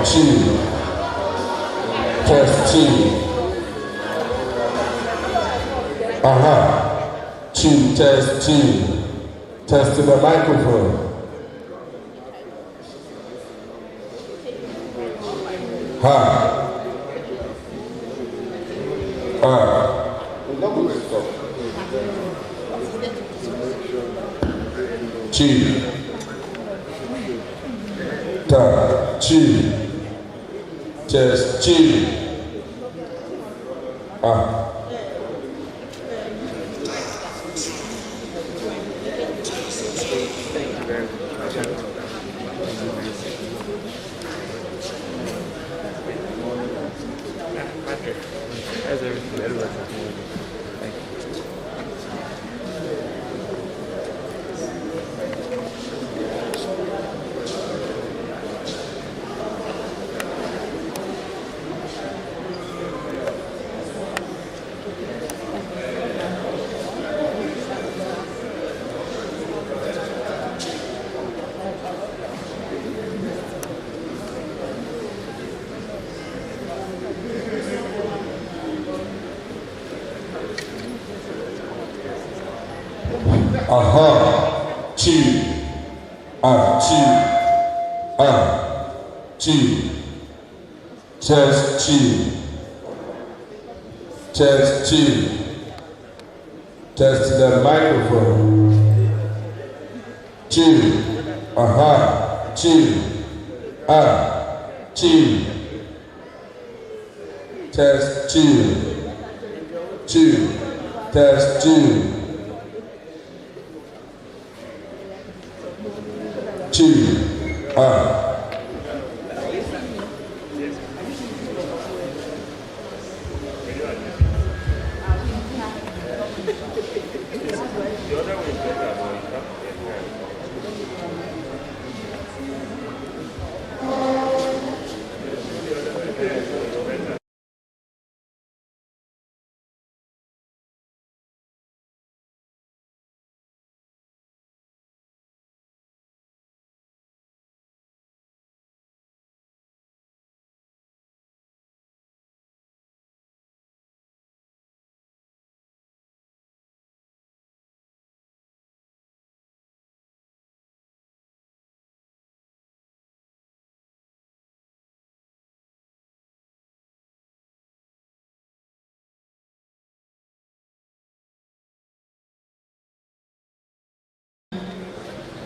Two. Test two. Two, test two. Test to the microphone. Two. Two. Test two. Two. Test two. Test two. Test the microphone. Two. Two. Two. Test two. Two. Test two. Two.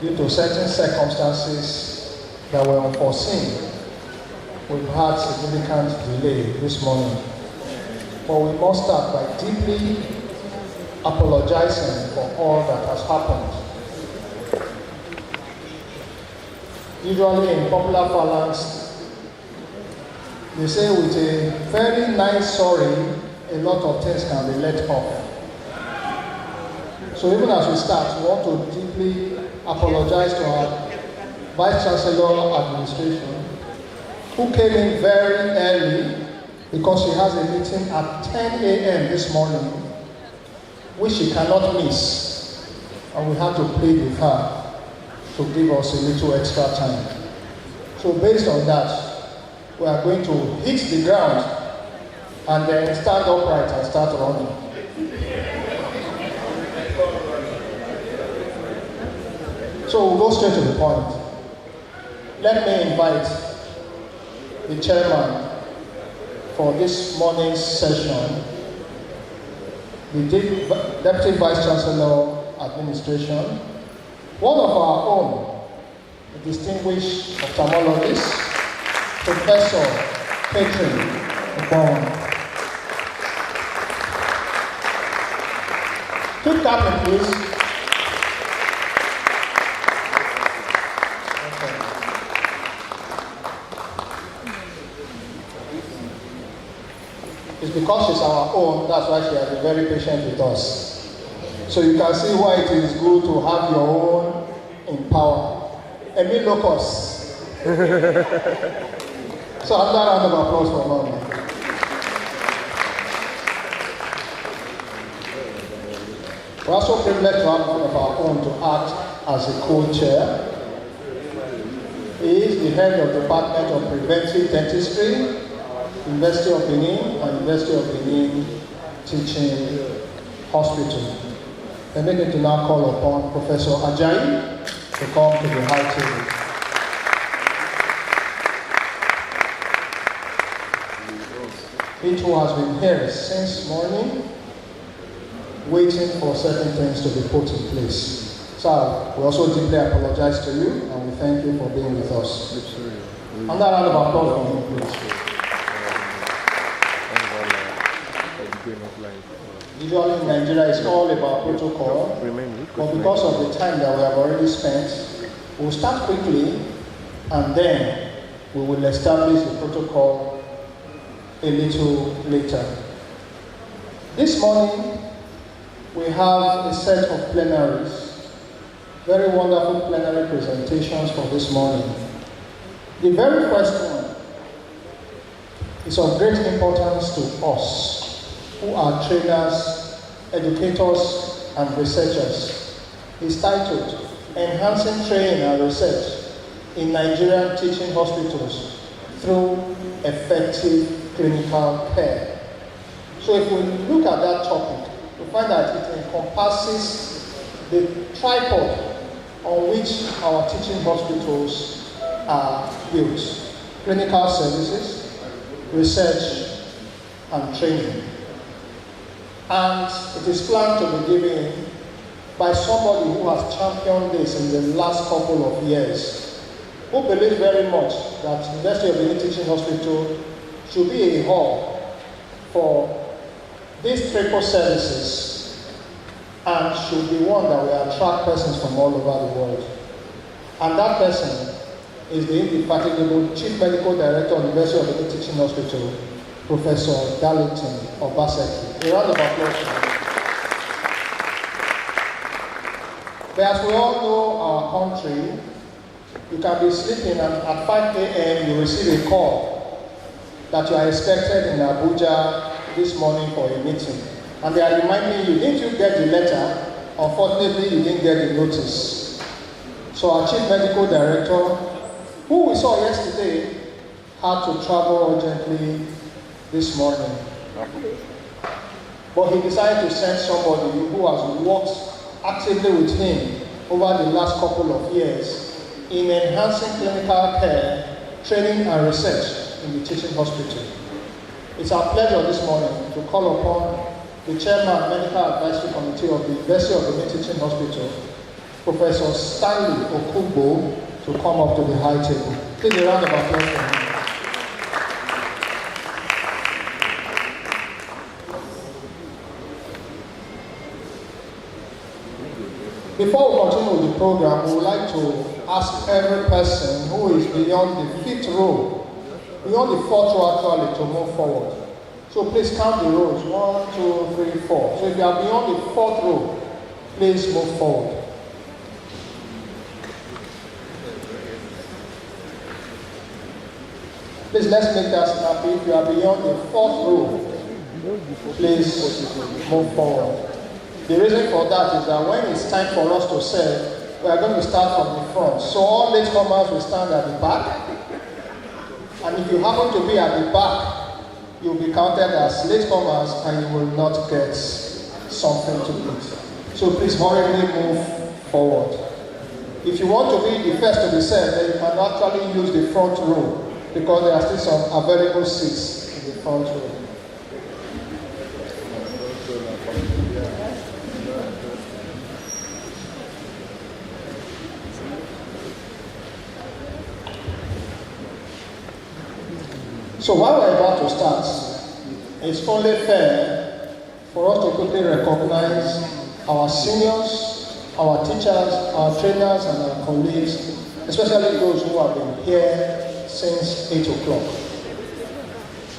Due to certain circumstances that were unforeseen, we've had significant delay this morning. But we must start by deeply apologizing for all that has happened. Usually in popular parlance, they say with a very nice sorry, a lot of things can be let off. So even as we start, we want to deeply apologize to our Vice Chancellor Administration, who came in very early because she has a meeting at 10 a.m. this morning, which she cannot miss. And we have to plead with her to give us a little extra time. So based on that, we are going to hit the ground and then stand upright and start running. So we'll go straight to the point. Let me invite the chairman for this morning's session, the Deputy Vice Chancellor Administration, one of our own, the distinguished ophthalmologist, Professor Catherine Bond. Keep clapping, please. It's because she's our own, that's why she has been very patient with us. So you can see why it is good to have your own in power. Emi Locus. So another round of applause for Mama. We're also privileged to have one of our own to act as a co-chair. He is the head of the Department of Preventive Dentistry, University of Benin and University of Benin Teaching Hospital. I make it to now call upon Professor Ajayi to come to the high table. He too has been here since morning, waiting for certain things to be put in place. So we also deeply apologize to you and we thank you for being with us. Another round of applause for him, please. Usually in Nigeria it's all about protocol, but because of the time that we have already spent, we'll start quickly and then we will establish the protocol a little later. This morning we have a set of plenaries, very wonderful plenary presentations for this morning. The very first one is of great importance to us who are trainers, educators, and researchers. It's titled, Enhancing Training and Research in Nigerian Teaching Hospitals Through Effective Clinical Care. So if we look at that topic, we find that it encompasses the tripod on which our teaching hospitals are built: clinical services, research, and training. And it is planned to be given by somebody who has championed this in the last couple of years, who believes very much that the University of Benin Teaching Hospital should be a hub for these triple services and should be one that will attract persons from all over the world. And that person is the indefatigable Chief Medical Director of the University of Benin Teaching Hospital, Professor Darlington Obaseki. A round of applause for him. But as we all know our country, you can be sleeping and at 5 a.m. you receive a call that you are expected in Abuja this morning for a meeting. And they are reminding you, didn't you get the letter? Unfortunately, you didn't get the notice. So our Chief Medical Director, who we saw yesterday, had to travel urgently this morning. But he decided to send somebody who has worked actively with him over the last couple of years in enhancing clinical care, training and research in the teaching hospital. It's our pleasure this morning to call upon the Chairman Medical Advisory Committee of the University of Benin Teaching Hospital, Professor Stanley Okubo, to come up to the high table. Please a round of applause for him. Before we continue with the program, we would like to ask every person who is beyond the 5th row, beyond the 4th row actually, to move forward. So please count the rows, 1, 2, 3, 4. So if you are beyond the 4th row, please move forward. Please let's make that snappy. If you are beyond the 4th row, please move forward. The reason for that is that when it's time for us to serve, we are going to start from the front. So all latecomers will stand at the back. And if you happen to be at the back, you'll be counted as latecomers and you will not get something to eat. So please hurriedly move forward. If you want to be the first to be served, then you can actually use the front row because there are still some available seats in the front row. So while we're about to start, it's only fair for us to quickly recognize our seniors, our teachers, our trainers, and our colleagues, especially those who have been here since 8 o'clock.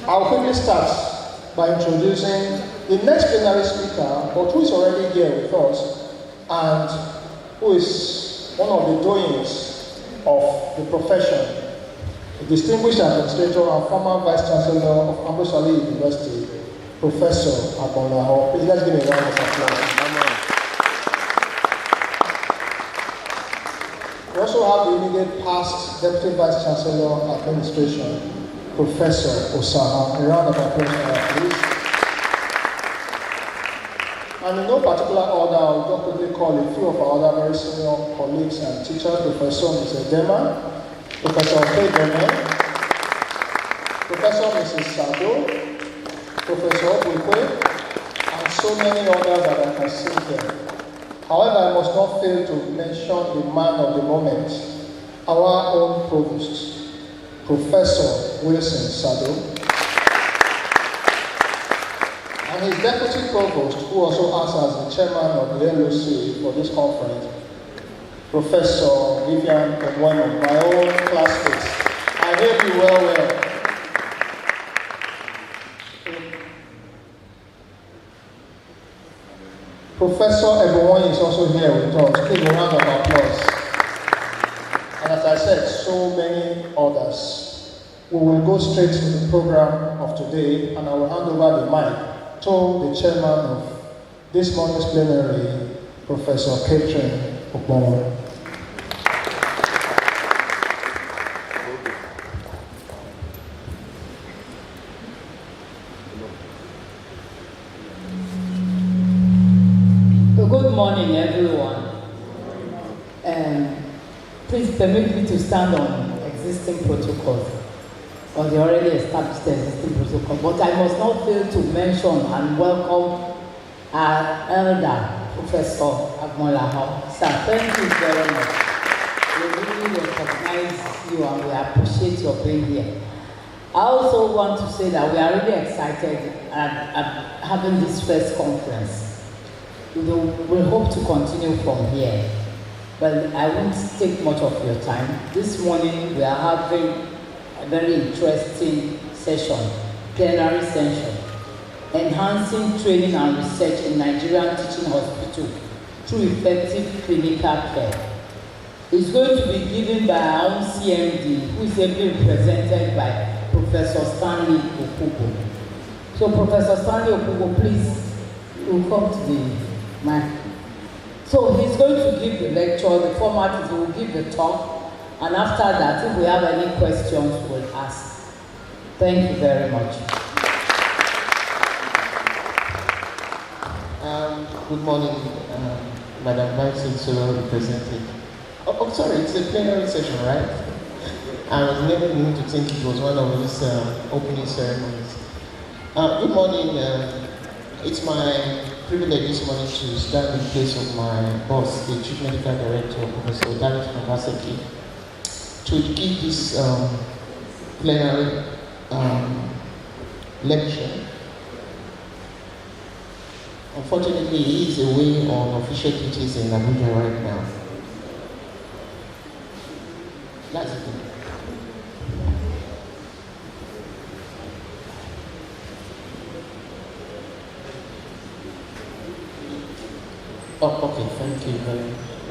I'll quickly start by introducing the next plenary speaker, but who is already here with us, and who is one of the doings of the profession, a distinguished administrator and former Vice Chancellor of Ambrose University, Professor Agbonlaho. Please let's give a round of applause. We also have the immediate past Deputy Vice Chancellor of Administration, Professor Osaha. A round of applause for her, please. And in no particular order, I will just quickly call a few of our other very senior colleagues and teachers, Professor Mr. Dema, Professor Pedro, Professor Mrs. Sado, Professor Obwekwe, and so many others that I can see here. However, I must not fail to mention the man of the moment, our own provost, Professor Wilson Sado, and his deputy provost, who also acts as the chairman of the LOC for this conference, Professor Vivian Omwano, my own classmate. I hear you well. Professor Ebonyi is also here with us. Give a round of applause. And as I said, so many others. We will go straight to the program of today, and I will hand over the mic to the chairman of this morning's plenary, Professor Catherine Ogbonwo. Good morning, everyone. Please permit me to stand on existing protocols, or the already established existing protocol. But I must not fail to mention and welcome our elder, Professor Agbonlaho. Sir, thank you very much. We really recognize you and we appreciate your being here. I also want to say that we are really excited at having this first conference. We hope to continue from here, but I won't take much of your time. This morning we are having a very interesting session, plenary session, enhancing training and research in Nigerian teaching hospital through effective clinical care. It's going to be given by our own CMD, who is ably represented by Professor Stanley Okubo. So Professor Stanley Okubo, please, you will come to the mic. So he's going to give the lecture. The format is he will give the talk, and after that, if we have any questions, we'll ask. Thank you very much. Good morning, Madam Vice Chancellor representing. Oh, sorry, it's a plenary session, right? I was never going to think it was one of these opening ceremonies. Good morning. It's my privilege this morning to stand in place of my boss, the Chief Medical Director, Professor Darren Navaseki, to give this plenary lecture. Unfortunately, he is away on official duties in Abuja right now. That's it. Oh, okay, thank you.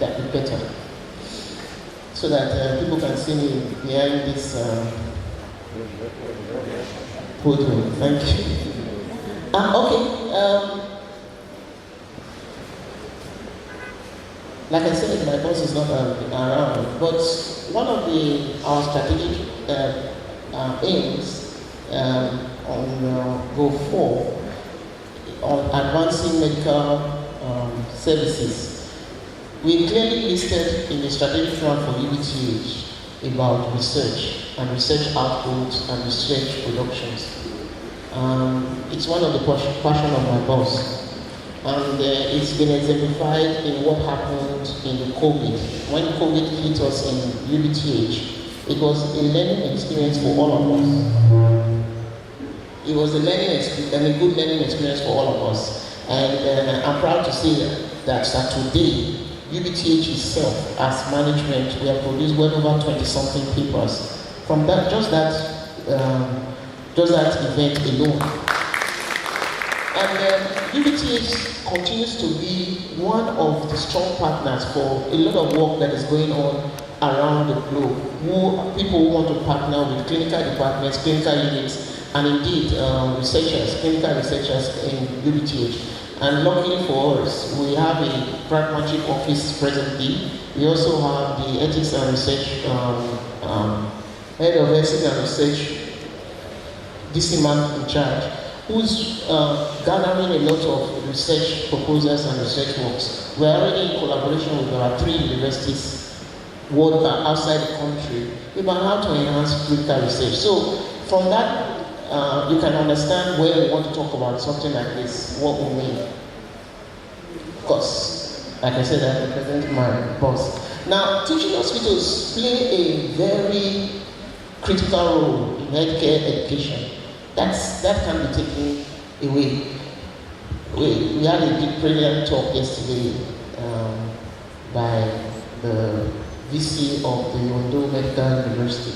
That would be better. So that people can see me behind this podium. Thank you. Okay. Like I said, my boss is not around, but one of our strategic aims on Go 4 on advancing medical services, we clearly listed in the strategic plan for UBTH about research and research outputs and research productions. It's one of the passion of my boss. And it's been exemplified in what happened in COVID. When COVID hit us in UBTH, it was a learning experience for all of us. It was a learning experience and a good learning experience for all of us. And I'm proud to say that today, UBTH itself, as management, we have produced well over 20-something papers from that, just that event alone. And UBTH continues to be one of the strong partners for a lot of work that is going on around the globe. People who want to partner with clinical departments, clinical units, and indeed researchers, clinical researchers in UBTH. And luckily for us, we have a pragmatic office presently. We also have the ethics and research, head of ethics and research, DC man in charge, who's gathering a lot of research proposals and research works. We're already in collaboration with our 3 universities outside the country about how to enhance clinical research. So from that, you can understand where we want to talk about something like this, what we mean. Of course, like I said, I represent my boss. Now, teaching hospitals play a very critical role in healthcare education. That can be taken away. We had a brilliant talk yesterday by the VC of the Ondo Medical University.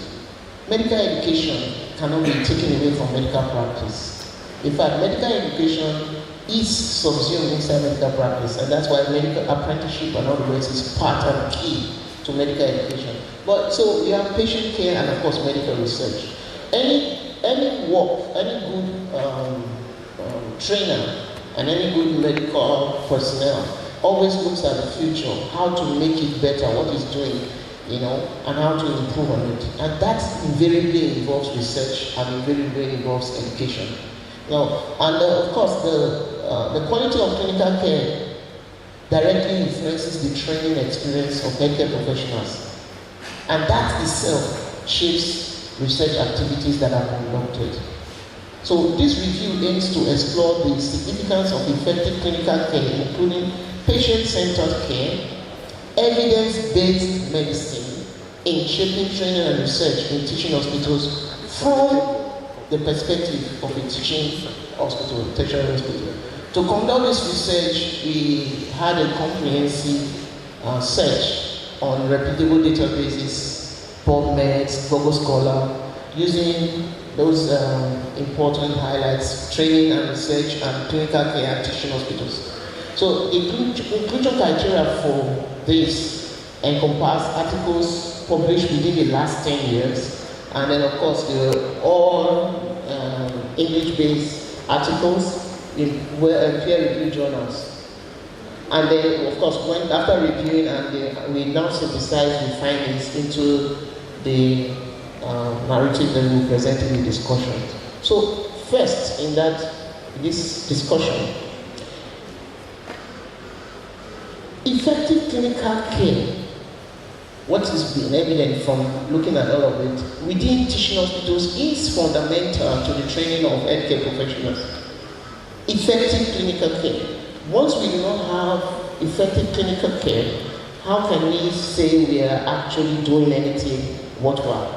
Medical education cannot be taken away from medical practice. In fact, medical education is subsumed inside medical practice, and that's why medical apprenticeship and all the rest is part and key to medical education. But so we have patient care and of course medical research. Any work, any good trainer and any good medical personnel always looks at the future, how to make it better, what it's doing, and how to improve on it. And that invariably involves research and invariably involves education. And of course, the quality of clinical care directly influences the training experience of healthcare professionals. And that itself shapes research activities that are conducted. So this review aims to explore the significance of effective clinical care, including patient-centered care, evidence-based medicine in shaping training and research in teaching hospitals from the perspective of a teaching hospital, tertiary hospital. To conduct this research, we had a comprehensive search on reputable databases, PubMed, Google Scholar, using those important highlights, training and research and clinical care and teaching hospitals. So the inclusion criteria for this encompass articles published within the last 10 years, and then of course the all English-based articles in peer-reviewed journals. And then of course after reviewing, and we now synthesize the findings into the narrative that we present in the discussion. So first in this discussion, effective clinical care, what is being evident from looking at all of it within teaching hospitals is fundamental to the training of healthcare professionals. Effective clinical care. Once we do not have effective clinical care, how can we say we are actually doing anything worthwhile?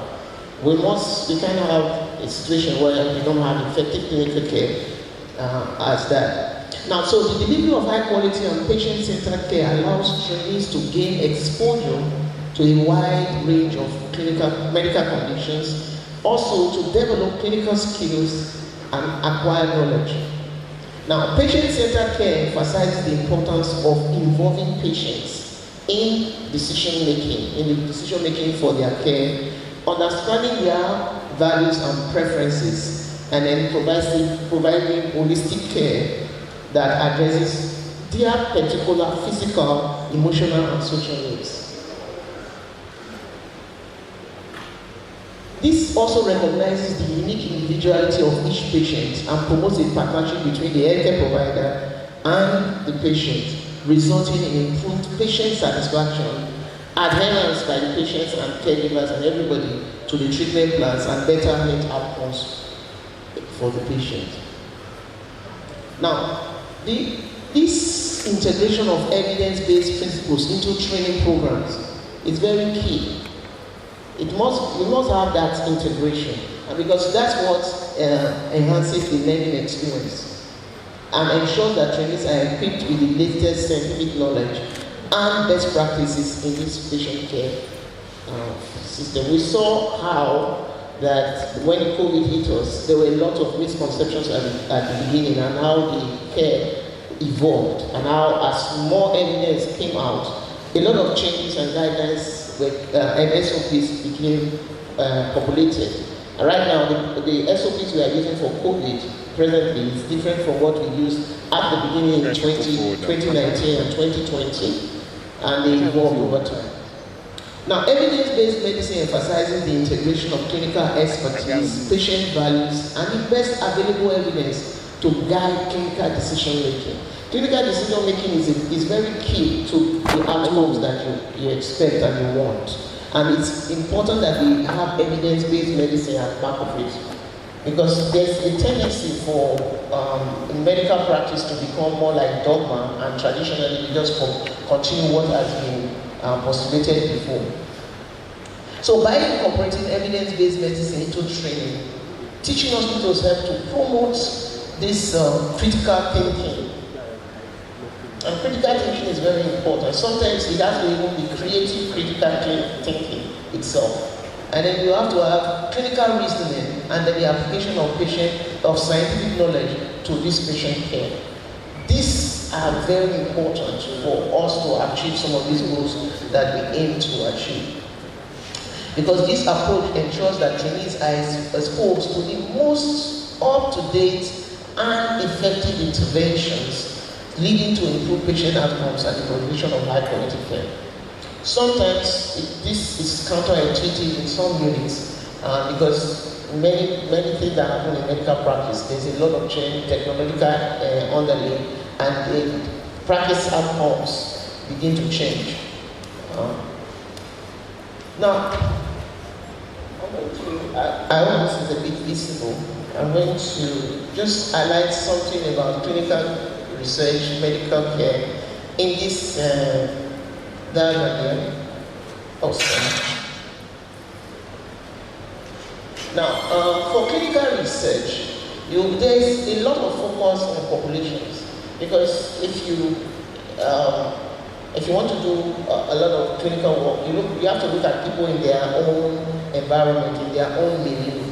We can have a situation where we don't have effective clinical care as that. Now, so the delivery of high quality and patient-centered care allows trainees to gain exposure to a wide range of medical conditions, also to develop clinical skills and acquire knowledge. Now, patient-centered care emphasizes the importance of involving patients in decision-making for their care, understanding their values and preferences, and then providing holistic care that addresses their particular physical, emotional, and social needs. This also recognizes the unique individuality of each patient and promotes a partnership between the healthcare provider and the patient, resulting in improved patient satisfaction, adherence by the patients and caregivers and everybody to the treatment plans, and better health outcomes for the patient. Now, this integration of evidence-based principles into training programs is very key. We must have that integration, and because that's what enhances the learning experience and ensures that trainees are equipped with the latest scientific knowledge and best practices in this patient care system. We saw how that when COVID hit us, there were a lot of misconceptions at the beginning, and how the care evolved, and how as more evidence came out, a lot of changes and guidelines and SOPs became populated. And right now, the SOPs we are using for COVID presently is different from what we used at the beginning in 2019 and 2020, and they evolved over time. Now, evidence-based medicine emphasizes the integration of clinical expertise, patient values, and the best available evidence to guide clinical decision-making. Clinical decision-making is very key to the outcomes that you expect and you want. And it's important that we have evidence-based medicine at the back of it. Because there's a tendency for medical practice to become more like dogma, and traditionally we just continue what has been postulated before. So by incorporating evidence-based medicine into training, teaching hospitals help to promote this critical thinking. And critical thinking is very important. Sometimes it has to even be creative critical thinking itself. And then you have to have clinical reasoning and then the application of scientific knowledge to this patient care. These are very important for us to achieve some of these goals that we aim to achieve. Because this approach ensures that trainees are exposed to the most up-to-date and effective interventions leading to improved patient outcomes and the provision of high-quality care. Sometimes this is counterintuitive in some units because many things that happen in medical practice, there's a lot of change, technological underlay, and the practice outcomes begin to change. Now, I hope this is a bit visible. I'm going to just highlight something about clinical research, medical care in this diagram here. Oh, sorry. Now, for clinical research, there's a lot of focus on populations, because if you want to do a lot of clinical work, you have to look at people in their own environment, in their own milieu.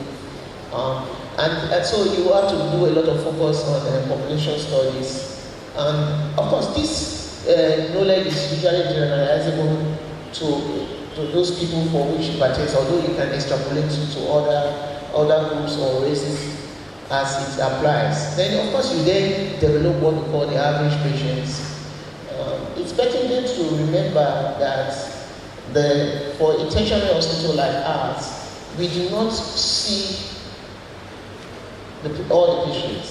And so you have to do a lot of focus on population studies. And of course, this knowledge is usually generalizable to those people for which it pertains, although you can extrapolate to other groups or races as it applies. Then, of course, you then develop what we call the average patients. It's pertinent to remember that for a tertiary hospital like ours, we do not see all the patients.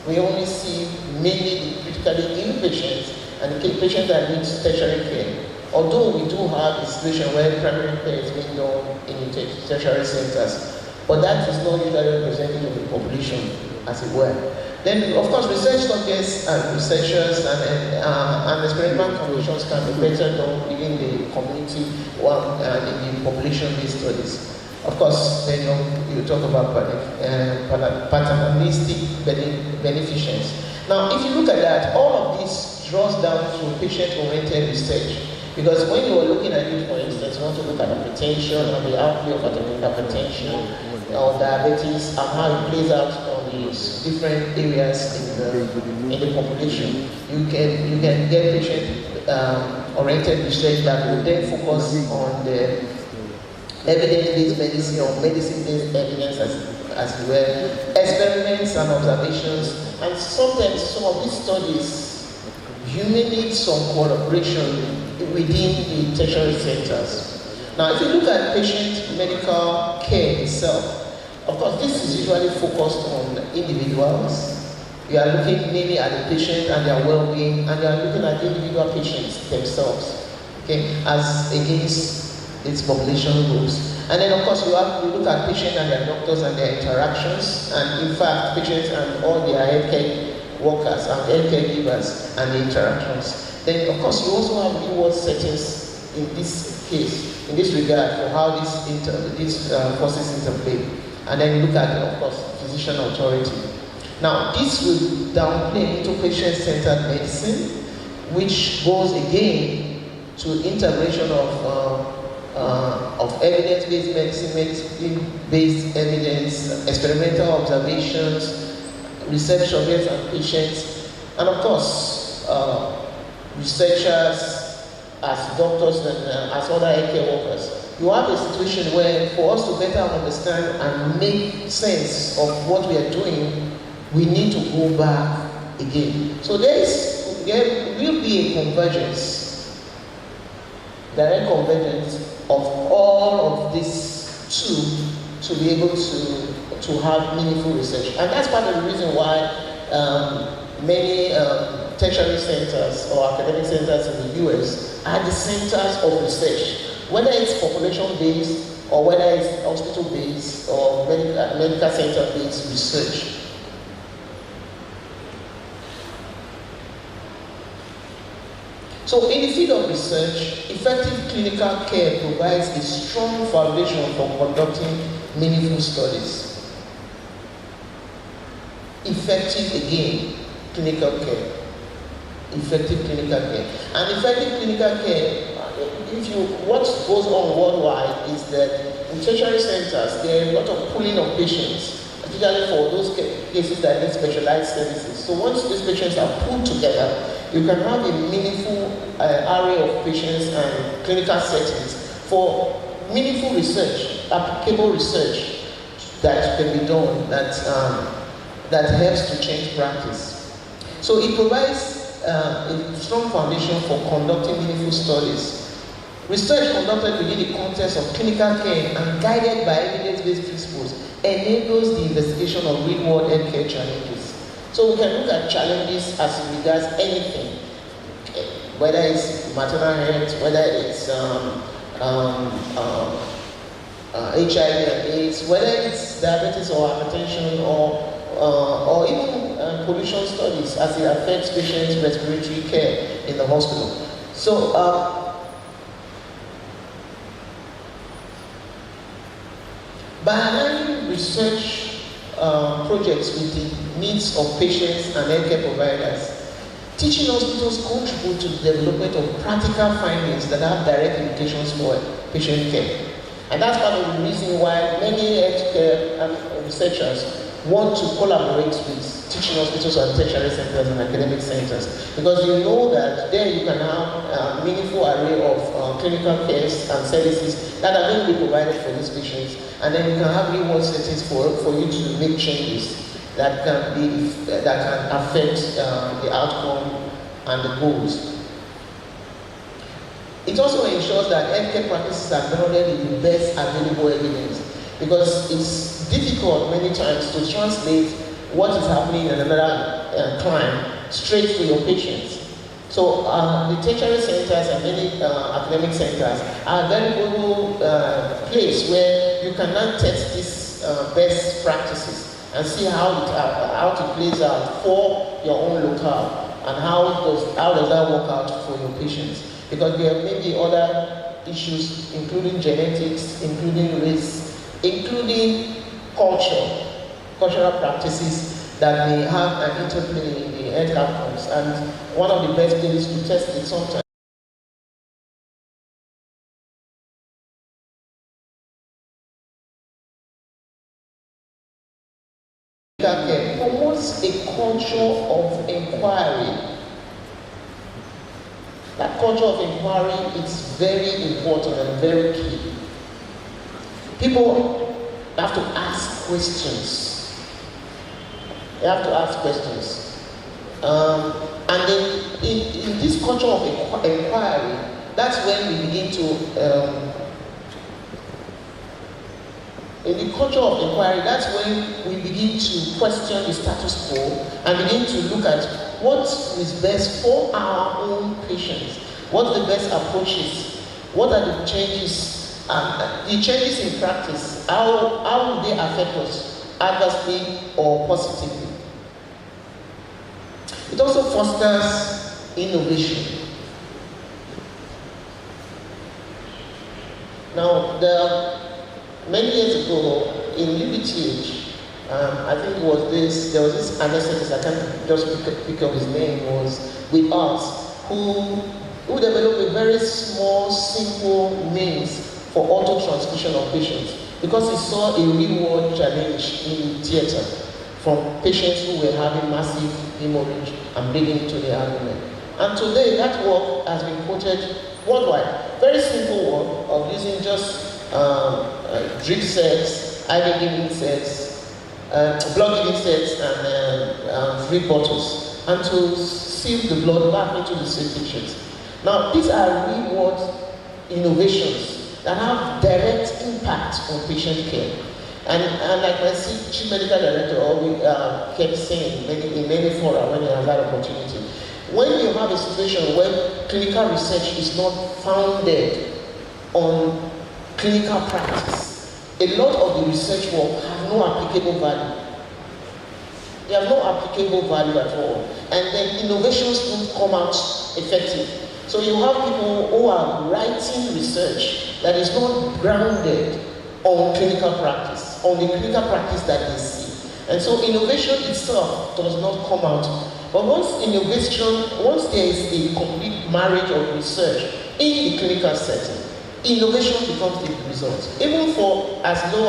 We only see mainly the critically ill patients and the patients that need tertiary care. Although we do have a situation where primary care is being done in tertiary centers, but that is not usually represented in the population, as it were. Then, of course, research subjects and researchers and experimental conditions can be better done within the community and in the population-based studies. Of course, then you talk about paternalistic beneficence. Now, if you look at that, all of this draws down to patient-oriented research. Because when you are looking at it, for instance, you want to look at hypertension and the outplay of hypertension or diabetes and how it plays out on these different areas in the population. You can get patient-oriented research that will then focus on the evidence-based medicine or medicine-based evidence as well, experiments and observations, and sometimes some of these studies, you may need some collaboration within the tertiary centers. Now, if you look at patient medical care itself, of course, this is usually focused on individuals. You are looking mainly at the patient and their well-being, and you are looking at individual patients themselves, okay, as against its population groups. And then, of course, you look at patients and their doctors and their interactions, and in fact, patients and all their healthcare workers and healthcare givers and the interactions. Then, of course, you also have reward settings in this case, in this regard, for how these forces interplay. And then you look at, of course, physician authority. Now, this will downplay into patient-centered medicine, which goes again to integration of of evidence-based medicine, medicine-based evidence, experimental observations, research subjects and patients, and of course, researchers as doctors and as other healthcare workers. You have a situation where, for us to better understand and make sense of what we are doing, we need to go back again. So there will be a convergence, direct convergence of all of these two to be able to have meaningful research. And that's part of the reason why many tertiary centers or academic centers in the US are the centers of research, whether it's population-based or whether it's hospital-based or medical center-based research. So in the field of research, effective clinical care provides a strong foundation for conducting meaningful studies. Effective, again, clinical care. Effective clinical care. And effective clinical care, what goes on worldwide is that in tertiary centers, there are a lot of pooling of patients, particularly for those cases that need specialized services. So once these patients are pooled together, you can have a meaningful array of patients and clinical settings for meaningful research, applicable research that can be done that helps to change practice. So it provides a strong foundation for conducting meaningful studies. Research conducted within the context of clinical care and guided by evidence-based principles enables the investigation of real-world healthcare challenges. So we can look at challenges as it regards anything, whether it's maternal health, whether it's HIV and AIDS, whether it's diabetes or hypertension or even pollution studies as it affects patients' respiratory care in the hospital. So by aligning research projects with the needs of patients and healthcare providers, teaching hospitals contribute to the development of practical findings that have direct implications for patient care. And that's part of the reason why many healthcare researchers want to collaborate with teaching hospitals and tertiary centers and academic centers, because you know that there you can have a meaningful array of clinical cares and services that are going to be provided for these patients, and then you can have real-world settings for you to make changes that can affect the outcome and the goals. It also ensures that healthcare practices are grounded in the best available evidence, because it's difficult many times to translate what is happening in another clime straight to your patients. So the tertiary centers and many academic centers are a very good place where you can now test these best practices and see how it plays out for your own locale, and how does that work out for your patients. Because there may be other issues, including genetics, including race, including cultural practices that may have an interplay in the health outcomes. And one of the best places to test it sometimes promotes a culture of inquiry. That culture of inquiry is very important and very key. People have to ask questions. They have to ask questions. And then in this culture of inquiry, that's when we begin to in the culture of inquiry, that's when we begin to question the status quo and begin to look at what is best for our own patients. What's the best approaches? What are the changes? The changes in practice, how will they affect us adversely or positively? It also fosters innovation. Now, many years ago in UBTH, I think there was this anesthetist, I can't just pick up his name, was with us, who developed a very small, simple means for auto-transfusion of patients because he saw a real-world challenge in theatre from patients who were having massive hemorrhage and bleeding to the abdomen. And today, that work has been quoted worldwide. Very simple work of using just drip sets, IV giving sets, blood giving sets, and drip bottles, and to seal the blood back into the circulation. Now, these are real-world innovations that have direct impact on patient care. And like my chief medical director always kept saying in many fora when he has that opportunity, when you have a situation where clinical research is not founded on clinical practice, a lot of the research work have no applicable value. They have no applicable value at all. And then innovations don't come out effective. So you have people who are writing research that is not grounded on clinical practice, on the clinical practice that they see. And so innovation itself does not come out. But once there is a complete marriage of research in the clinical setting, innovation becomes the result. Even for as low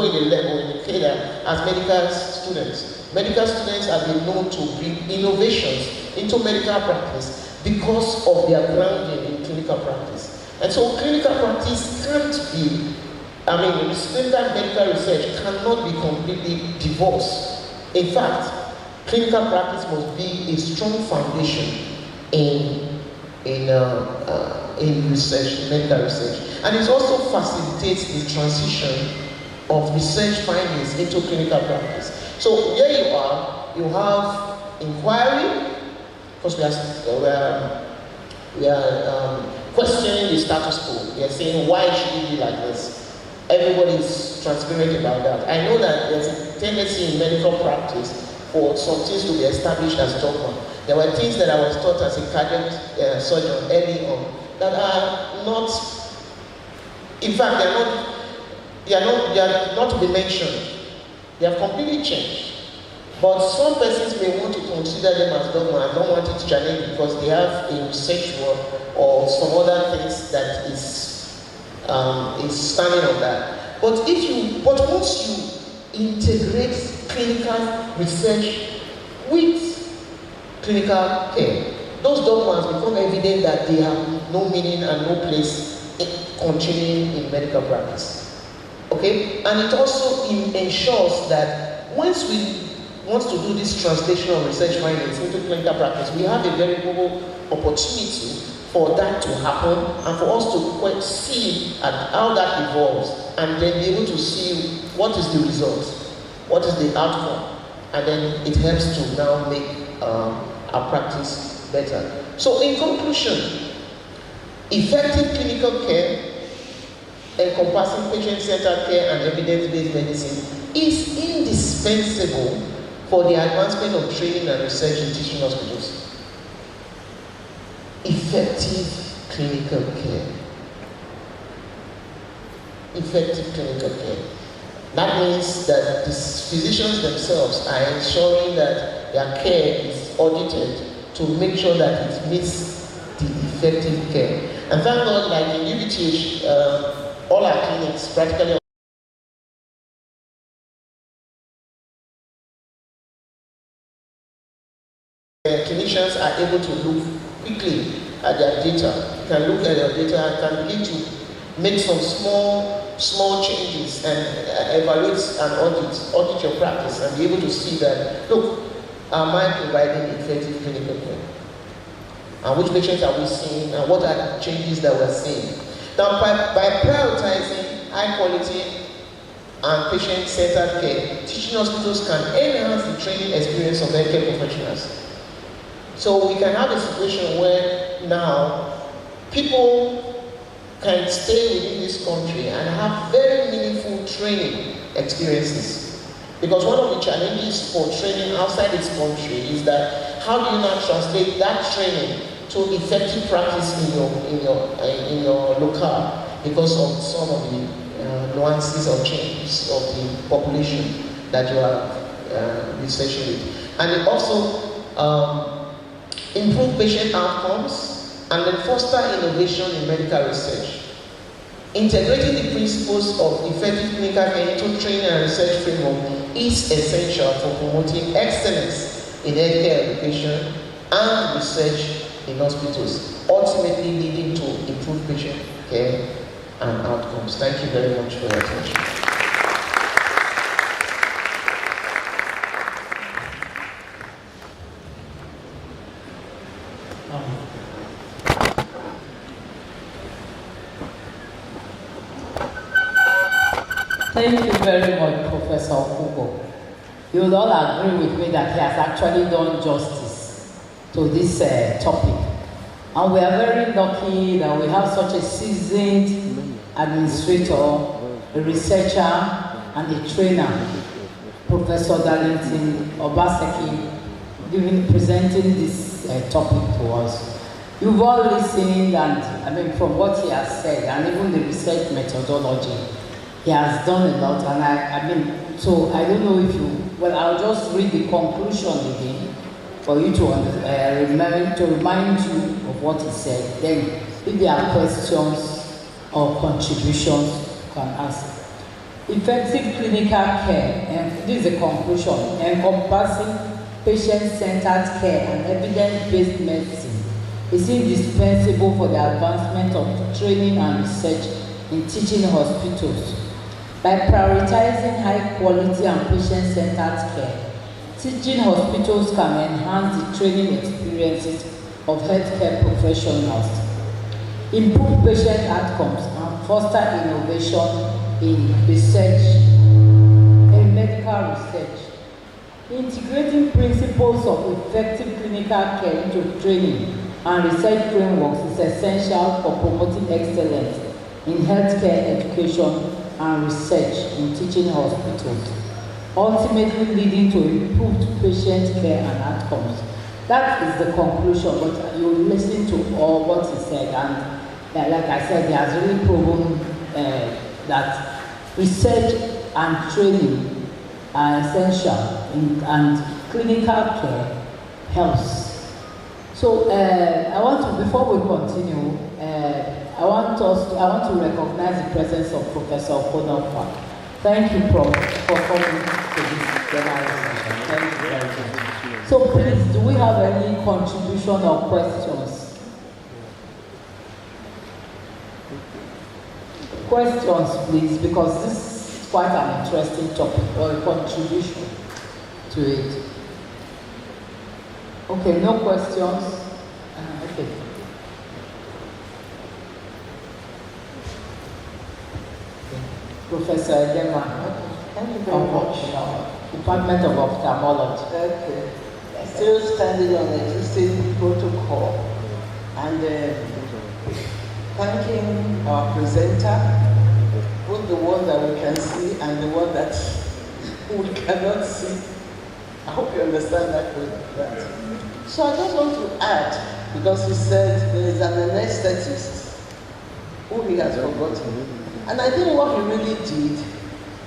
in the level in the cadre as medical students. Medical students have been known to bring innovations into medical practice because of their grounding in clinical practice. And so clinical practice can't be, clinical medical research cannot be completely divorced. In fact, clinical practice must be a strong foundation in research, medical research. And it also facilitates the transition of research findings into clinical practice. So here you are, you have inquiry, because we are questioning the status quo. We are saying, why should it be like this? Everybody is transparent about that. I know that there's a tendency in medical practice for some things to be established as dogma. There were things that I was taught as a cardiac surgeon early on that are not, in fact, they are not to be mentioned. They have completely changed. But some persons may want to consider them as dogma and don't want it to challenge because they have a research work or some other things that is standing on that. But once you integrate clinical research with clinical care, those dogmas become evident that they have no meaning and no place in continuing in medical practice. Okay? And it also ensures that once we want to do this translation of research findings into clinical practice, we have a very good opportunity for that to happen and for us to see how that evolves and then be able to see what is the result, what is the outcome, and then it helps to now make our practice better. So in conclusion, effective clinical care encompassing patient-centered care and evidence-based medicine is indispensable for the advancement of training and research in teaching hospitals. Effective clinical care. Effective clinical care. That means that the physicians themselves are ensuring that their care is audited to make sure that it meets the effective care. And thank God, like in UBTH, all our clinics practically clinicians are able to look quickly at their data. You can look at your data and can begin to make some small changes and evaluate and audit your practice and be able to see that, look, am I providing effective clinical care? And which patients are we seeing and what are the changes that we're seeing? Now, by prioritizing high quality and patient-centered care, teaching hospitals can enhance the training experience of healthcare professionals. So we can have a situation where now people can stay within this country and have very meaningful training experiences. Because one of the challenges for training outside this country is that how do you now translate that training to effective practice in your locale because of some of the nuances or changes of the population that you are researching with. And it also improve patient outcomes and then foster innovation in medical research. Integrating the principles of effective clinical care into training and research framework is essential for promoting excellence in healthcare education and research in hospitals, ultimately leading to improved patient care and outcomes. Thank you very much for your attention. Thank you very much, Professor Okubo. You will all agree with me that he has actually done justice to this topic. And we are very lucky that we have such a seasoned administrator, a researcher, and a trainer, Professor Darlington Obaseki, presenting this topic to us. You've all listened, and from what he has said, and even the research methodology, he has done a lot, and so I don't know if you, I'll just read the conclusion again for you to remind you of what he said. Then, if there are questions or contributions, you can ask. Effective clinical care, and this is the conclusion, encompassing patient-centered care and evidence-based medicine is indispensable for the advancement of training and research in teaching hospitals. By prioritizing high quality and patient-centered care, teaching hospitals can enhance the training experiences of healthcare professionals, improve patient outcomes, and foster innovation in research, in medical research. Integrating principles of effective clinical care into training and research frameworks is essential for promoting excellence in healthcare education and research in teaching hospitals, ultimately leading to improved patient care and outcomes. That is the conclusion, but you listen to all what he said, and like I said, he has really proven that research and training are essential and clinical care helps. So I want to, before we continue, I want to recognize the presence of Professor Okonofa. Thank you, Prof, for coming to this plenary session. Thank you very much. So please, do we have any contribution or questions? Questions, please, because this is quite an interesting topic, or a contribution to it. Okay, no questions? Okay. Professor Edema. Thank you very much. Department of Ophthalmology. Okay. Still standing on existing protocol and thanking our presenter, both the one that we can see and the one that we cannot see. I hope you understand that. So I just want to add, because he said there is an anesthetist who he has forgotten. And I think what he really did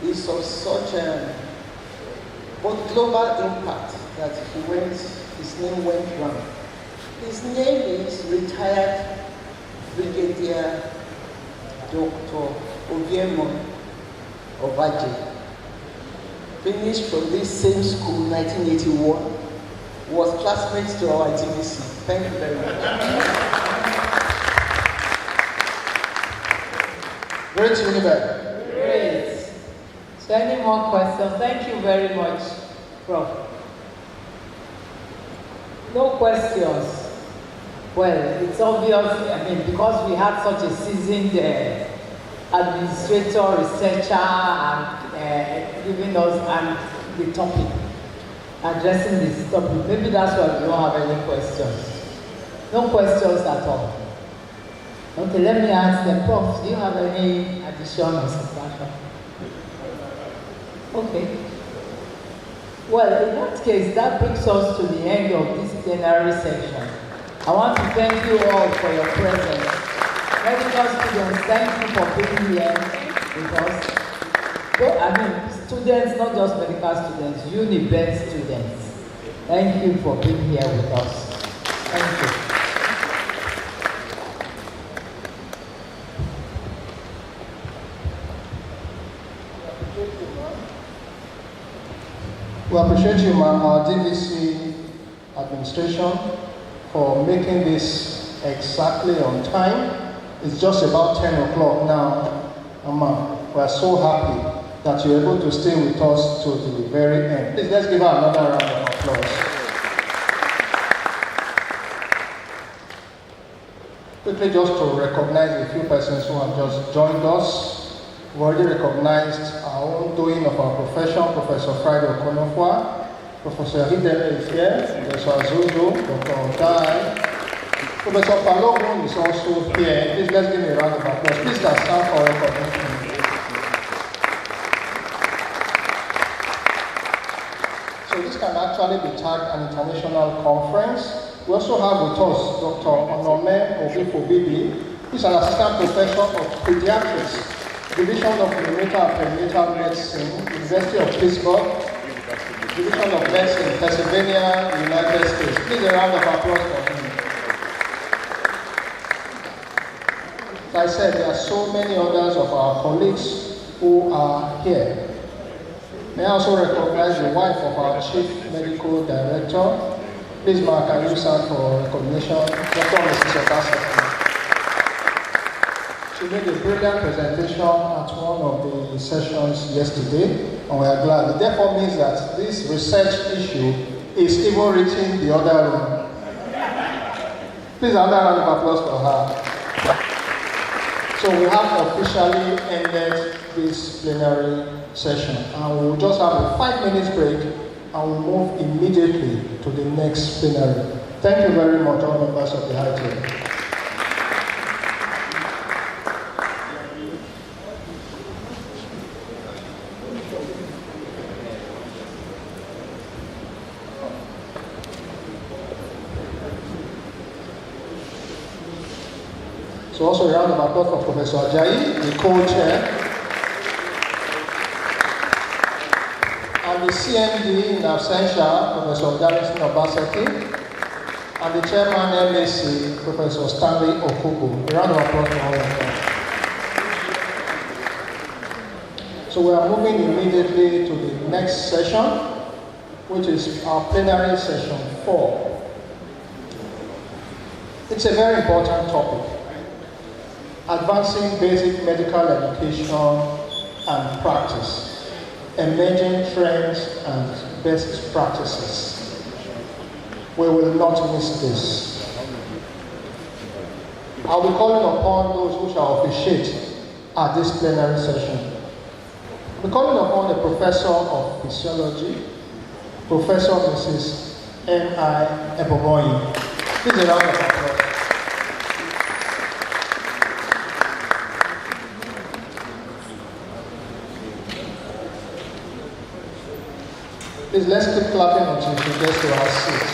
is of such both global impact that his name went round. His name is retired Brigadier Dr. Obiemo Obaje. Finished from this same school, 1981, was classmates to our TVC. Thank you very much. Great to be back. Great. So any more questions? Thank you very much, Prof. No questions. Well, it's obvious, because we had such a seasoned administrator, researcher, and giving us the topic, addressing this topic. Maybe that's why we don't have any questions. No questions at all. Okay, let me ask the Prof, do you have any addition or subtraction? Okay. Well, in that case, that brings us to the end of this plenary session. I want to thank you all for your presence. Medical students, thank you for being here with us. Students, not just medical students, UniBed students. Thank you for being here with us. Thank you. We appreciate you, ma'am, our DVC administration, for making this exactly on time. It's just about 10 o'clock now. Ma'am, we are so happy that you're able to stay with us to the very end. Please, let's give her another round of applause. Quickly, just to recognize a few persons who have just joined us. We've already recognized our own doing of our profession, Professor Friday Okonofwa, Professor Hidele is here, Professor Azuzu, Dr. Dai, Professor Palogun is also here. Please, let's give me a round of applause. Please, let's stand for recognition. So this can actually be tagged an international conference. We also have with us Dr. Onome Obifobibi. He's an assistant professor of pediatrics, Division of Neonatal and Perinatal Medicine, University of Pittsburgh, Division of Medicine, Pennsylvania, United States. Please a round of applause for him. As I said, there are so many others of our colleagues who are here. May I also recognize the wife of our Chief Medical Director. Please, Mark, can you stand for recognition? Dr. Mrs. Obaseki. She made a brilliant presentation at one of the sessions yesterday, and we are glad. It therefore means that this research issue is even reaching the other room. Please, another round of applause for her. So we have officially ended this plenary session, and we will just have a 5 minutes break, and we'll move immediately to the next plenary. Thank you very much, all members of the High Table. So also a round of applause for Professor Ajayi, the co-chair, and the CMD in absentia, Professor Garrison Obaseki, and the chairman MAC, Professor Stanley Okubo. A round of applause for all of them. So we are moving immediately to the next session, which is our plenary session 4. It's a very important topic. Advancing basic medical education and practice, emerging trends and best practices. We will not miss this. I'll be calling upon those who shall officiate at this plenary session. I'll be calling upon the Professor of Physiology, Professor Mrs. M.I. Eboboyi. Please a round of applause. Please, let's keep clapping until she gets to our seat.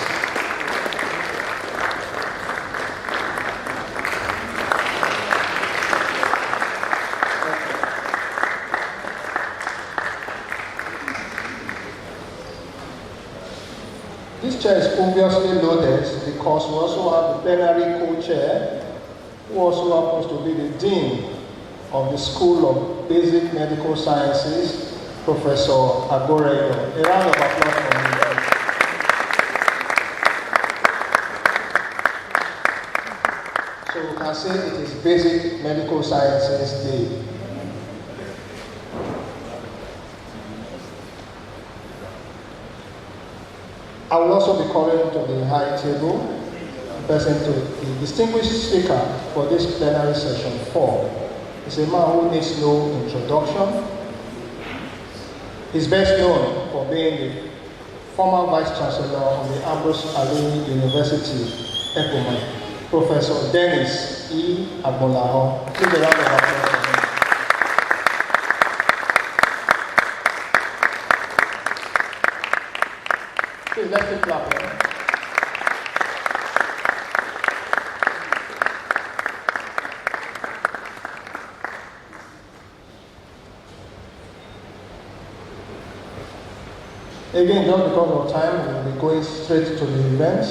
This chair is obviously loaded because we also have the plenary co-chair, who also happens to be the dean of the School of Basic Medical Sciences, Professor Agoreyo. A round of applause for him. So we can say it is Basic Medical Sciences Day. I will also be calling to the high table, present to the distinguished speaker for this plenary session 4. He's a man who needs no introduction. He's best known for being the former Vice Chancellor of the Ambrose Ali University, Ekoma, Professor Dennis E. Agbolaho. Please a round of applause for him. Please let's keep clapping. Again, just because of time, we will be going straight to the events.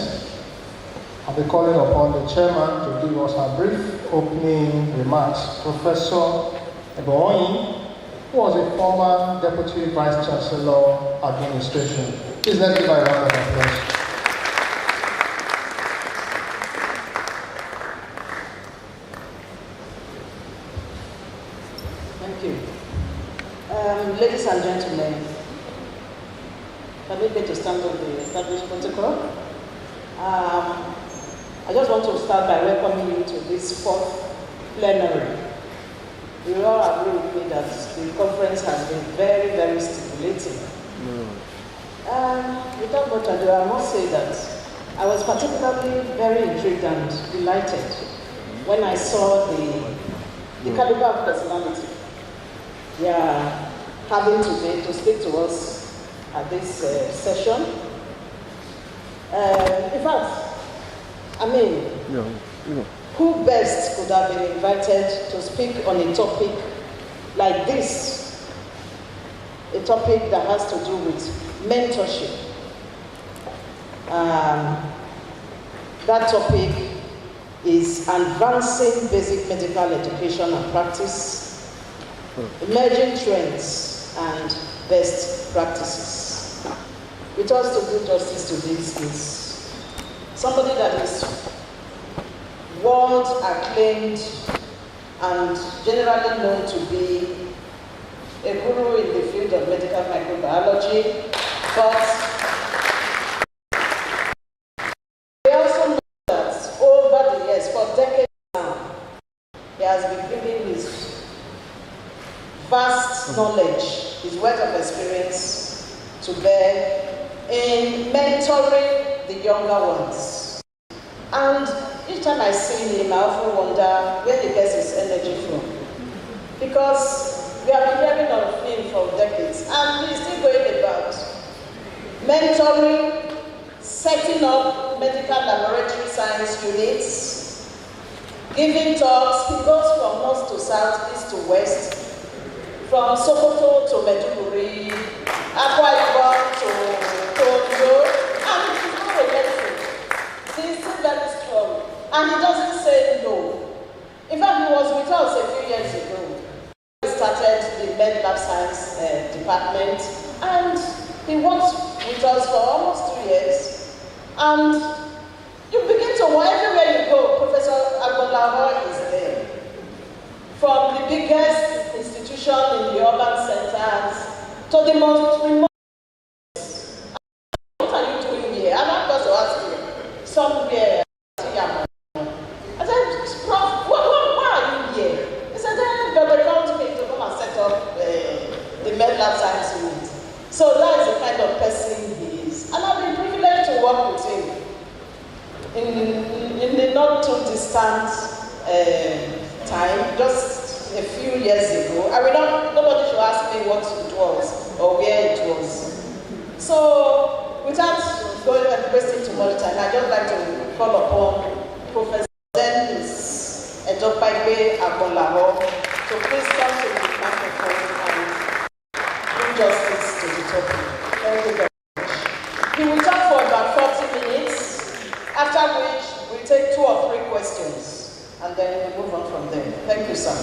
I'll be calling upon the chairman to give us a brief opening remarks. Professor Eboyi, who was a former Deputy Vice Chancellor Administration. Please let's give her a round of applause. Thank you. Ladies and gentlemen, permit me to stand on the established protocol. I just want to start by welcoming you to this fourth plenary. You all agree with me that the conference has been very, very stimulating. Without much ado, I must say that I was particularly very intrigued and delighted when I saw the caliber of personality they are having today to speak to us at this session. In fact, I mean, who best could have been invited to speak on a topic like this? A topic that has to do with mentorship. That topic is advancing basic medical education and practice, emerging trends and best practices. With us to do justice to this is somebody that is world acclaimed and generally known to be a guru in the field of medical microbiology, but we also know that over the years, for decades now, he has been bringing his vast knowledge, his wealth of experience to bear in mentoring the younger ones. And each time I see him, I often wonder where he gets his energy from. Because we have been hearing of him for decades, and he's still going about mentoring, setting up medical laboratory science units, giving talks. He goes from north to south, east to west, from Sokoto to Maiduguri, Akwa Ibom to Tondo, and he's not relenting. He's still very strong, and he doesn't say no. In fact, he was with us a few years ago. He started the Med Lab Science department, and he worked with us for almost 2 years. And you begin to wonder, everywhere you go, Professor Agbolaho is there. From the biggest institution in the urban centers to the most remote. What are you doing here? I'm not going to ask you. Somewhere. I said, Prof, why are you here? He said, they called me to come and set up the Med Lab Science unit. So that is the kind of person he is. And I've been privileged to work with him in the not too distant time, just a few years ago. Nobody should ask me what it was or where it was. So without going and wasting too much time, I'd just like to call upon Professor Dennis Edopaibe Agbolaho to please come to the microphone and do justice to the topic. Thank you very much. He will talk for about 40 minutes, after which we'll take 2 or 3 questions, and then we'll move on from there. Thank you, sir.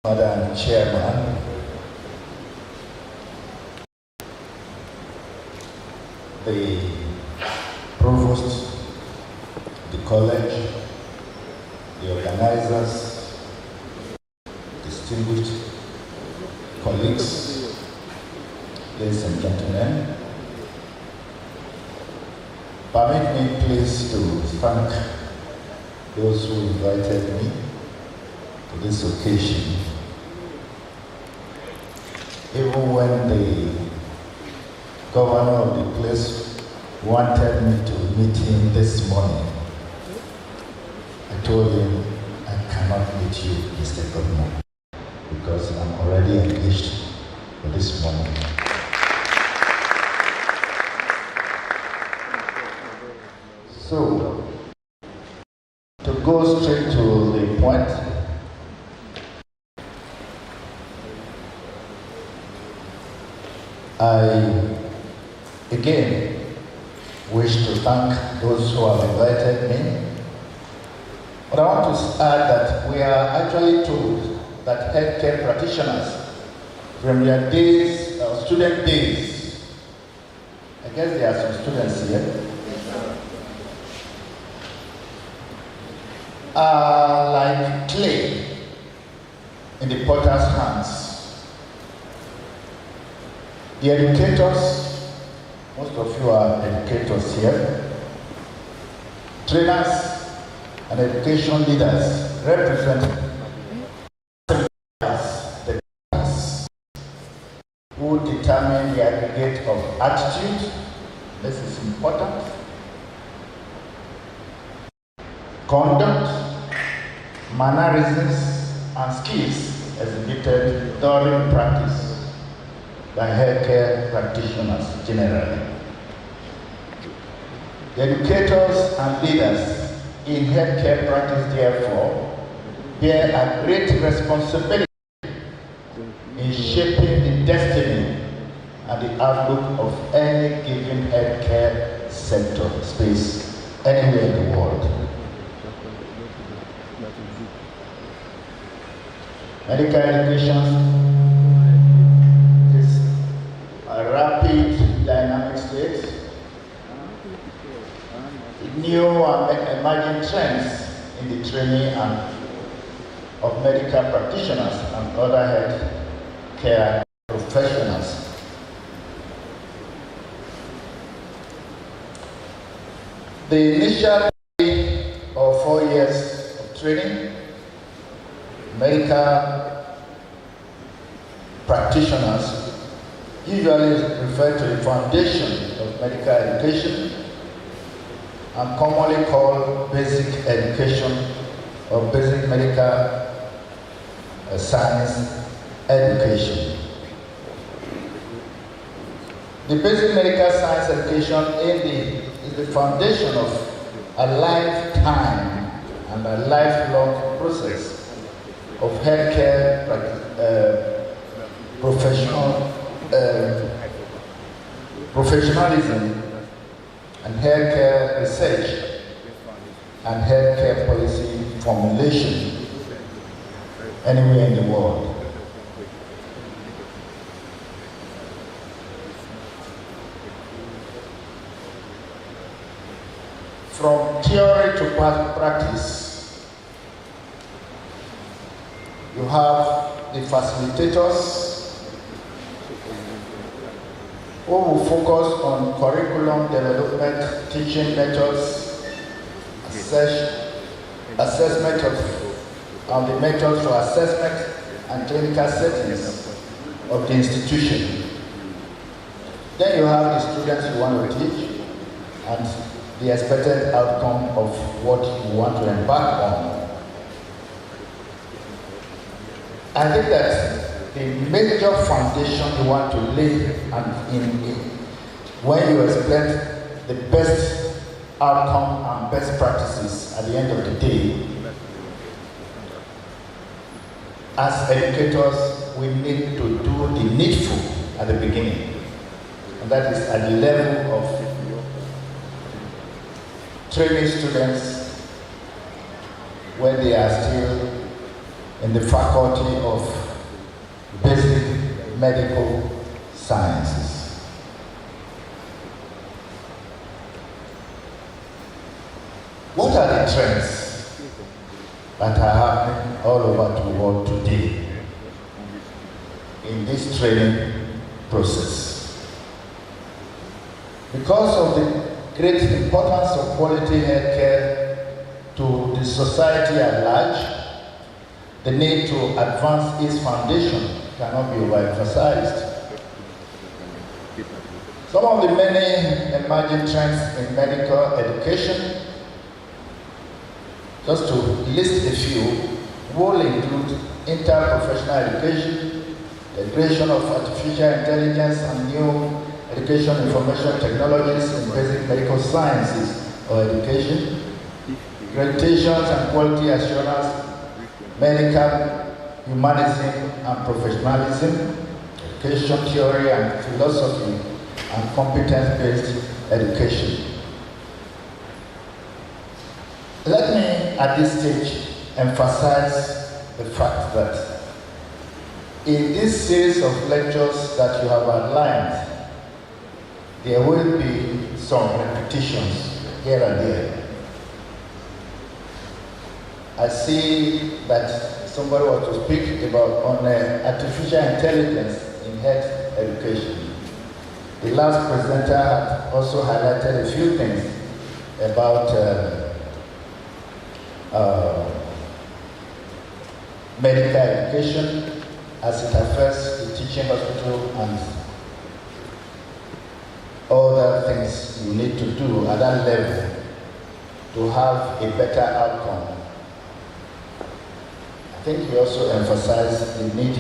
Madam Chairman, the Provost, the College, the organizers, distinguished colleagues, ladies and gentlemen, permit me please to thank those who invited me to this occasion. Even when the governor of the place wanted me to meet him this morning, I told him I cannot meet you, Mr. Governor, because I'm already engaged for this morning. So, to go straight to the point, I again wish to thank those who have invited me. But I want to add that we are actually told that healthcare practitioners, from their days, student days, I guess there are some students here, are like clay in the potter's hands. The educators, most of you are educators here, trainers and education leaders represent the class who determine the aggregate of attitude. This is important. Conduct, mannerisms, and skills exhibited during practice by healthcare practitioners generally. The educators and leaders in healthcare practice, therefore, bear a great responsibility in shaping the destiny and the outlook of any given healthcare sector space anywhere in the world. Medical education is a rapid, dynamic state. New and emerging trends in the training of medical practitioners and other health care professionals. The initial 3 or 4 years of training, medical practitioners usually refer to the foundation of medical education and commonly called basic education or basic medical science education. The basic medical science education is the foundation of a lifetime and a lifelong process of healthcare professionalism and healthcare research and healthcare policy formulation anywhere in the world. From theory to practice, you have the facilitators who will focus on curriculum development, teaching methods, assessment of the methods for assessment and clinical settings of the institution. Then you have the students you want to teach and the expected outcome of what you want to embark on. I think that the major foundation you want to lay when you expect the best outcome and best practices at the end of the day, as educators, we need to do the needful at the beginning. And that is at the level of training students when they are still in the faculty of basic medical sciences. What are the trends that are happening all over the world today in this training process? Because of the great importance of quality healthcare to the society at large, the need to advance its foundation cannot be overemphasized. Some of the many emerging trends in medical education, just to list a few, will include interprofessional education, the integration of artificial intelligence and new education information technologies in basic medical sciences or education, accreditations and quality assurance, medical humanism and professionalism, education theory and philosophy, and competence-based education. Let me, at this stage, emphasize the fact that in this series of lectures that you have outlined, there will be some repetitions here and there. I see that somebody wants to speak about artificial intelligence in health education. The last presenter had also highlighted a few things about medical education as it affects the teaching hospital and other things you need to do at that level to have a better outcome. I think he also emphasized the need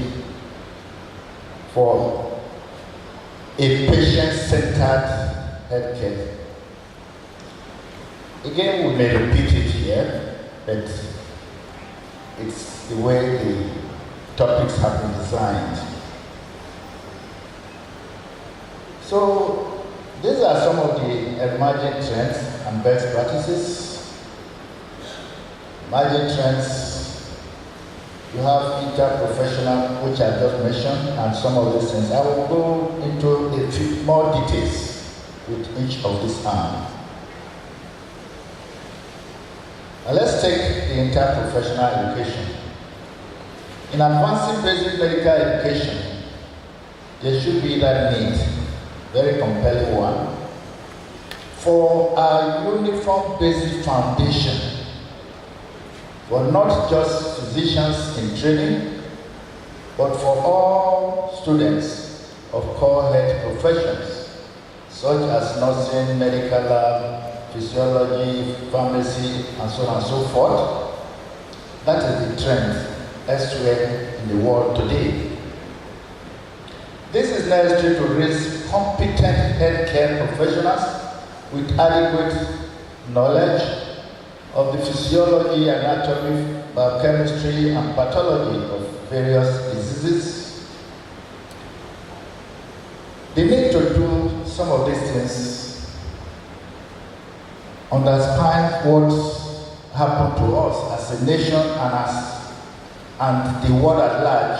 for a patient-centered healthcare. Again, we may repeat it here, but it's the way the topics have been designed. So, these are some of the emerging trends and best practices. Emerging trends, you have interprofessional, which I just mentioned, and some of these things. I will go into a few more details with each of these arms. Now let's take the interprofessional education. In advancing basic medical education, there should be that need, very compelling one, for a uniform basic foundation for not just physicians in training, but for all students of core health professions, such as nursing, medical lab, physiology, pharmacy, and so on and so forth. That is the trend elsewhere in the world today. This is necessary to raise competent healthcare professionals with adequate knowledge of the physiology, anatomy, biochemistry, and pathology of various diseases. They need to do some of these things, understand what happened to us as a nation and the world at large,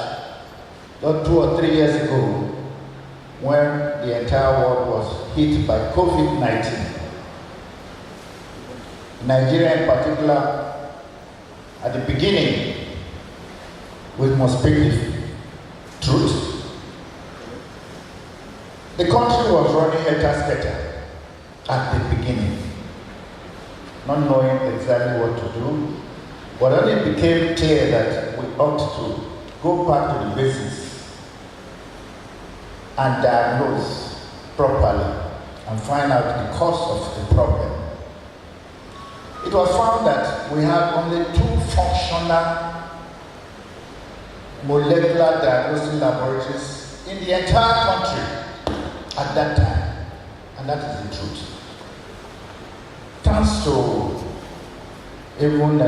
not 2 or 3 years ago, when the entire world was hit by COVID-19. Nigeria in particular, at the beginning, we must speak the truth. The country was running better at the beginning, not knowing exactly what to do, but then it became clear that we ought to go back to the basics and diagnose properly and find out the cause of the problem. It was found that we had only 2 functional molecular diagnostic laboratories in the entire country at that time, and that is the truth. Thanks to even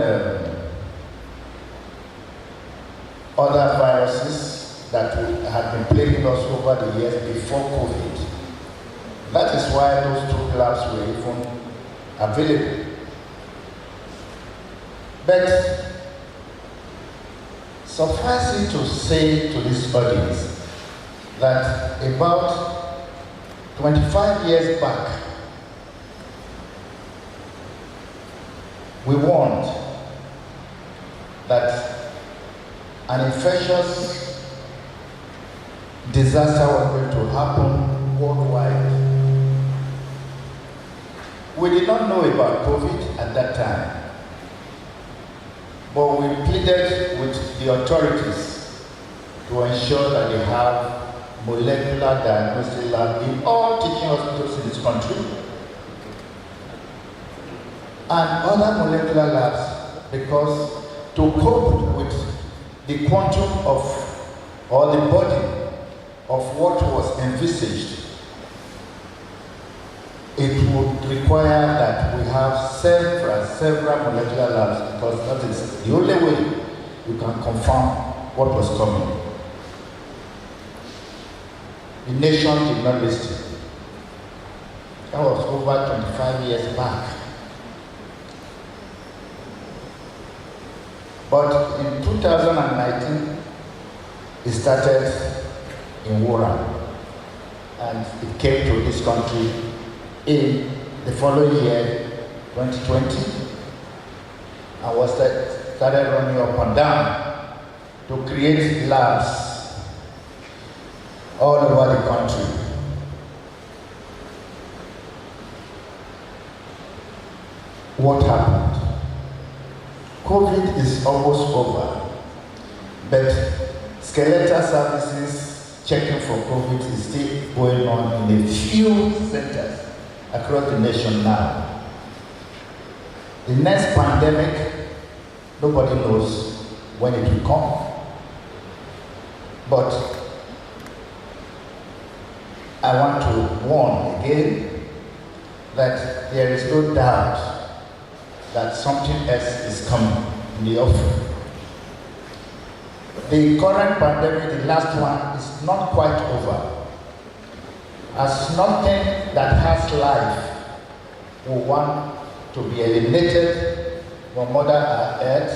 other viruses that had been plaguing us over the years before COVID. That is why those 2 labs were even available. But suffice it to say to this audience that about 25 years back, we warned that an infectious disaster was going to happen worldwide. We did not know about COVID at that time, but we pleaded with the authorities to ensure that they have molecular diagnostic labs in all teaching hospitals in this country and other molecular labs, because to cope with the quantum of, or the body of what was envisaged, it would require that we have several molecular labs, because that is the only way you can confirm what was coming. The nation did not listen. That was over 25 years back. But in 2019, it started in Wuhan, and it came to this country in the following year, 2020, and was started running up and down to create labs all over the country. What happened? COVID is almost over, but skeletal services checking for COVID is still going on in a few centers across the nation now. The next pandemic, nobody knows when it will come. But I want to warn again that there is no doubt that something else is coming in the offing. The current pandemic, the last one, is not quite over. As nothing that has life will want to be eliminated from Mother Earth,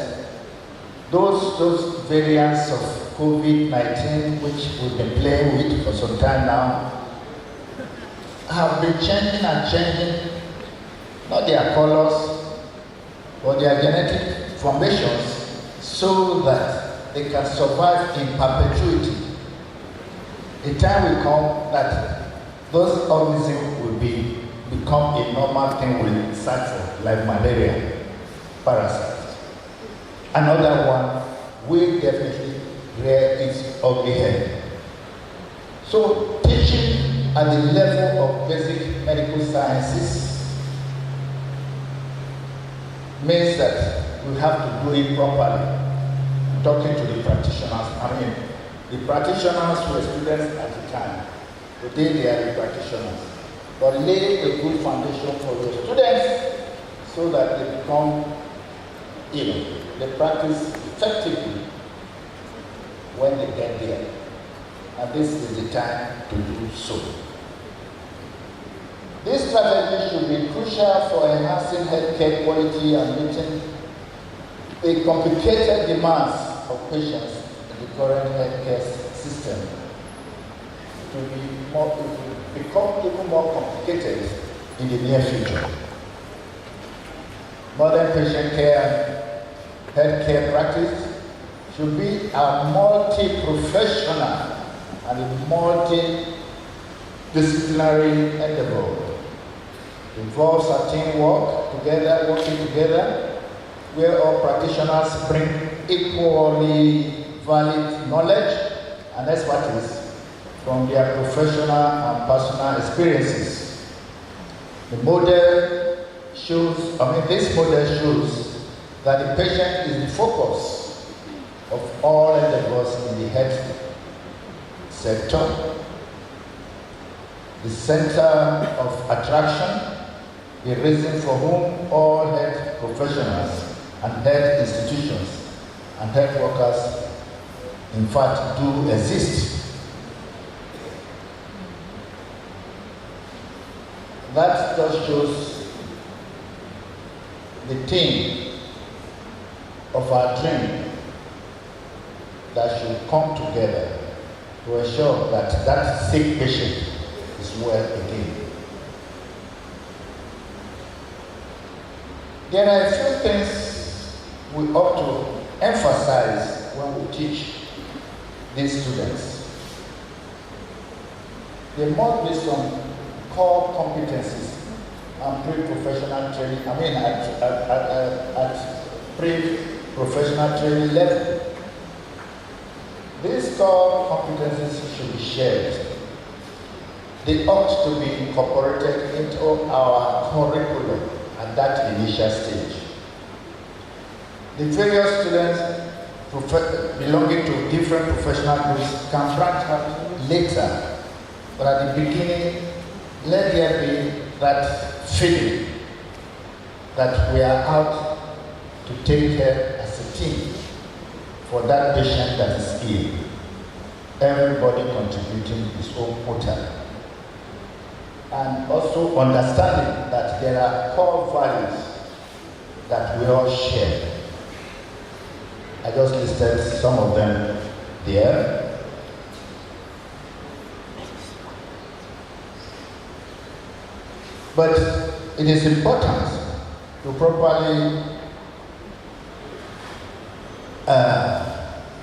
those variants of COVID-19, which we've been playing with for some time now, have been changing and changing, not their colors, but their genetic formations, so that they can survive in perpetuity. A time will come that those organisms will become a normal thing with such like malaria, parasites. Another one will definitely rear its ugly head. So teaching at the level of basic medical sciences means that we have to do it properly. Talking to the practitioners, the practitioners were students at the time. Today they are the practitioners. But lay a good foundation for the students so that they become, they practice effectively when they get there. And this is the time to do so. This strategy should be crucial for enhancing healthcare quality and meeting the complicated demands of patients in the current healthcare system. It will become even more complicated in the near future. Modern patient care and healthcare practice should be a multi-professional and a multi-disciplinary endeavor. It involves a teamwork working together, where all practitioners bring equally valid knowledge and expertise from their professional and personal experiences. This model shows that the patient is the focus of all endeavors in the health sector, the center of attraction, the reason for whom all health professionals and health institutions and health workers in fact do exist. That just shows the theme of our dream that should come together to ensure that that sick patient is well again. There are a few things we ought to emphasize when we teach these students. There must be some core competencies and pre-professional training, at pre-professional training level. These core competencies should be shared. They ought to be incorporated into our curriculum at that initial stage. The various students belonging to different professional groups can branch out later, but at the beginning, let there be that feeling that we are out to take care as a team for that patient that is ill. Everybody contributing his own quota. And also understanding that there are core values that we all share. I just listed some of them there. But it is important to properly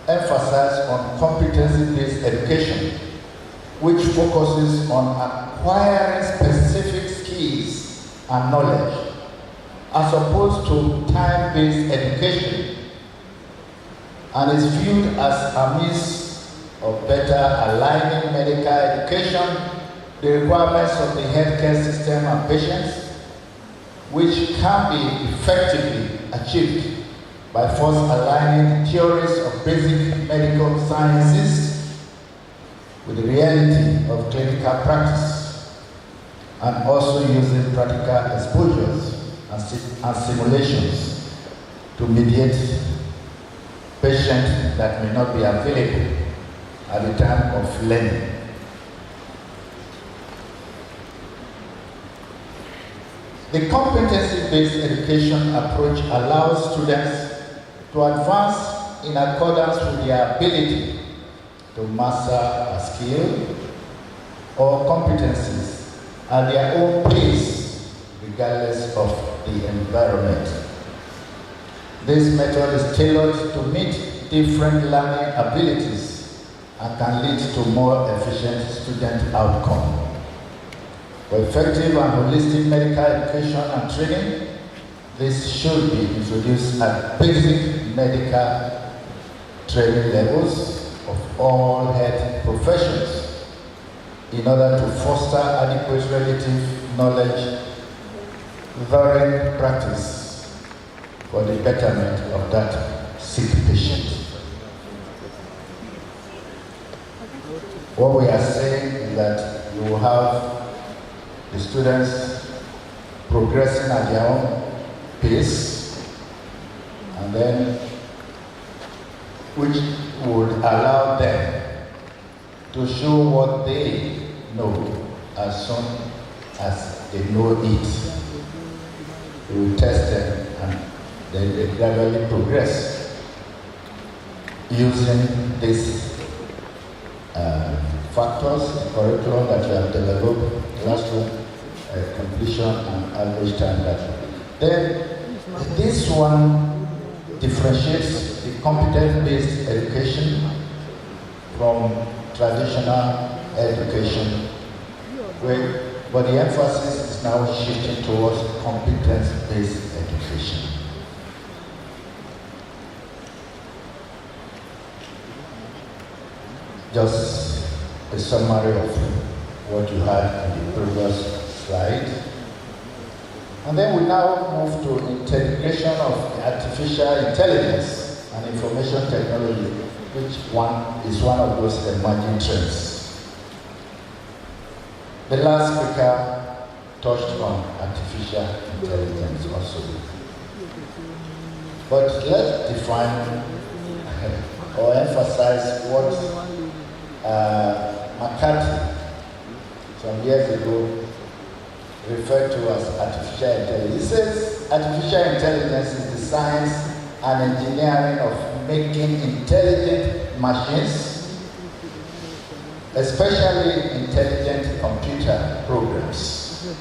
emphasize on competency-based education, which focuses on acquiring specific skills and knowledge, as opposed to time-based education, and is viewed as a means of better aligning medical education, the requirements of the healthcare system and patients, which can be effectively achieved by first aligning theories of basic medical sciences with the reality of clinical practice, and also using practical exposures and simulations to mediate patients that may not be available at the time of learning. The competency-based education approach allows students to advance in accordance with their ability to master a skill or competencies at their own pace, regardless of the environment. This method is tailored to meet different learning abilities and can lead to more efficient student outcome. For effective and holistic medical education and training, this should be introduced at basic medical training levels of all health professions in order to foster adequate relative knowledge during practice for the betterment of that sick patient. What we are saying is that you will have the students progressing at their own pace, and then which would allow them to show what they know as soon as they know it. We will test them and then they gradually progress using these factors, the curriculum that we have developed, classroom completion and average time. Then this one differentiates the competence-based education from traditional education, but the emphasis is now shifting towards competence-based education. Just a summary of what you had in the previous slide. And then we now move to integration of artificial intelligence and information technology, which is one of those emerging trends. The last speaker touched on artificial intelligence also. But let's define or emphasize what McCarthy, some years ago, referred to as artificial intelligence. He says artificial intelligence is the science and engineering of making intelligent machines, especially intelligent computer programs.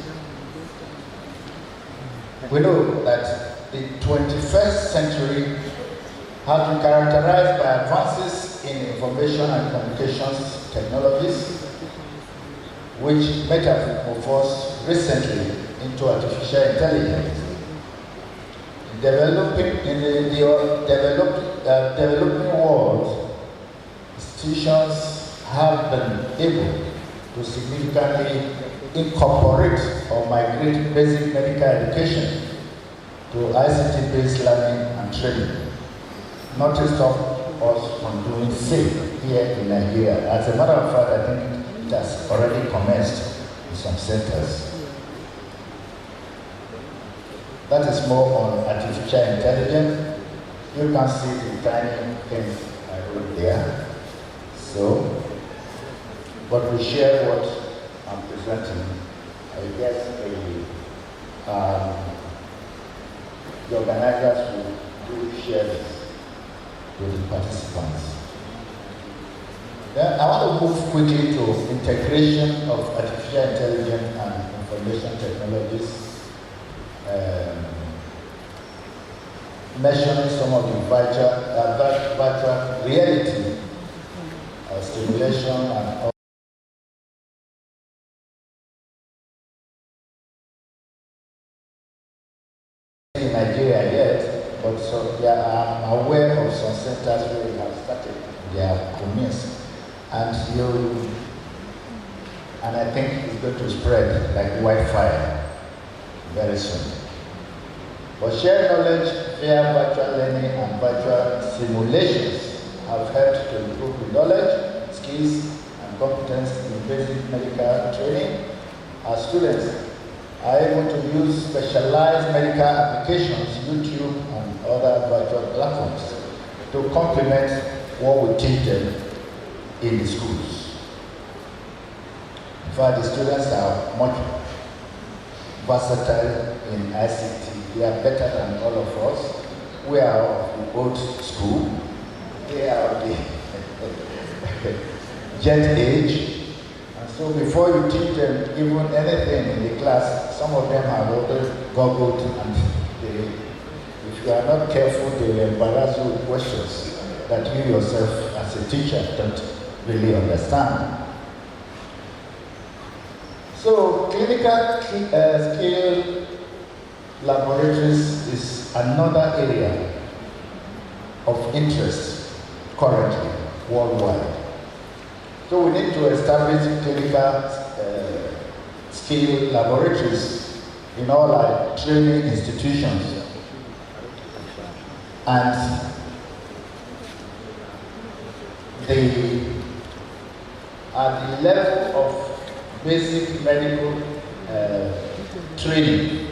We know that the 21st century has been characterized by advances in information and communications technologies, which metamorphosed recently into artificial intelligence. In the developing world, institutions have been able to significantly incorporate or migrate basic medical education to ICT-based learning and training. Not to stop us from doing same here in Nigeria. As a matter of fact, I think it has already commenced in some centers. That is more on artificial intelligence. You can see the tiny thing I wrote there. So, but we share what I'm presenting. I guess the organizers will do share this. with the participants. Then I want to move quickly to integration of artificial intelligence and information technologies, mentioning some of the virtual reality stimulation and all. In Nigeria yet, but so yeah, I'm aware of some centers where we have started their commence. And I think it's going to spread like wildfire very soon. But shared knowledge via virtual learning and virtual simulations have helped to improve the knowledge, skills, and competence in basic medical training. Our students are able to use specialized medical applications, YouTube, and other virtual platforms to complement what we teach them in the schools. In fact, the students are much versatile in ICT. They are better than all of us. We are of the old school. They are of the jet age. And so before you teach them even anything in the class, some of them have already goggled, and if you are not careful, they will embarrass you with questions that you yourself as a teacher don't really understand. So clinical skill laboratories is another area of interest currently worldwide. So we need to establish clinical skill laboratories in all our training institutions. And at the level of basic medical training,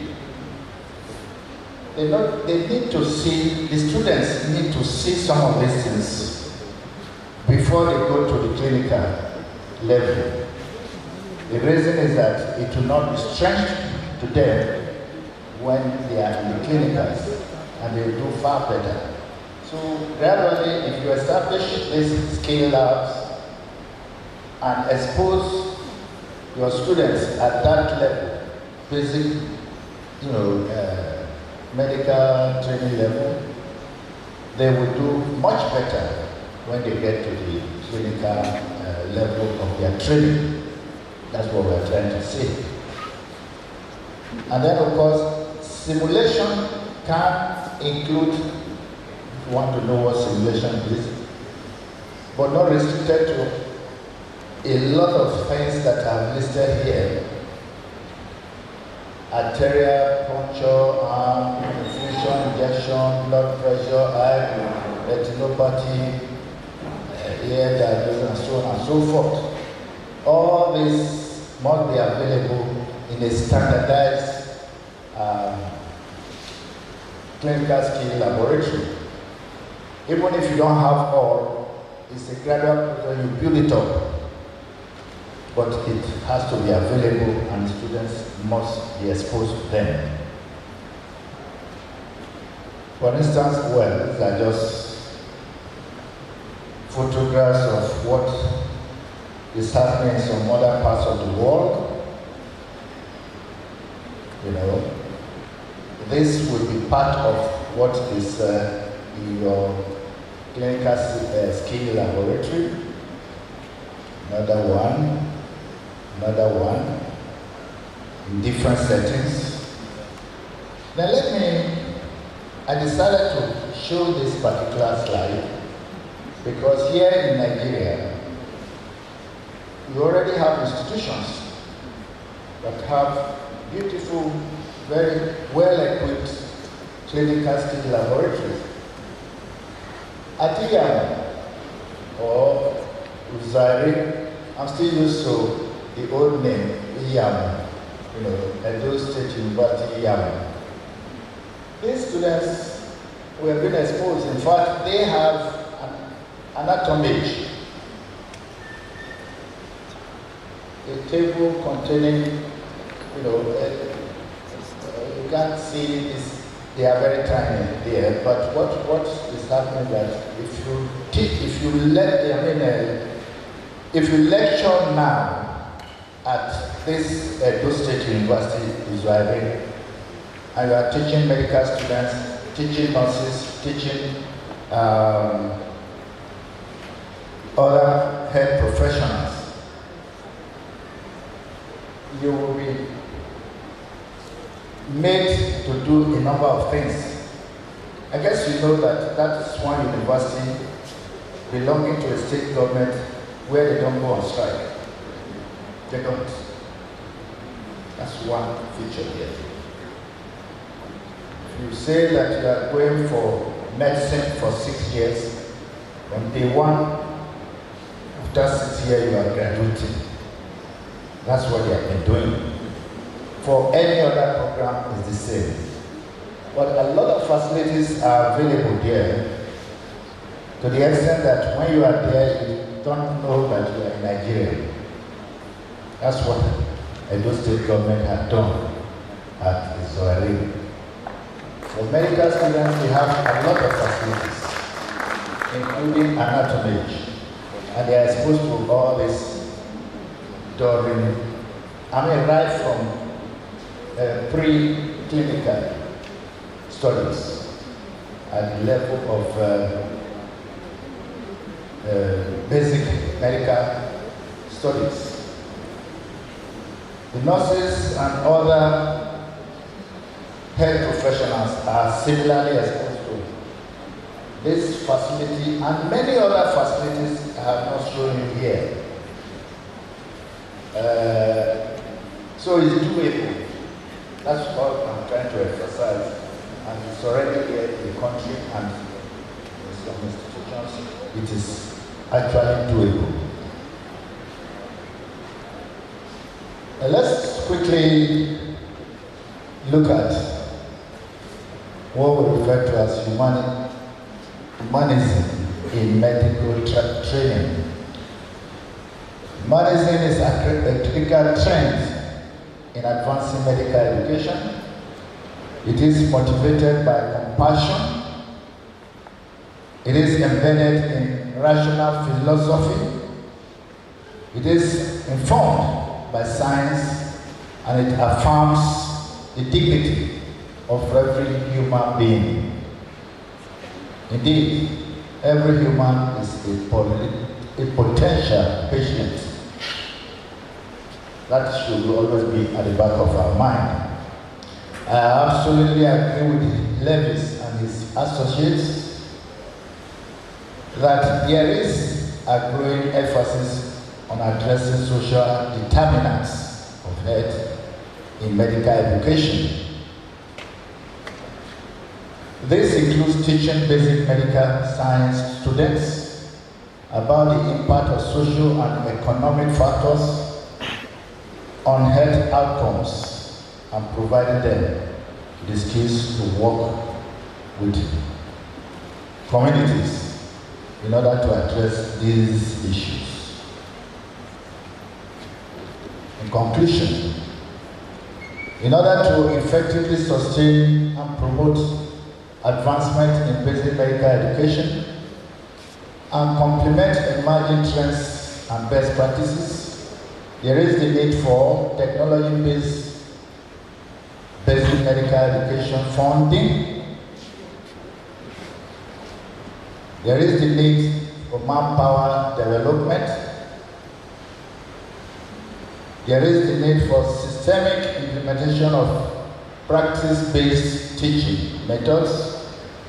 they need to see, the students need to see some of these things before they go to the clinical level. The reason is that it will not be strange to them when they are in the clinicals, and they do far better. So gradually, if you establish these skill labs and expose your students at that level, basic, medical training level, they will do much better when they get to the clinical level of their training. That's what we're trying to say. And then, of course, simulation can include, if you want to know what simulation is, but not restricted to a lot of things that are listed here. Arterial puncture, infusion, injection, blood pressure, eye, retinopathy, ear diagnosis, and so on and so forth. All this must be available in a standardized clinical skill laboratory. Even if you don't have all, it's a gradual process, you build it up. But it has to be available, and students must be exposed to them. For instance, these are just photographs of what is happening in some other parts of the world. This will be part of what is your clinical skill laboratory. Another one, in different settings. Now I decided to show this particular slide because here in Nigeria, we already have institutions that have beautiful, very well-equipped clinical skill laboratories. At Iyam or Uzari, I'm still used to the old name, Iyam, Edo State University, Iyam. These students were being exposed. In fact, they have an anatomy, a table containing, you can't see this they are very tiny there. But what is happening that if you teach, if you lecture now at this Day2 State University, Israeli, and you are teaching medical students, teaching nurses, teaching other health professionals, you will be made to do a number of things. I guess you know that that is one university belonging to a state government where they don't go on strike. They don't. That's one feature here. If you say that you are going for medicine for 6 years, on day one, after 6 years you are graduating. That's what they have been doing. For any other program is the same. But a lot of facilities are available there to the extent that when you are there, you don't know that you are in Nigeria. That's what Day2 State government had done at Israeli. For medical students, we have a lot of facilities, including anatomy, and they are exposed to all this during, right from pre-clinical studies at the level of basic medical studies. The nurses and other health professionals are similarly exposed to this facility and many other facilities I have not shown you here. So it's doable. That's what I'm trying to emphasize. And it's already here in the country and in some institutions. It is actually doable. Let's quickly look at what we refer to as humanism in medical training. Humanism is a critical trend in advancing medical education. It is motivated by compassion. It is embedded in rational philosophy. It is informed by science, and it affirms the dignity of every human being. Indeed, every human is a potential patient. That should always be at the back of our mind. I absolutely agree with Levis and his associates that there is a growing emphasis on addressing social determinants of health in medical education. This includes teaching basic medical science students about the impact of social and economic factors on health outcomes and providing them the skills to work with communities in order to address these issues. In conclusion, in order to effectively sustain and promote advancement in basic medical education and complement emerging trends and best practices, there is the need for technology-based basic medical education funding. There is the need for manpower development. There is the need for systemic implementation of practice-based teaching methods,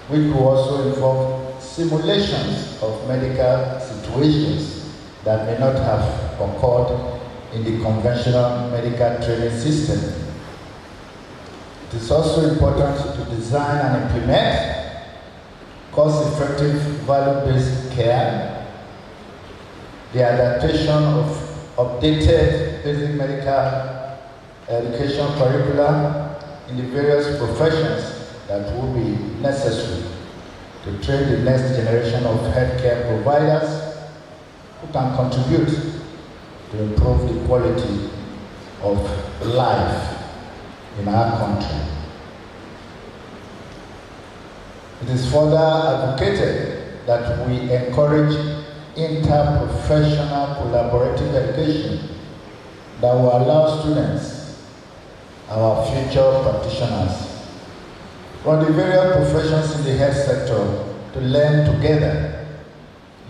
which will also involve simulations of medical situations that may not have occurred in the conventional medical training system. It is also important to design and implement cost-effective value-based care, the adaptation of updated basic medical education curricula in the various professions that will be necessary to train the next generation of healthcare providers who can contribute to improve the quality of life in our country. It is further advocated that we encourage interprofessional collaborative education that will allow students, our future practitioners, from the various professions in the health sector to learn together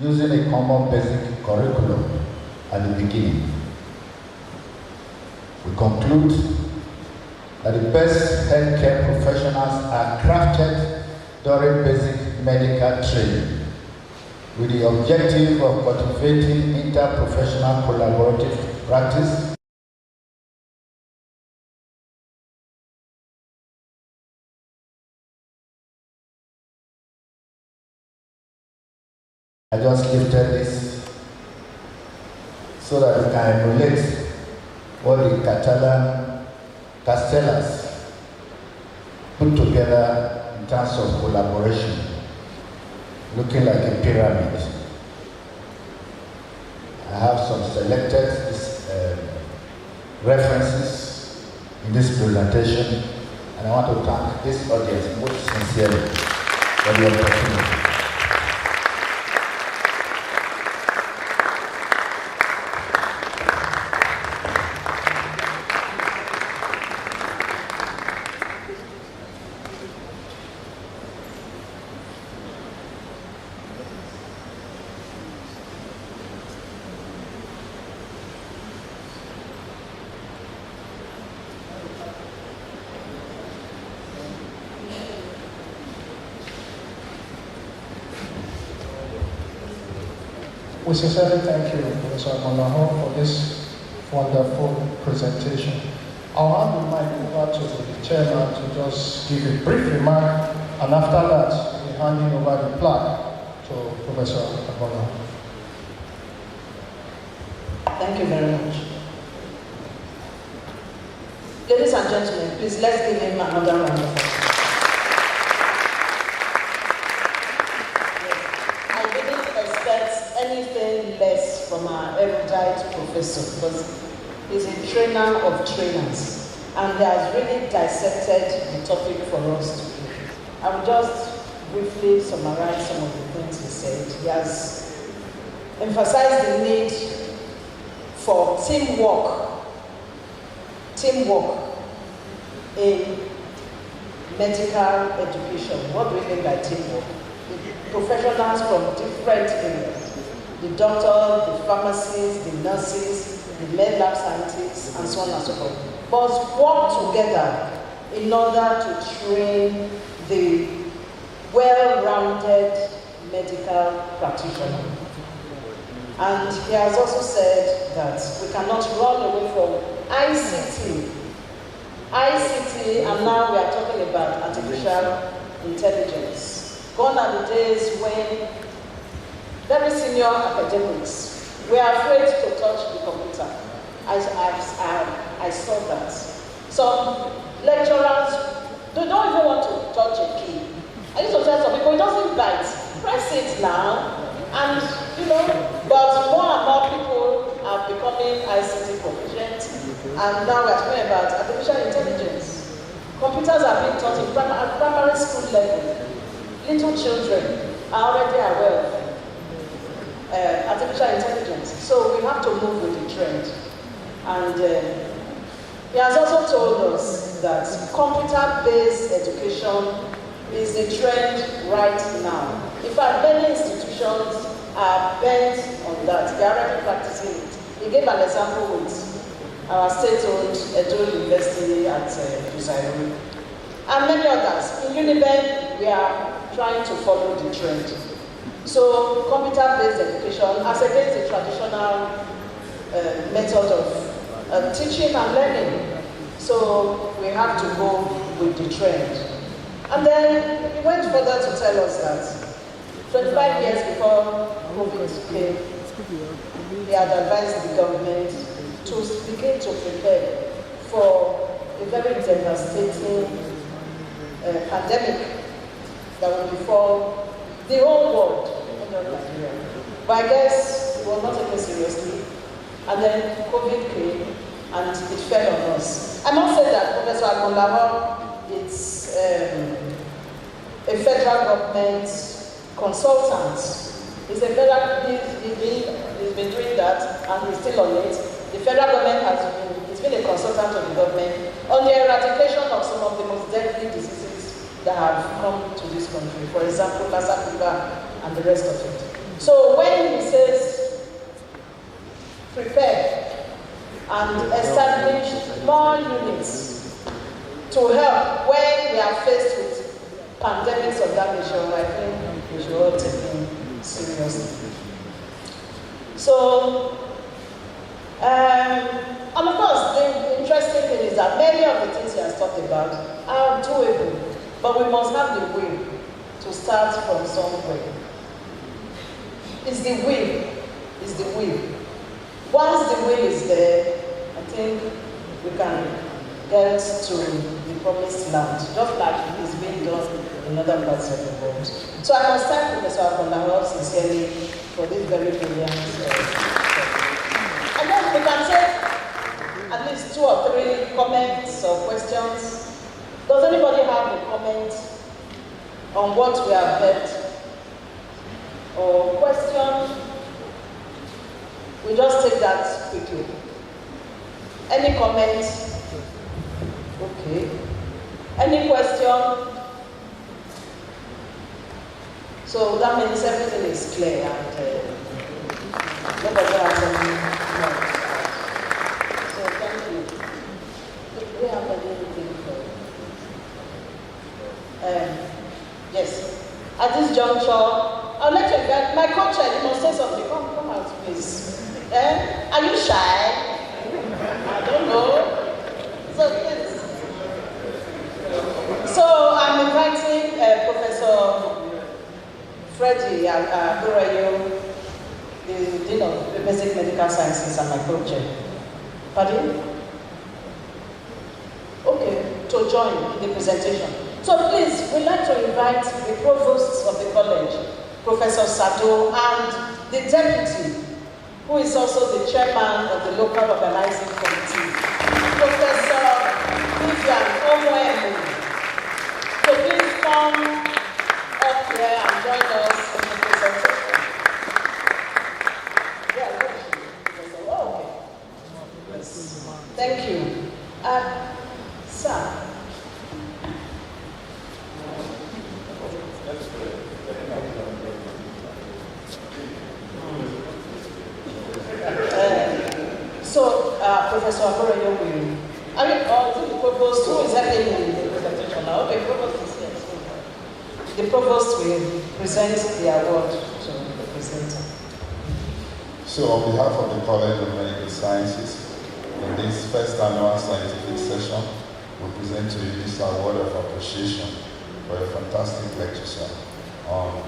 using a common basic curriculum at the beginning. We conclude that the best healthcare professionals are crafted during basic medical training with the objective of cultivating interprofessional collaborative practice I just lifted this so that we can emulate what the Castellans put together in terms of collaboration, looking like a pyramid. I have some selected references in this presentation, and I want to thank this audience most sincerely for the opportunity. We sincerely thank you, Professor Malaho, for this wonderful presentation. I'll hand the mic over to the chairman to just give a brief remark, and after that, we'll hand over the plaque to Professor Malaho. Thank you very much. Ladies and gentlemen, please let's give him another round of applause. Less from our erudite professor, because he's a trainer of trainers and he has really dissected the topic for us today. I will just briefly summarize some of the things he said. He has emphasized the need for teamwork in medical education. What do we mean by teamwork? Professionals from different areas. The doctor, the pharmacists, the nurses, the med lab scientists, and so on and so forth, must work together in order to train the well-rounded medical practitioner. And he has also said that we cannot run away from ICT. And now we are talking about artificial intelligence. Gone are the days when very senior academics were afraid to touch the computer. I saw that. Some lecturers, they don't even want to touch a key. I used to tell some people, it doesn't bite. Press it now. And, but more and more people are becoming ICT proficient. And now we're talking about artificial intelligence. Computers are being taught in primary school level. Little children are already aware of artificial intelligence. So we have to move with the trend. And he has also told us that computer-based education is the trend right now. In fact, many institutions are bent on that. They are already practicing it. He gave an example with our state-owned Edo University at Usairori. And many others. In Uniben, we are trying to follow the trend. So, computer-based education as against the traditional method of teaching and learning. So, we have to go with the trend. And then he went further to tell us that 25 years before COVID came, he had advised the government to begin to prepare for a very devastating pandemic that will befall the whole world. But I guess it was not taken seriously. And then COVID came and it fell on us. I must say that Professor Akonlabo, a federal government consultant. He's been doing that, and he's still on it. The federal government he's been a consultant to the government on the eradication of some of the most deadly diseases that have come to this country. For example, Lassa fever and the rest of it. So when he says prepare and establish more units to help when we are faced with pandemics of that nature, I think we should all take them seriously. So, and of course, the interesting thing is that many of the things he has talked about are doable, but we must have the will to start from somewhere. It's the will. It's the will. Once the will is there, I think we can get to the promised land, just like it's being done in other parts of the world. So I must thank Professor Akondaho sincerely for this very brilliant and then we can take at least 2 or 3 comments or questions. Does anybody have a comment on what we have heard? Or question? We just take that quickly. Any comment? Okay. Any question? So that means everything is clear and nobody has any notes. So thank you. Do we have anything for yes. At this juncture, I'll let you get my co-chair, you must say something. Come out, please. Are you shy? I don't know. So please. So I'm inviting Professor Freddie Agurayo, the Dean of Basic Medical Sciences and my co-chair. Pardon? Okay, to join in the presentation. So please, we'd like to invite the provost of the college, Professor Sado, and the deputy, who is also the chairman of the local organizing committee, Professor Vivian Omoemu. So please come up here and join us in the presentation. Yeah, oh, okay. Yes. Thank you. Sir. Professor Agurayo will. The provost, who is helping in the presentation now? Okay, provost is here. The provost will present the award to the presenter. So, on behalf of the College of Medical Sciences, in this first annual scientific session, we present to you this award of appreciation for a fantastic lecture on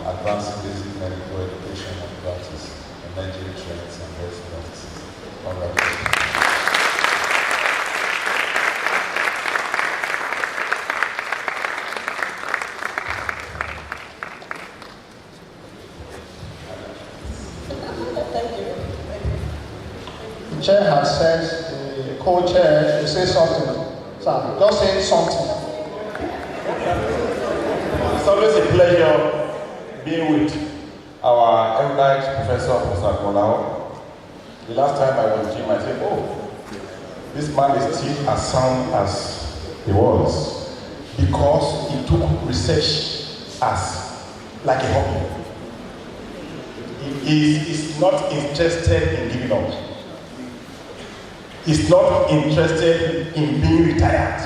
advancing basic medical education and practice, emerging trends and best practices. Congratulations. The chair has said the co-chair to say something. Sir, just say something. It's always a pleasure being with our erudite professor, Professor Akondaho. The last time I was with him, I said, oh, this man is still as sound as he was, because he took research as like a hobby. He is not interested in giving up. He's not interested in being retired.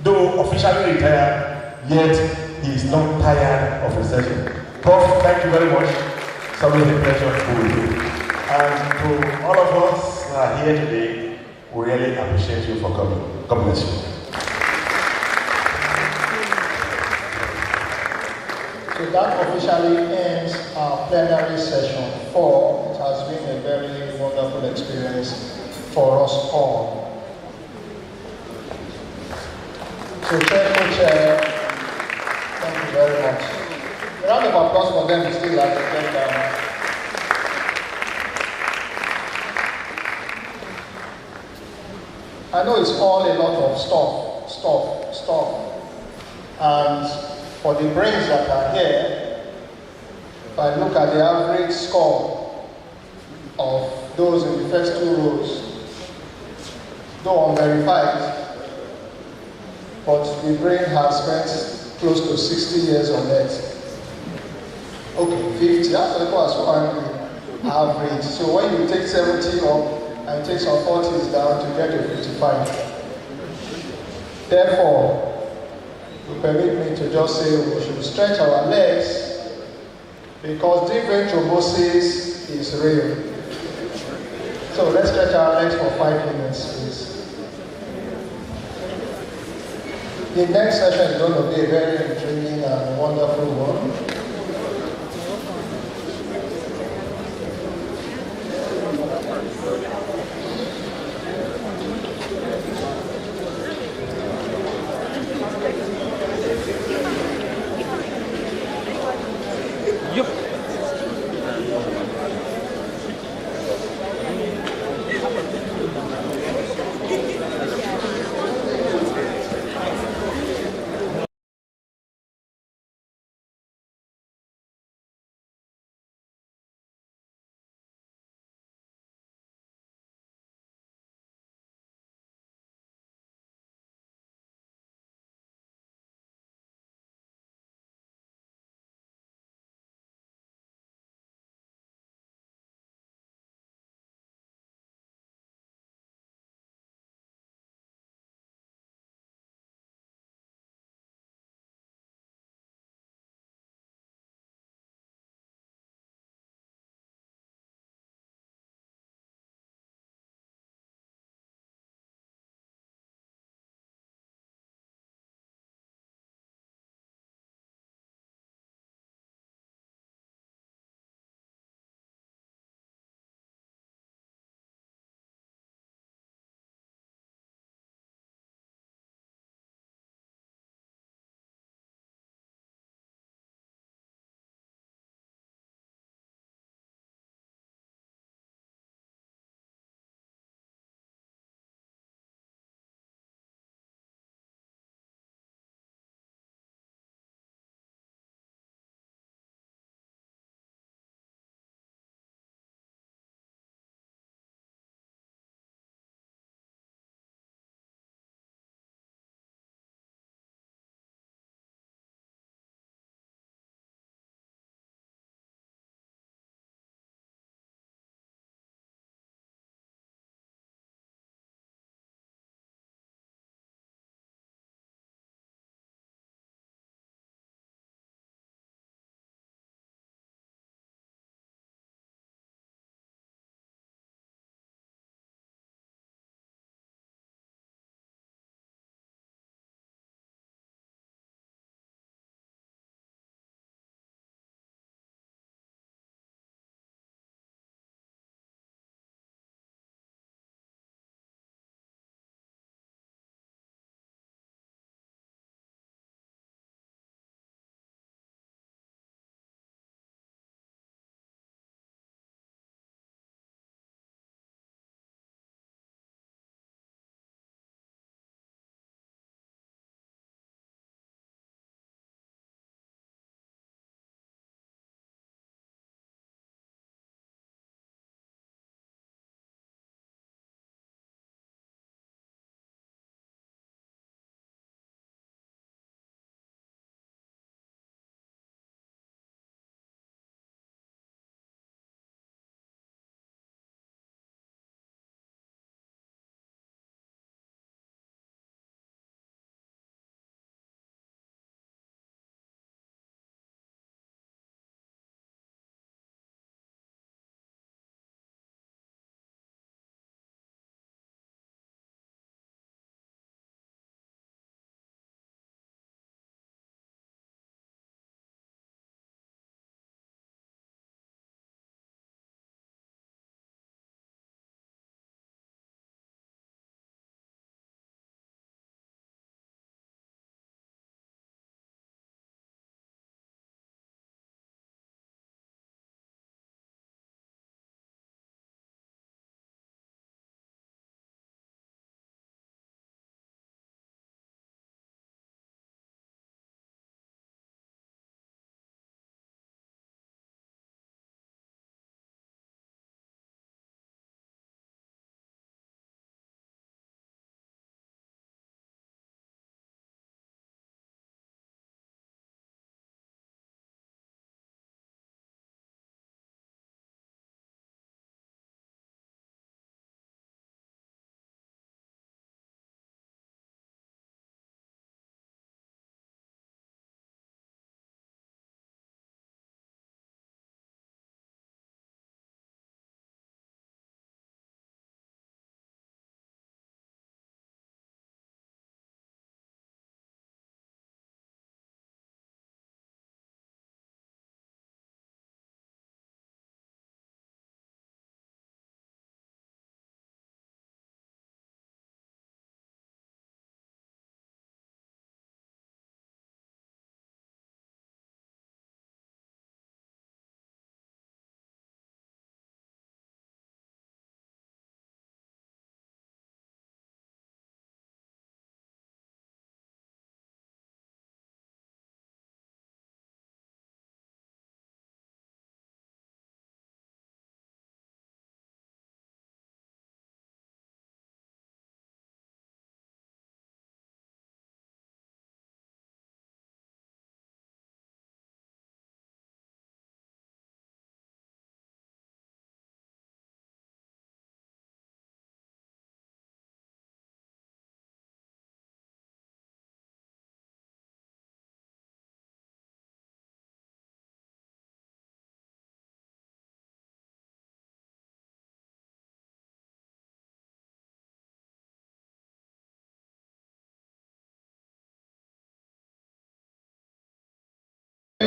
Though officially retired, yet he is not tired of researching. Prof, thank you very much. It's always a pleasure to be with you. And to all of us who are here today, we really appreciate you for coming. God bless you. So that officially ends our plenary session 4. It has been a very wonderful experience for us all. So Chair, thank you very much. A round of applause for them is still like a get down. I know it's all a lot of stuff. And for the brains that are here, if I look at the average score of those in the first 2 rows, though unverified, but the brain has spent close to 60 years on Earth. Okay, 50, that's equal as 100 average. So when you take 70 up and take some 40s down to get to 55. Therefore, you permit me to just say we should stretch our legs because deep vein thrombosis is real. So let's stretch our legs for 5 minutes, please. The next session is going to be a very intriguing and wonderful one.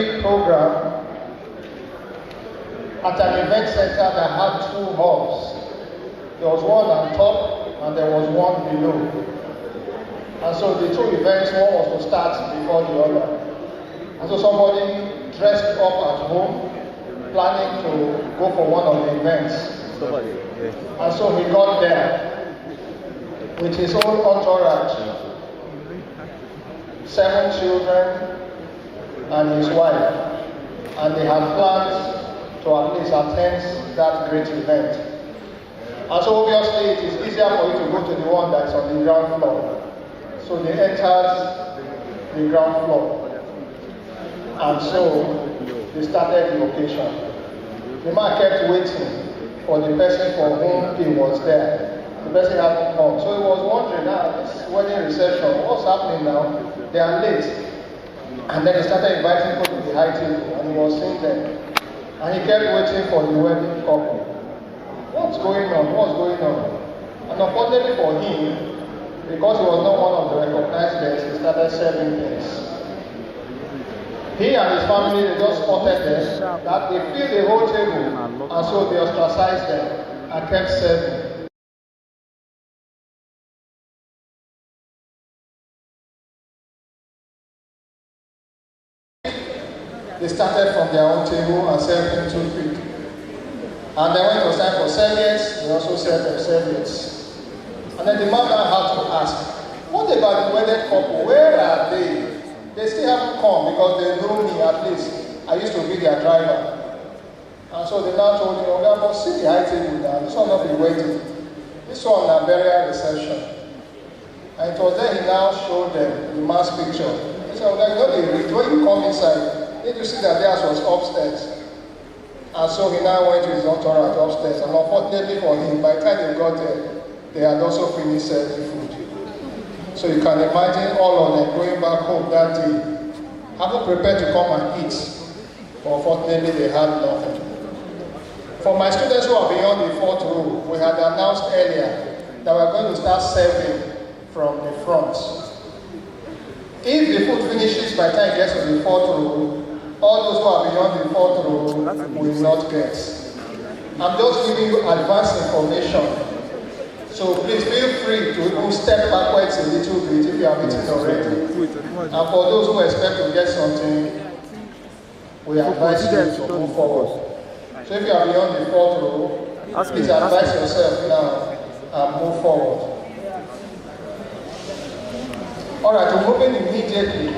big program at an event center that had 2 halls. There was one on top and there was one below. And so the 2 events, one was to start before the other. And so somebody dressed up at home, planning to go for one of the events. And so he got there with his own entourage, 7 children and his wife. And they had plans to at least attend that great event. And so obviously it is easier for you to go to the one that's on the ground floor. So they entered the ground floor. And so they started the occasion. The man kept waiting for the person for whom he was there. The person hadn't come. So he was wondering, this wedding reception, what's happening now? They are late. And then he started inviting people to the high table and he was seeing them. And he kept waiting for the wedding couple. What's going on? What's going on? And unfortunately for him, because he was not one of the recognized guests, he started serving things. He and his family, they just spotted them, that they filled the whole table, and so they ostracized them and kept serving. They started from their own table and served him toothpick. And then when it was time for service, they also served them service. And then the man now had to ask, what about the wedded couple? Where are they? They still haven't come because they know me at least. I used to be their driver. And so they now told him, okay, but see the high table now. This one not be waiting. This one a burial reception. And it was then he now showed them the man's picture. He said, okay, you know they read. When you come inside, did you see that theirs was upstairs? And so he now went to his entourage upstairs. And unfortunately for him, by the time they got there, they had also finished serving food. So you can imagine all of them going back home that day, having prepared to come and eat. But unfortunately, they had nothing. For my students who are beyond the 4th row, we had announced earlier that we're going to start serving from the front. If the food finishes by the time it gets to the 4th row, all those who are beyond the 4th row will not get. I'm just giving you advanced information. So please feel free to even step backwards a little bit if you have eaten already. And for those who expect to get something, we advise you to move forward. So if you are beyond the 4th row, please advise yourself now and move forward. Alright, we're moving immediately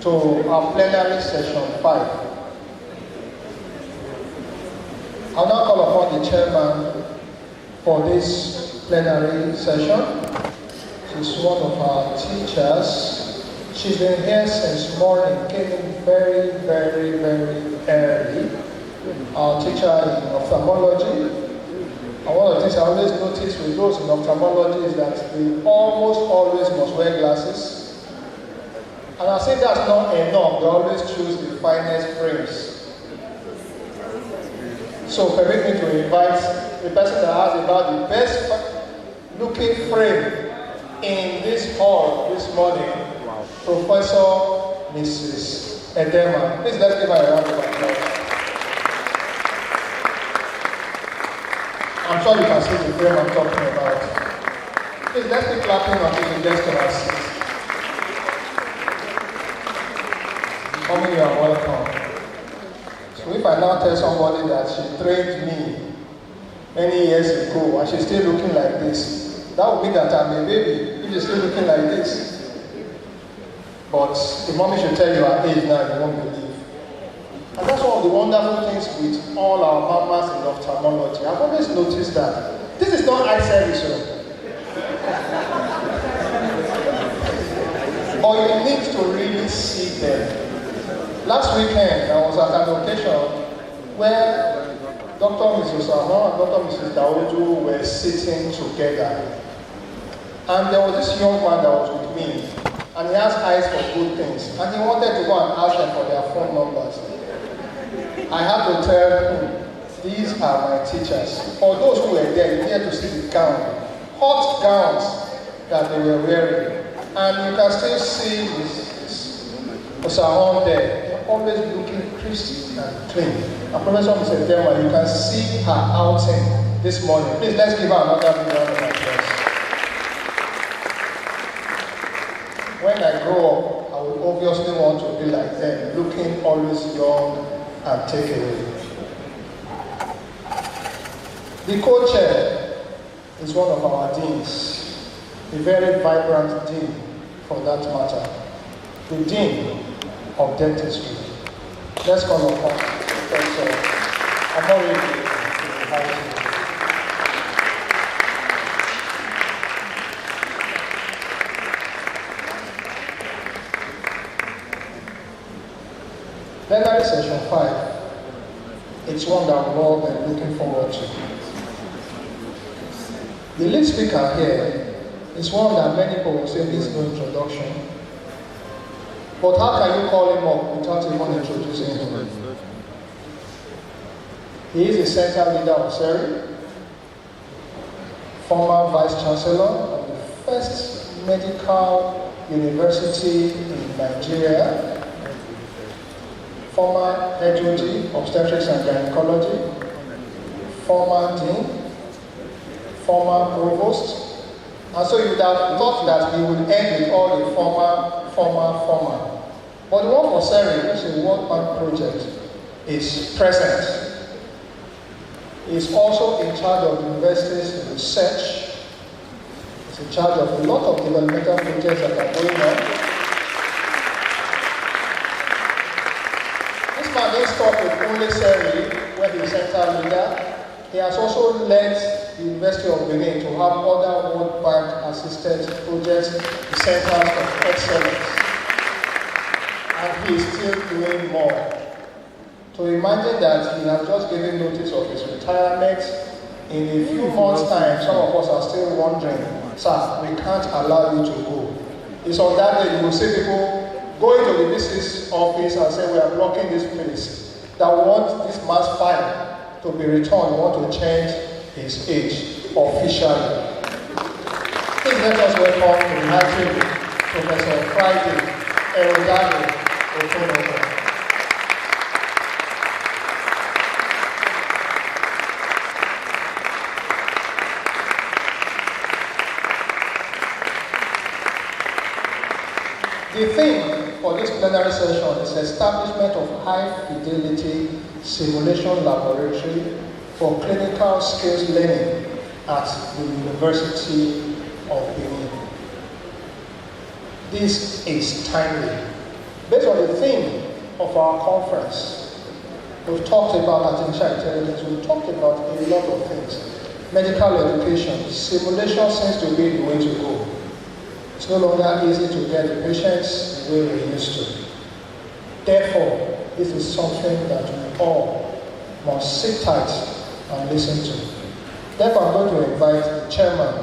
to our plenary session 5. I'll now call upon the chairman for this plenary session. She's one of our teachers. She's been here since morning, came in very early. Our teacher in ophthalmology. And one of the things I always notice with those in ophthalmology is that they almost always must wear glasses. And I say that's not enough, they always choose the finest frames. So permit me to invite the person that has about the best looking frame in this hall this morning, Professor Mrs. Edema. Please let's give her a round of applause. I'm sure you can see the frame I'm talking about. Please let's keep clapping until she gets to her seat. Mommy, you are welcome. So if I now tell somebody that she trained me many years ago and she's still looking like this, that would mean that I'm a baby if she's still looking like this. But the mommy should tell you her age now, you won't believe. And that's one of the wonderful things with all our mamas in ophthalmology. I've always noticed that this is not eye service. But you need to really see them. Last weekend, I was at an occasion where Dr. Mrs. Ahon and Dr. Mrs. Daoju were sitting together. And there was this young man that was with me, and he has eyes for good things. And he wanted to go and ask them for their phone numbers. I had to tell him, these are my teachers. For those who were there, you needed to see the gown, hot gowns that they were wearing. And you can still see Mrs. Ahon there. always looking crisp and clean. And Professor Mr. Dema, you can see her outing this morning. Please, let's give her another big round of applause. When I grow up, I would obviously want to be like them, looking always young and take away. The co-chair is one of our deans, a very vibrant dean for that matter, the dean of dentistry. Let's call upon Professor Amori. Plenary session 5, it's one that we've all been looking forward to. The lead speaker here is one that many people will say needs no introduction. But how can you call him up without even introducing him? He is a center leader of SERI, former vice chancellor of the first medical university in Nigeria, former HOD, obstetrics and gynecology, former dean, former provost. And so you would have thought that he would end with all the former. But the one for SERI, which is a World Bank project, is present. He is also in charge of the university's research. He's in charge of a lot of developmental projects that are going on. This man didn't stop with only SERI, where he's center leader. He has also led the University of Benin to have other World Bank assisted projects, the centers of excellence. And he is still doing more. To imagine that he has just given notice of his retirement, in a few months' time, some of us are still wondering, sir, we can't allow you to go. It's on that day you will see people going to the VC's office and say, we are blocking this place, that we want this man's file to be returned, we want to change his age officially. Please let us welcome to the high table Professor Friday Erodado Okonogo. The theme for this plenary session is establishment of high-fidelity simulation laboratory for clinical skills learning at the University of Benin. This is timely. Based on the theme of our conference, we've talked about artificial intelligence, we've talked about a lot of things. Medical education, simulation seems to be the way to go. It's no longer easy to get the patients the way we used to. Therefore, this is something that we all must sit tight and listen to. Therefore, I'm going to invite the chairman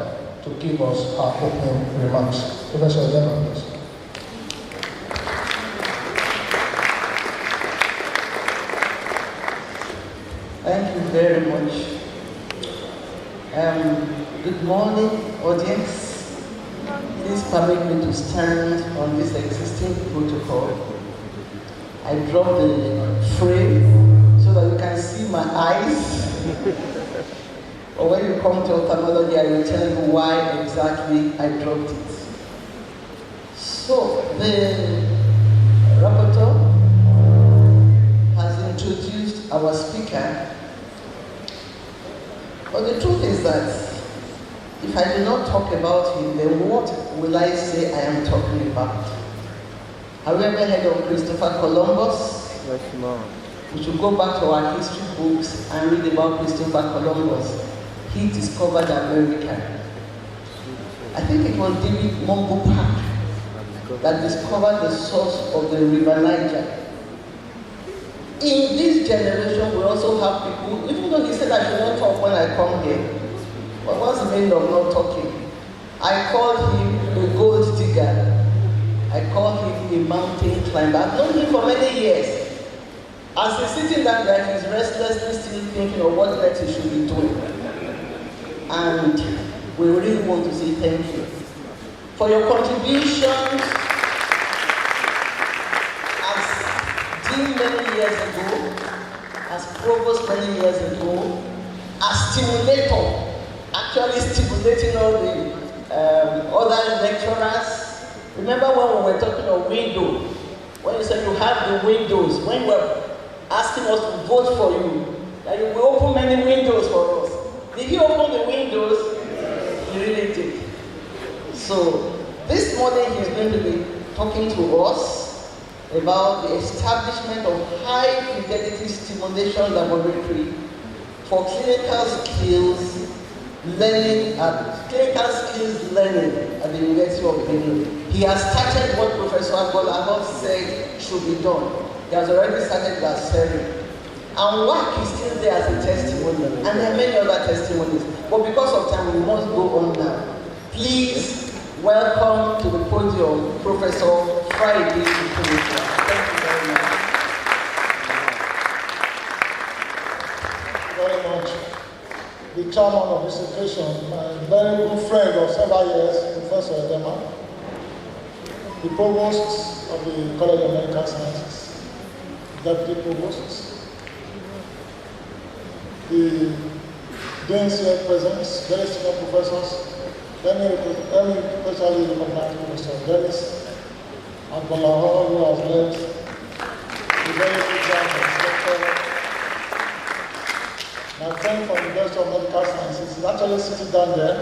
to give us our opening remarks. Professor Odema, please. Thank you very much. Good morning, audience. Please permit me to stand on this existing protocol. I dropped the frame so that you can see my eyes. Or when you come to ophthalmology, I will tell you why exactly I dropped it. So, the rapporteur has introduced our speaker. But the truth is that if I do not talk about him, then what will I say I am talking about? Have you ever heard of Christopher Columbus? Yes, ma'am. We should go back to our history books and read about Christopher Columbus. He discovered America. I think it was David Mungo Park that discovered the source of the River Niger. In this generation, we also have people, even though he said I should not talk when I come here, but what's the meaning of not talking? I called him a gold digger. I called him a mountain climber. I've known him for many years. As he's sitting down there, he's restlessly still thinking of what next he should be doing. And we really want to say thank you for your contributions as dean many years ago, as provost many years ago, as stimulator, actually stimulating all the other lecturers. Remember when we were talking of window, when you said you have the windows, when you were asking us to vote for you, that you will open many windows for us. Did you open the windows? You really did. So this morning he's going to be talking to us about the establishment of high fidelity stimulation laboratory for clinical skills learning at the University of Benin. He has started what Professor Agbolahor said should be done. He has already started last February. And work is still there as a testimony, and there are many other testimonies. But because of time, we must go on now. Please welcome to the podium Professor Friday. Thank you very much. Thank you very much. The chairman of this occasion, my very good friend of several years, Professor Edema, the provost of the College of Medical Sciences, deputy provost, the deans here present, very senior professors, let me especially recognize Professor Dennis Agbolahor, who has led a very good job of my friend from the University of Medical Sciences is actually sitting down there,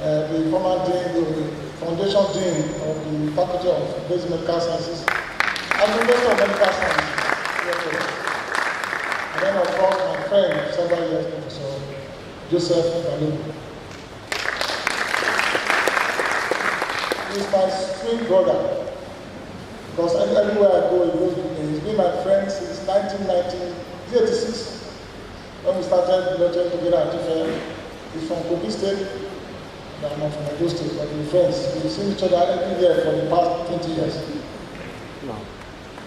the former dean, the foundation dean of the Faculty of Basic Medical Sciences at the University of Medical Sciences. And then, of course, my friend of several years, Professor Joseph Balogun. He's my twin brother, because everywhere I go, he goes with me. He's been my friend since 1986. When we started lecturing together at different, he's from Kogi State, and I'm from Edo State, but we're friends. We've seen each other every year for the past 20 years. No.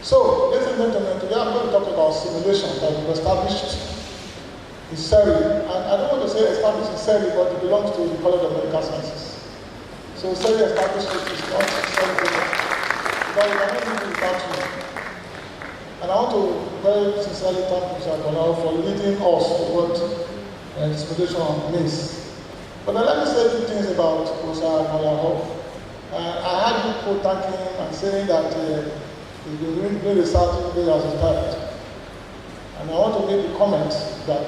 So, ladies and gentlemen, today I'm going to talk about simulation that we've established in Surrey. And I don't want to say established in Surrey, but it belongs to the College of Medical Sciences. So, Surrey established it is not Surrey, because we cannot do it without me. And I want to very sincerely thank Professor Agbolahor for leading us to what simulation means. But now let me say a few things about Professor Agbolahor. I had people thanking him and saying that he's been doing research as a child. And I want to make the comment that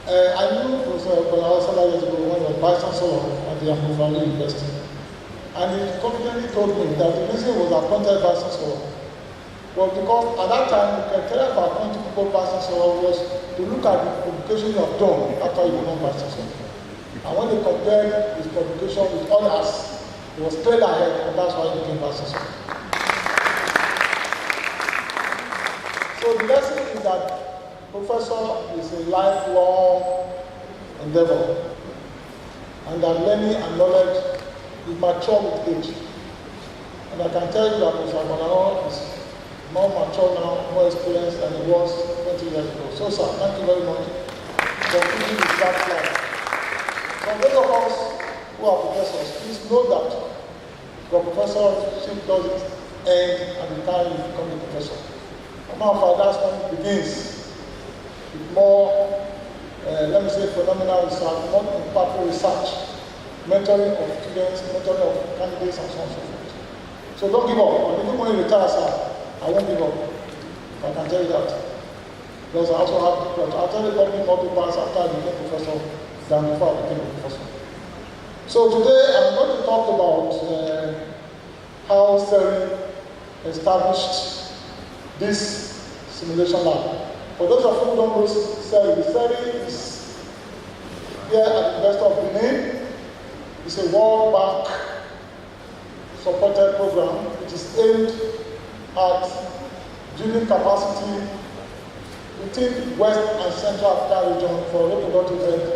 I knew Professor Agbolahor several years ago when he was Vice Chancellor at the Akufali University. And he confidently told me that the reason he was appointed Vice Chancellor was because at that time, the criteria for appointing people Vice Chancellor was to look at the publication you have done after you become Vice Chancellor. And when they compared his publication with others, he was straight ahead, and that's why he became Vice Chancellor. So the lesson is that Professor is a lifelong endeavor, and that learning and knowledge will mature with age. And I can tell you that Professor Agbolahor is more mature now, more experienced than it was 20 years ago. So, sir, thank you very much for giving this back life. So, those of us who are professors, please know that your professorship doesn't end at the time you become a professor. No matter of fact, that's when it begins with more, let me say, phenomenal research, more impactful research, mentoring of students, mentoring of candidates, and so on and so forth. So, don't give up. Even when you retire, sir, I won't give up. I can tell you that. Because I also have people, I actually got me more papers after I became professor than before I became a professor. So today I'm going to talk about how Surrey established this simulation lab. For those of you who don't know Surrey is here at the University of Benin. It's a World Bank supported program which is aimed at building capacity within West and Central Africa region for reproductive health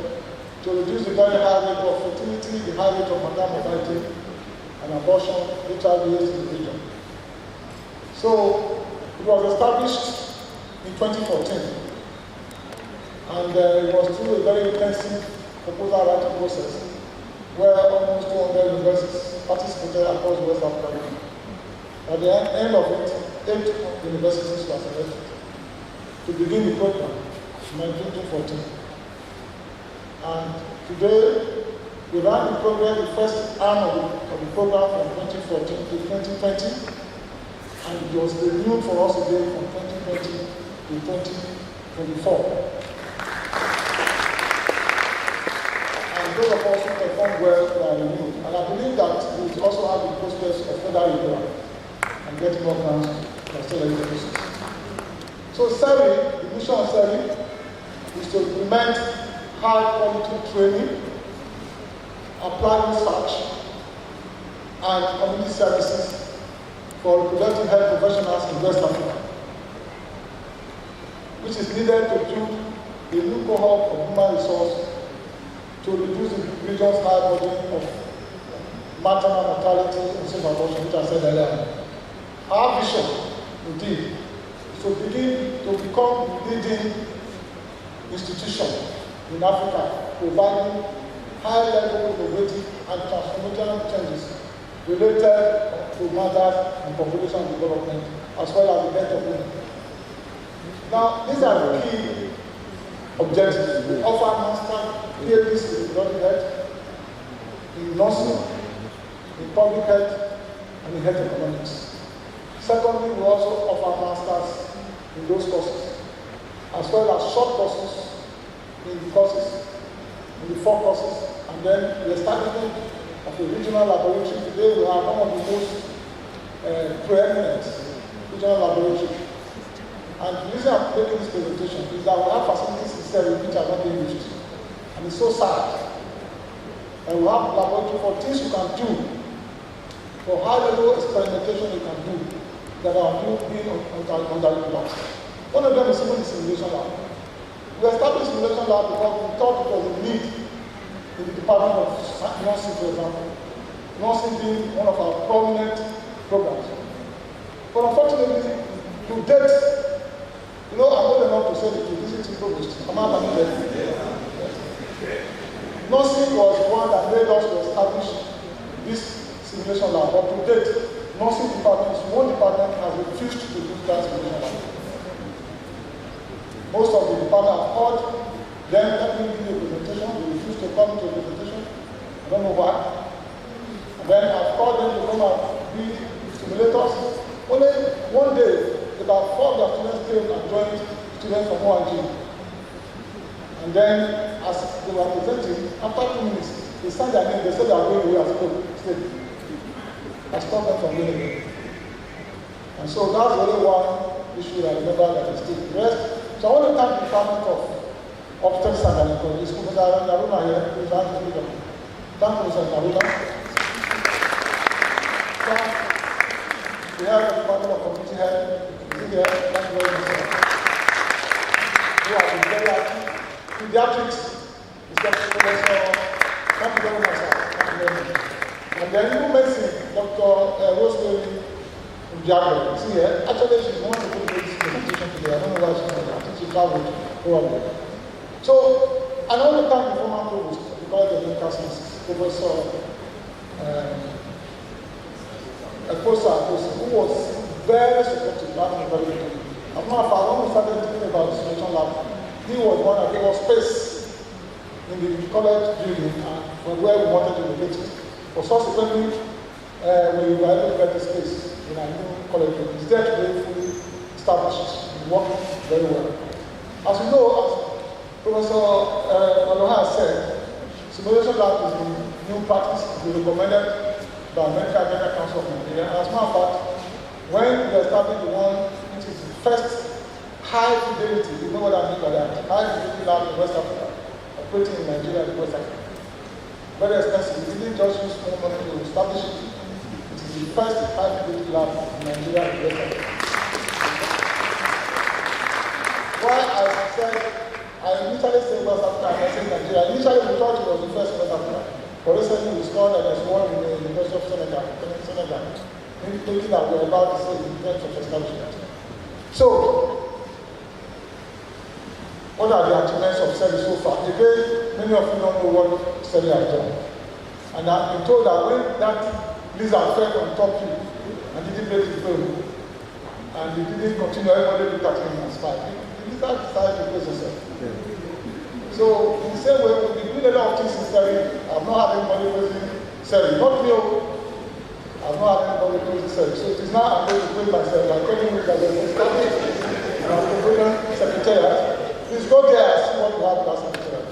to reduce the very high rate of fertility, the high rate of maternal mortality, and abortion, HIV in the region. So it was established in 2014, and it was through a very intensive proposal writing process where almost 200 universities participated across West Africa. At the end of it, 8 universities were selected to begin the program in 2014. And today, we ran the program, the first arm of the program from 2014 to 2020, and it was renewed for us again from 2020 to 2024. And those of us who performed well were renewed. And I believe that we also have the prospects of further renewal and getting more grants for accelerated education. So SERI, the mission of SERI is to implement high quality training, applied research, and community services for reproductive health professionals in West Africa, which is needed to build a new cohort of human resource to reduce the region's high burden of maternal mortality and safe abortion, which I said earlier. Our vision, indeed, is to begin to become the leading institution in Africa, providing high-level innovative and transformational changes related to matters and population development, as well as the health of women. Now, these are the key objectives. We offer master PhDs in reproductive health, in nursing, in public health, and in health economics. Secondly, we also offer masters in those courses, as well as short courses in the courses, in the 4 courses, and then the establishment of a regional laboratory. Today we have one of the most preeminent regional laboratories. And the reason I'm making this presentation is that we have facilities in SERI which are not being used. And it's so sad. And we have laboratory for things you can do, for high-level experimentation you can do, that are being underutilized. One of them is even the simulation lab. We established simulation lab because we thought it was a need in the Department of Nursing, for example. Nursing being one of our prominent programs. But unfortunately, to date, I'm old enough to say the publicity provost. I'm not an Nursing was the one that made us to establish this simulation lab. But to date, nursing department is one department has refused to do that simulation lab. Most of the department have called them, let me give you a presentation. They refuse to come to a presentation. I don't know why. And then I've called them to come and read simulators. Only one day, about 4 of their students came and joined students from ONG. And then, as they were presenting, after 2 minutes, they signed their name, they said they are going away as well. I stopped them from doing it. And so that's the only one issue I remember that is still the rest. So I want to thank the Department of Obstetrics and Gynecology. Professor Naruna here, who is our speaker. Thank you, Professor Naruna. We have the Department of Community Health. Thank you very much, sir. We have been very active. Pediatrics is Professor. Thank you very much, sir. Thank you very much. And then you medicine, Dr. Rosemary Ujagwe. See here, actually she's one of the people this presentation today. I don't know why she's not there. I think she traveled probably. So, I want to thank the former provost of the College of Medical Sciences, Professor who was very supportive back in the very beginning. As a matter of fact, when we started thinking about the simulation lab, he was one that gave us space in the college building and from where we wanted to locate it. But subsequently, we were able to get the space in our new college building. It's there today, fully established. It's working very well. As you know, as Professor Maloha said, simulation lab is the new practice to be recommended by Medical Council of Nigeria. As a matter of fact, when we established the one which is the first high fidelity, you know what I mean by that, high fidelity lab in West Africa, operating in Nigeria and West Africa. Very expensive. We didn't just use more money to establish it. It is the first high fidelity lab in Nigeria and West Africa. Why I said, I initially said West Africa and I said Nigeria. Initially we thought it was the first West Africa. But recently we saw that there's one in the University of Senegal, thinking that we're about to say in terms of establishment. So, what are the achievements of SERI so far? Again, many of you don't know what SERI has done. And I've been told that when that lizard fell on top of you and didn't break his bone, and he didn't continue. Everybody looked at him and smiled. He decided to place himself. So in the same way, we've been doing a lot of things sincerely. I've not had anybody praising Sally. Not me. I've not had anybody praising Sally. So it is now I'm going to praise myself. I'm telling you that there's a study and I'm the brilliant secretariat. Please go there and see what you have in that secretariat.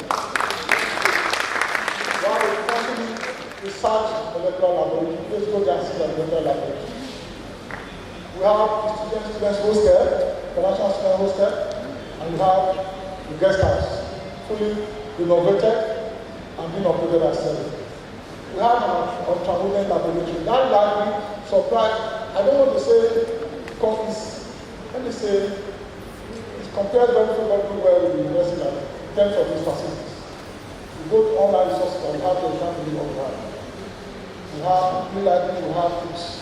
While we're continuing research molecular laboratory, please go there and see the molecular laboratory. We have the students hostel, international student hostel, and we have the guest house, fully renovated and being operated as service. We have an ultraviolet laboratory. That library supplies, I don't want to say because let me say, it compares very favorably well with the university in terms of these facilities. We go to online resources and we have the exam to all the We have new library, we have books.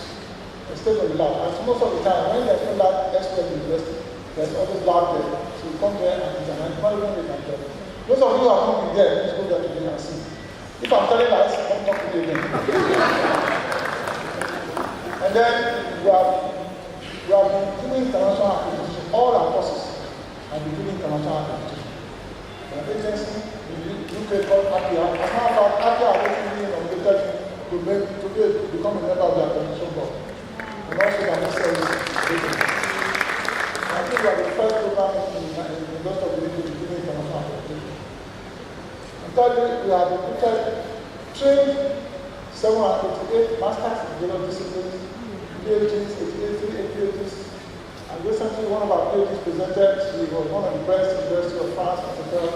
Instead of the lab. And most of the time, when there's no lab expert in the university, there's always lab there. So you come there and examine. Not even they can tell. Those of you who have not been there, please go there today and see. If I'm telling lies, don't talk to me again. And then we have been doing international acquisition. All our courses have been doing international acquisition. An agency in the UK called APIA. As a matter of fact, APIA are waiting me nominated to become a member of the acquisition board. And also the necessary business. I think we are the first program in the rest of the UK to do international acquisition. And thirdly, we have trained 788 masters in various disciplines, PhDs, 88 PhDs, and recently one of our PhDs presented. He was one of the best University of France, etc.,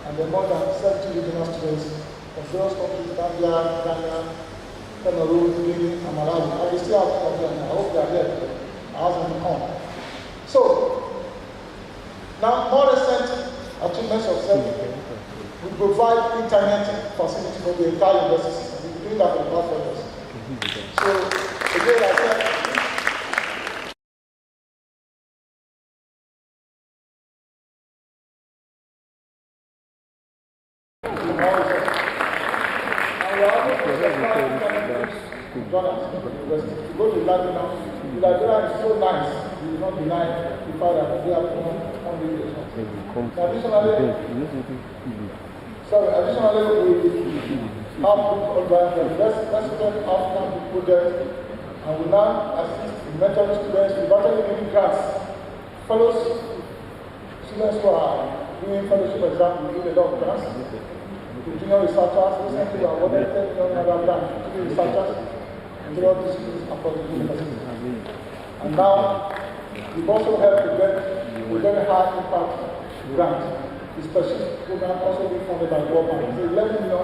and there are more than 70 regional students from various countries, Gambia, Ghana, Plenary, Plenary, and Malawi. I will still have to them. I hope they are here. I ask them to come. So, now more recent achievements of self. We provide internet facility for the entire university system. We've been doing that for the past 4 years. So, again, I said, to go to London now, the Nigeria is so nice, you will not deny the fact that we have one video. Additionally, we have the Western African project, and we now assist in mentoring students. We've actually given grants. Fellows, students who are doing fellowship exams, we give a lot of grants. To junior researchers, recently we are awarded 10 million grants to junior researchers and to all disciplines across the university. And now, we've also helped to get a very high impact grant. The specific program also being funded by the World Bank. It's an $11 million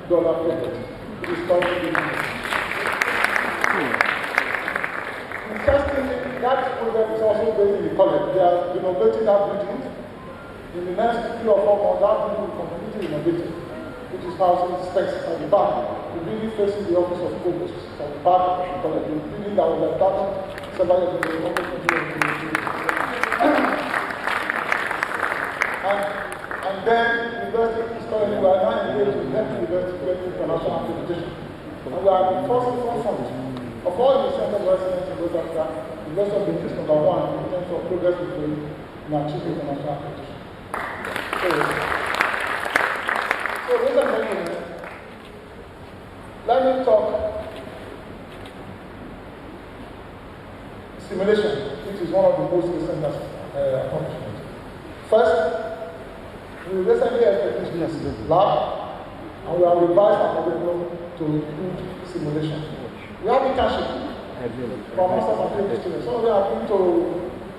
project. It is called Interestingly, that project is also based in the college. They are renovating that building. In the next 3 or 4 months, that building will be completely renovated, which is housing space at the back. The building facing the office of provost at the back of the college. The building that was started several years ago. And then the university is currently, we are now engaged with the university to get international accreditation. And we are the first front of all the centers of excellence in West Africa. The University of Benin is number 1 in terms of progress we've made in achieving international accreditation. So ladies and gentlemen, let me talk simulation, which is one of the most recent accomplishments. First, we recently established this lab, and we have revised our curriculum to include simulation. We have internship for masters and PhD students. Some of them have been to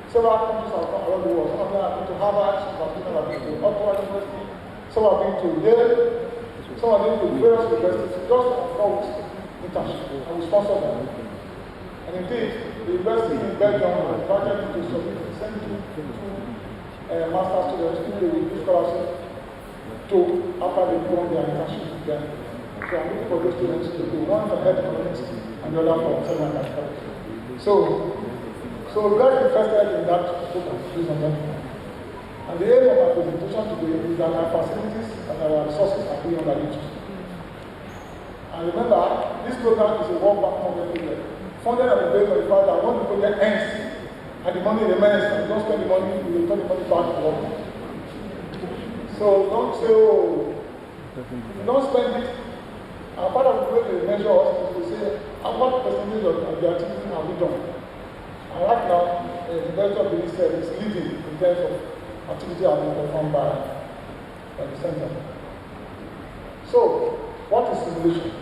several countries around the world. Some of them have been to Harvard, some of them have been to Oxford University, some have been to Yale, some have been to various universities, just for internship, and we sponsor them. And indeed, the university in Belgium invited me to submit, send two master students who they will do scholarship to after they go on their internship with them. So I'm looking for those students to do one for health economics and the other for seven and So we're very interested in that program, ladies and gentlemen. And the aim of my presentation today is that our facilities and our resources are being underused. And remember, this program is a World Bank funded project. Funded on the basis of the fact that when the project ends, and the money remains, and you don't spend the money, you return the money back to work. So don't say, oh, you don't spend it. And part of the way they measure us is to say, what percentage of the activity have we done? And right now, the Director of the Ministry is leading in terms of activity have been performed by the center. So, what is simulation?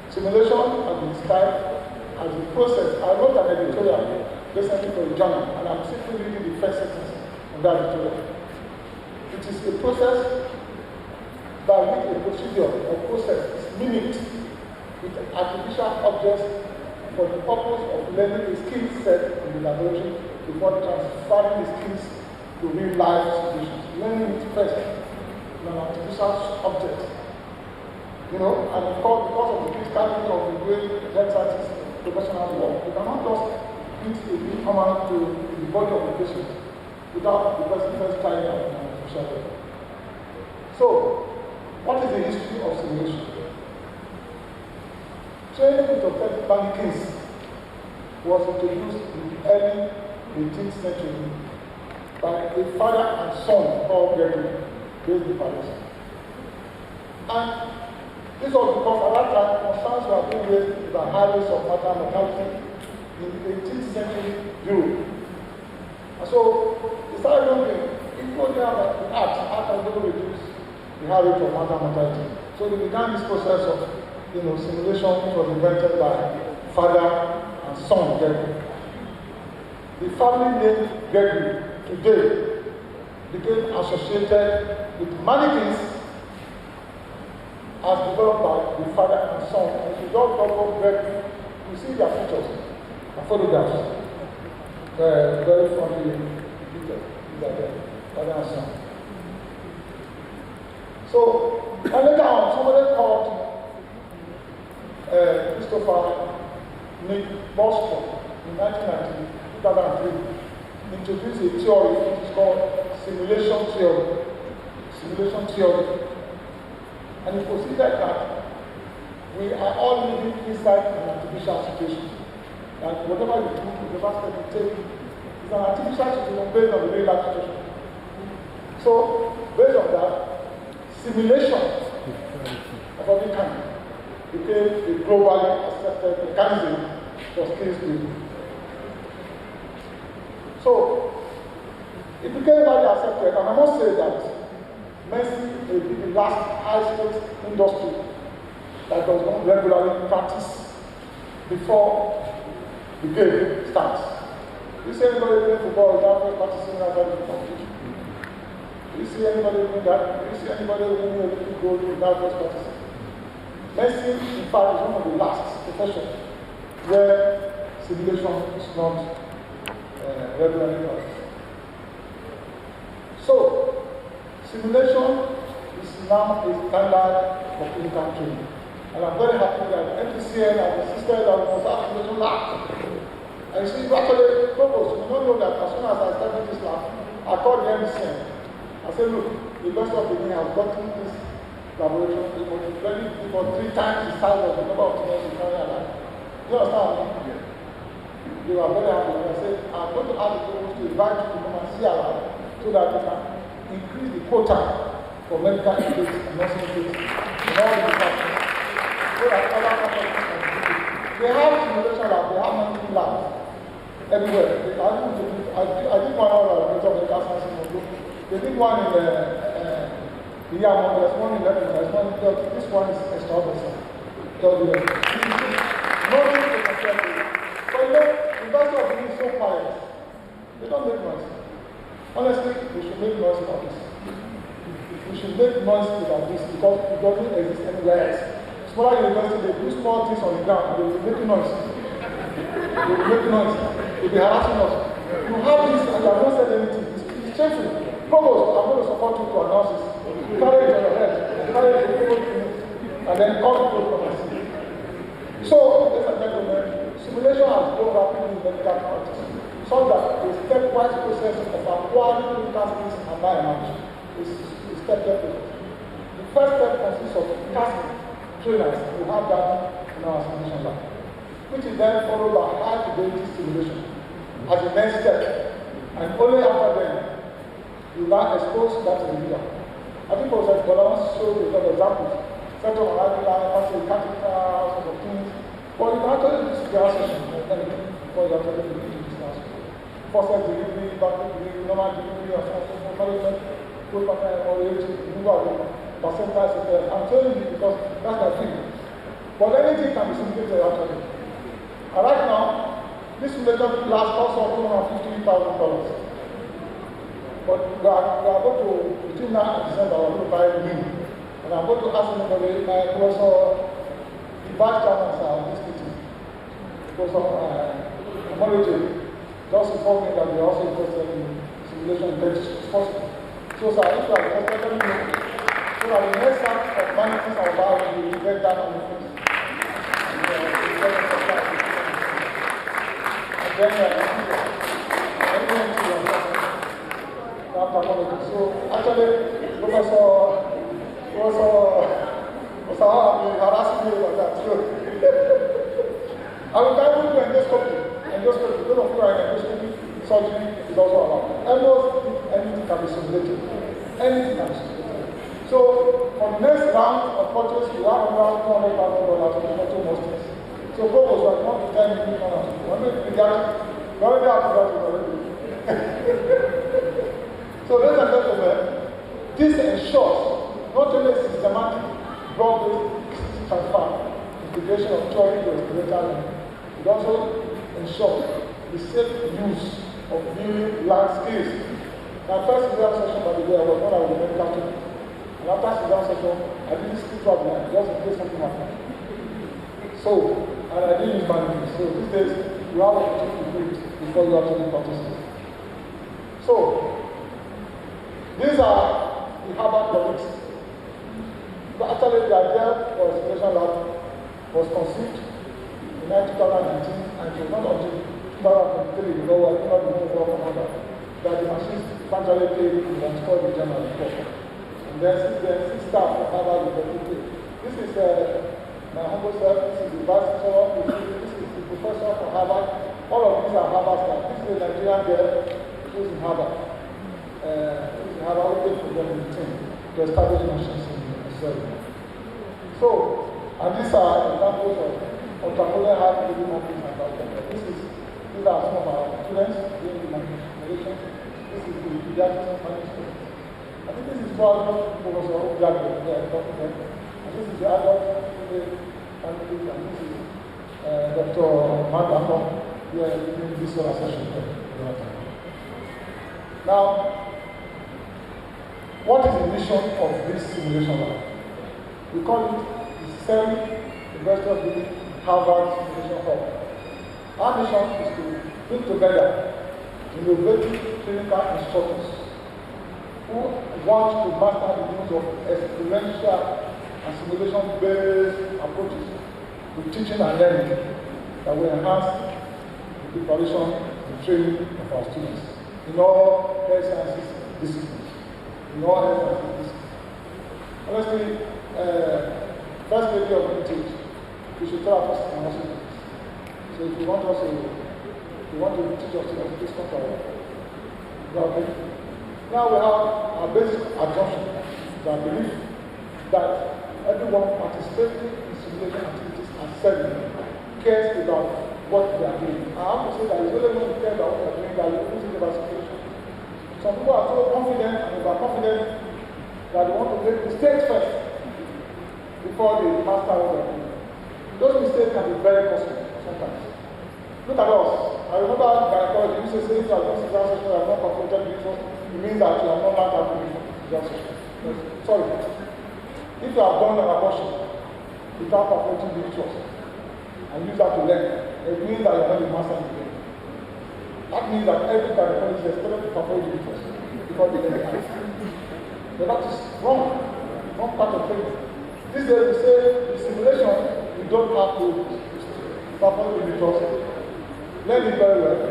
Simulation has been described as a process. I wrote an editorial recently for a journal, and I'm simply reading the first sentence of that editorial. It is a process by which a procedure or process is mimicked with artificial objects for the purpose of learning a skill set in the laboratory before transferring the skills to real life situations. Learning it first in an artificial object. You know, and of course, because of the criticality of the way health scientists professionals work, you cannot just put a new command to the body of the patient without the person first trying it out in an artificial way. So, what is the history of simulation? Training with authentic mannequins was introduced in the early 18th century by a father and son called Gregory, based in Paris. And this was because at that time, concerns were being raised with the high rates of maternal mortality in the 18th century Europe. And so, they started looking, if you only have the art, how can they reduce the high rate of maternal mortality? So they began this process of simulation, which was invented by father and son Gregory. The family name Gregory today became associated with mannequins as developed by the father and son. And if you don't talk about Gregory, you see their pictures and photographs. Very fondly depicted, father and son. So, and later on, somebody called Christopher Nick Bostrom in 2003 introduced a theory which is called simulation theory. Simulation theory. And he considered that we are all living inside an artificial situation. That whatever you do, whatever step you take, is an artificial situation based on the real life situation. So, based on that, simulation of every kind became a globally accepted mechanism for skills building. So, it became widely accepted, and I must say that medicine may be the last high-stakes industry that does not regularly practice before the game starts. You see anybody playing football without practicing outside the competition? You see anybody doing that? You see anybody winning a Olympic gold without practicing? Medicine, in fact, is one of the last professions where simulation is not regularly practiced. So, simulation is now a standard for clinical training. And I'm very happy that MPCN has insisted that we must have simulation lab. And you see, actually, purpose, you don't know that as soon as I started this lab, I called the MPCN. I said, look, the best of the day has gotten this laboratory. It was very for 3 times the size of the number of students you carry alive. You understand me? Yeah. They were very happy. And I said, I'm going to ask the people to invite you to come and see our lab so that we can increase the quota for medical aids and nursing aids in all the departments. So that other companies can do it. They have simulation labs, they have medical labs everywhere. I did one on the medical science in Ogo. They did one in the Yamon, there's one in Lebanon, there's one in Turkey. This one is extraordinary. Nothing to compare with. But you know, the University of Benin is so quiet. They don't make noise. Honestly, we should make noise about this. We should make noise about this because it doesn't exist anywhere else. Smaller universities, they do small things on the ground, they will make noise. They will make noise. They will be harassing us. You have this and you have not said anything. It's shameful. Provost, I'm going to support you to announce this. Carry it on your head. Carry it to people and then call people to come and see. So, ladies and gentlemen, simulation has grown rapidly in medical practice. So that a stepwise process of acquiring clinical skills and knowledge is step-by-step. The first step consists of tasking trainers who have that in our simulation lab, which is then followed by high-fidelity simulation. as the next step. And only after then, you now expose that to the leader. I think it was like Bola showed a lot of examples. Set up an argument, passing capital, all sorts of things. But you can actually do this session before you actually do this now. Process delivery, backup delivery, normal delivery, or something, management, full pattern, or percentage. I'm telling you because that's my thing. But anything can be simulated actually. And right now, this simulator lasts also $250,000. But we are going to, between now and December, we're going to buy new. And I'm going to ask anybody, my professor, the vice chairman of this meeting, Professor Amorije, just informed me that they are also interested in simulation intelligence possible. So, sir, if you are interested, let me know. So that the next time of management our bar will be very down on the face. And then so actually, Professor harassing me about that. So I will dive into endoscopy. Endoscopy, those of you are in endoscopy, surgery is also allowed. Almost anything can be simulated. Anything can be simulated. So for the next round of purchase, you have around $200,000 for 2 more steps. So Provost, I want to tell you, we already have to that already. So ladies and gentlemen, this ensures not only systematic broad-based transfer, integration of theory to experimental learning, it also ensures the safe use of new large skills. My first exam session, by the way, I was one of the medical students. And after exam session, I didn't speak to them just in case something happened. So, and I didn't use my name. So these days, you have an opportunity to do it before you actually practice it. So, these are the Harvard colleagues. But actually, the idea for a simulation lab was conceived in 2019, and it was not until 2023 because we were not moving from Harvard that the machines eventually came in and installed the journal report. And then since then, 6 staff from Harvard will be. This is my humble self, this is the vice chancellor, this is the professor from Harvard. All of these are Harvard staff. This is a Nigerian girl who's in Harvard. Have allocated for them in the team to establish machines in Israel. So, and these are examples of entrepreneurial hard living companies and that. These are some of our students doing the manipulation. This is the pediatrics management. I think this is called Professor Obiago, and this is the adult family, and this is Dr. Madako, who are doing this sort of session. Now, what is the mission of this simulation lab? We call it the STEM University of the Harvard Simulation Hub. Our mission is to bring together innovative clinical instructors who want to master the use of experiential and simulation-based approaches to teaching and learning that will enhance the preparation and training of our students in all health sciences disciplines. No else. Honestly, first lady of heritage, we should tell us and also do this. So if you want to teach us to this control, okay. Now we have our basic assumption that belief that everyone participating in simulation activities and selling cares about what they are doing. I have to say that it's only when you care about what they are doing that you don't think about simulation. Some people are so confident and overconfident that they want to make mistakes first before they master what they're doing. Those mistakes can be very costly sometimes. Look at us. I remember gynecology used to say if you are doing exam session and you are not confronted with it, it means that you are not learned how to do exam session. Sorry. If you have done an abortion without performing the rituals and use that to learn, it means that you are not a master in the game. That means that every gynecologist is expected to perform the rituals before they learn it. But that is wrong. Wrong part of training. These days we say the simulation, you don't have to perform the rituals. Learn it very well.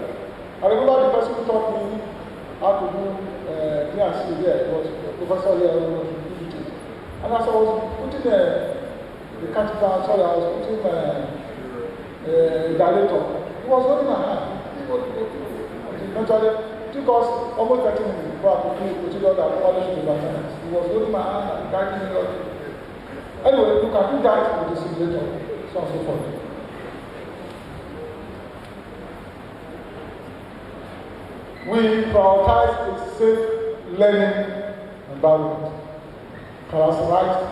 I remember the person who taught me how to do D&C there was Professor here who was in and as I was putting the catheter, sorry, I was putting the dilator, he was holding my hand. Eventually, it took us almost 30 minutes before I could do a procedure that followed the vaccine. He was holding my hand and guiding me. Anyway, you can do that with the simulator, so on and so forth. We prioritize a safe learning environment, characterized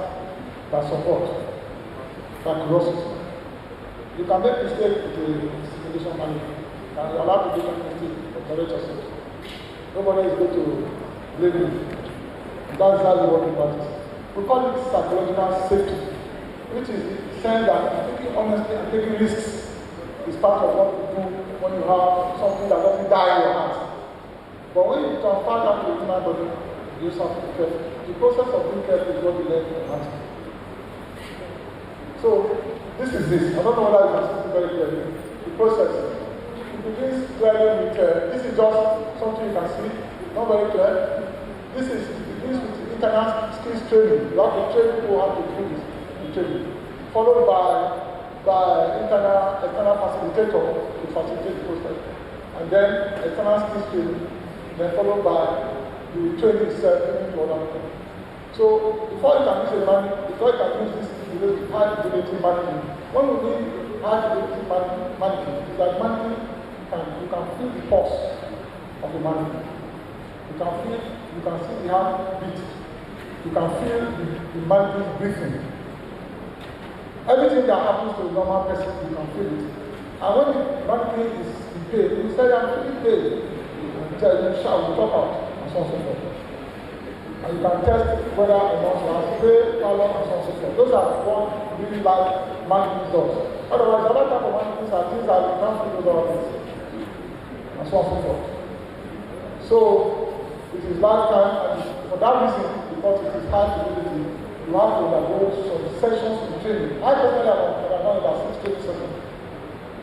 by support, by curiosity. You can make mistakes with the simulation manager, and you're allowed to do that mistake, but correct yourself. Nobody is going to blame you. And that's how we work in practice. We call it psychological safety, which is the sense that taking honesty and taking risks is part of what you do when you have something that doesn't die in your hands. But when you transfer that to the human body, you have to be careful. The process of being careful is what you learn in your hands. So, this is this. I don't know whether you can see it very clearly. The process. It begins clearly with, this is just something you can see, not very clear. It begins with the internal skills training. You have to train people how to do this in training. Followed by external facilitator to facilitate the process. And then external skills training. Then followed by the training itself, training to other people. So before you can use this high fidelity management, when we mean high fidelity management, is that management you can feel the pulse of the management. You can see the heartbeat. You can feel the management breathing. Everything that happens to a normal person, you can feel it. And when the management is in pain, you say, I'm feeling pain. You tell you, shout, you talk out, and so on and so forth. And you can test whether or not you have pain, power, and so on and so forth. Those are what really like management does. Otherwise, other type of management are things that you can't feel those other things. And so on and so forth. So, it is lifetime, and for that reason, because it is high fidelity, you have to undergo some sessions in training. I personally have done about 6 training sessions.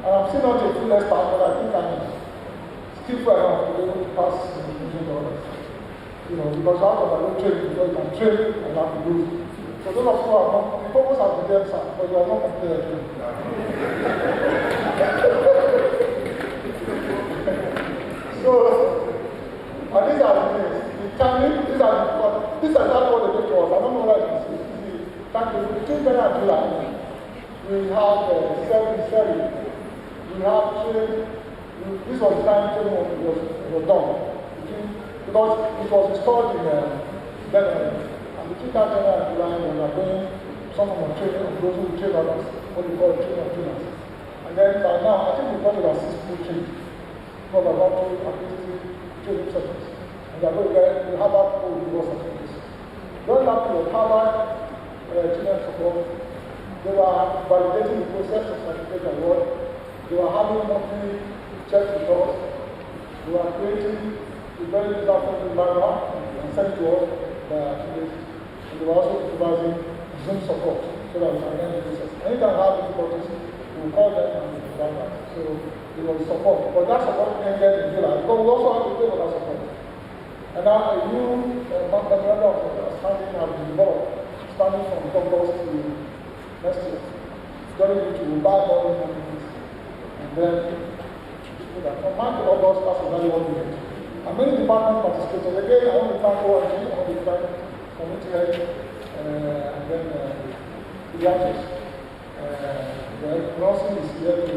And I'm still not a full expert, but I think I'm skillful enough to be able to pass the information to others. You know, because you have to undergo training before you can train and have to do it. So those of you who are not, the purpose has been there, sir, but you are not prepared. So, and these are the things. The timing, these are exactly what they do to us. I don't know what I can say. Between Ghana and July, we have 7 series. We have training. This was the time training was done. Because it was installed in Plenary. And between that January and July, we were doing some of the training of those who train others, what we call training of trainers. And then by now, I think we've got about 6 people trained. We've got about 2 activity training sessions. And they're going to get the Harvard people will give us certificates. During that period, Harvard children support, they were validating the process of certificate award. They were having monthly check reports. They were creating a very user-friendly environment and sent to us by affiliates. And they were also providing Zoom support so that we can learn the process. Anytime we have difficulties, we will call them and we provide that. So it was support. But that support ended in July because we also have to pay for that support. And now a new memorandum of understanding has been developed, starting from August to next year. During which we will buy more entities. And then, from March to August, that's exactly what we did. And many departments participated. Again, I want to thank ORG, I want to thank community health, and then pediatrics. The nursing is here to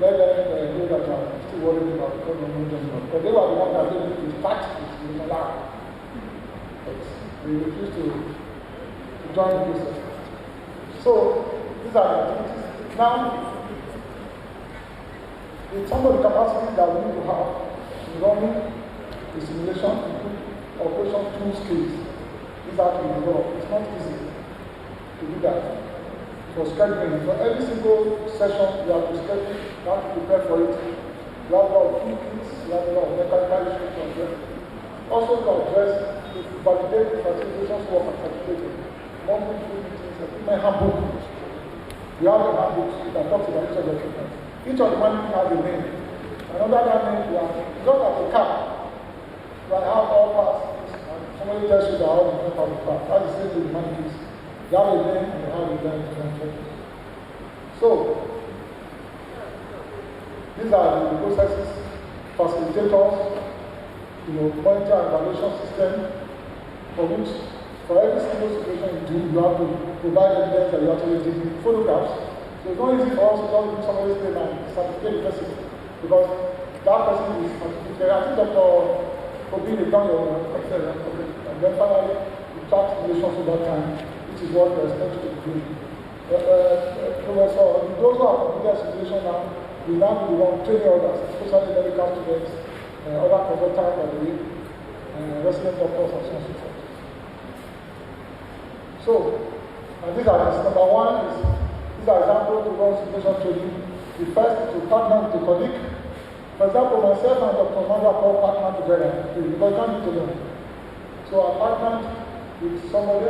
let them know that I'm still worried about because of no gender. Because they were the ones that did the fact is allowed. But they refused to join the process. So, these are the activities. Now, some of the capacities that we need to have in running the simulation include operation tool skills. These are to be developed. It's not easy to do that. For scheduling, for every single session, you have to schedule, you have to prepare for it. You have a lot of toolkits, you have a lot of mechanical issues to address. Also to address, to validate the facilitation's work and facilitating. Monthly meetings, equipment handbook. We have a handbook that talks about each of the equipment. Each of the management has a name. And under that name, you have just as a car. You have all parts, and somebody tells you that all the different parts of the car. That's the same with the management. They have a name and they have a name different things. So, these are the processes facilitators, monitor and evaluation system, for which, for every single situation you do, you have to provide evidence that you actually did photographs. So it's not easy for us to just do somebody's name and certificate the person, because that person is certificated. I think Dr. Obi has done your and then finally, you track simulations over time, which is what we're expected to do. Professor, those who are completed simulation now, we now be the one training others, especially medical students, other consultants, by the way, resident doctors, and so on and so forth. So, these are this. Number one is, these are examples to run simulation training. The first is to partner with a colleague. For example, myself and Dr. Manda call partner together, because you can't do it alone. So I partnered with somebody,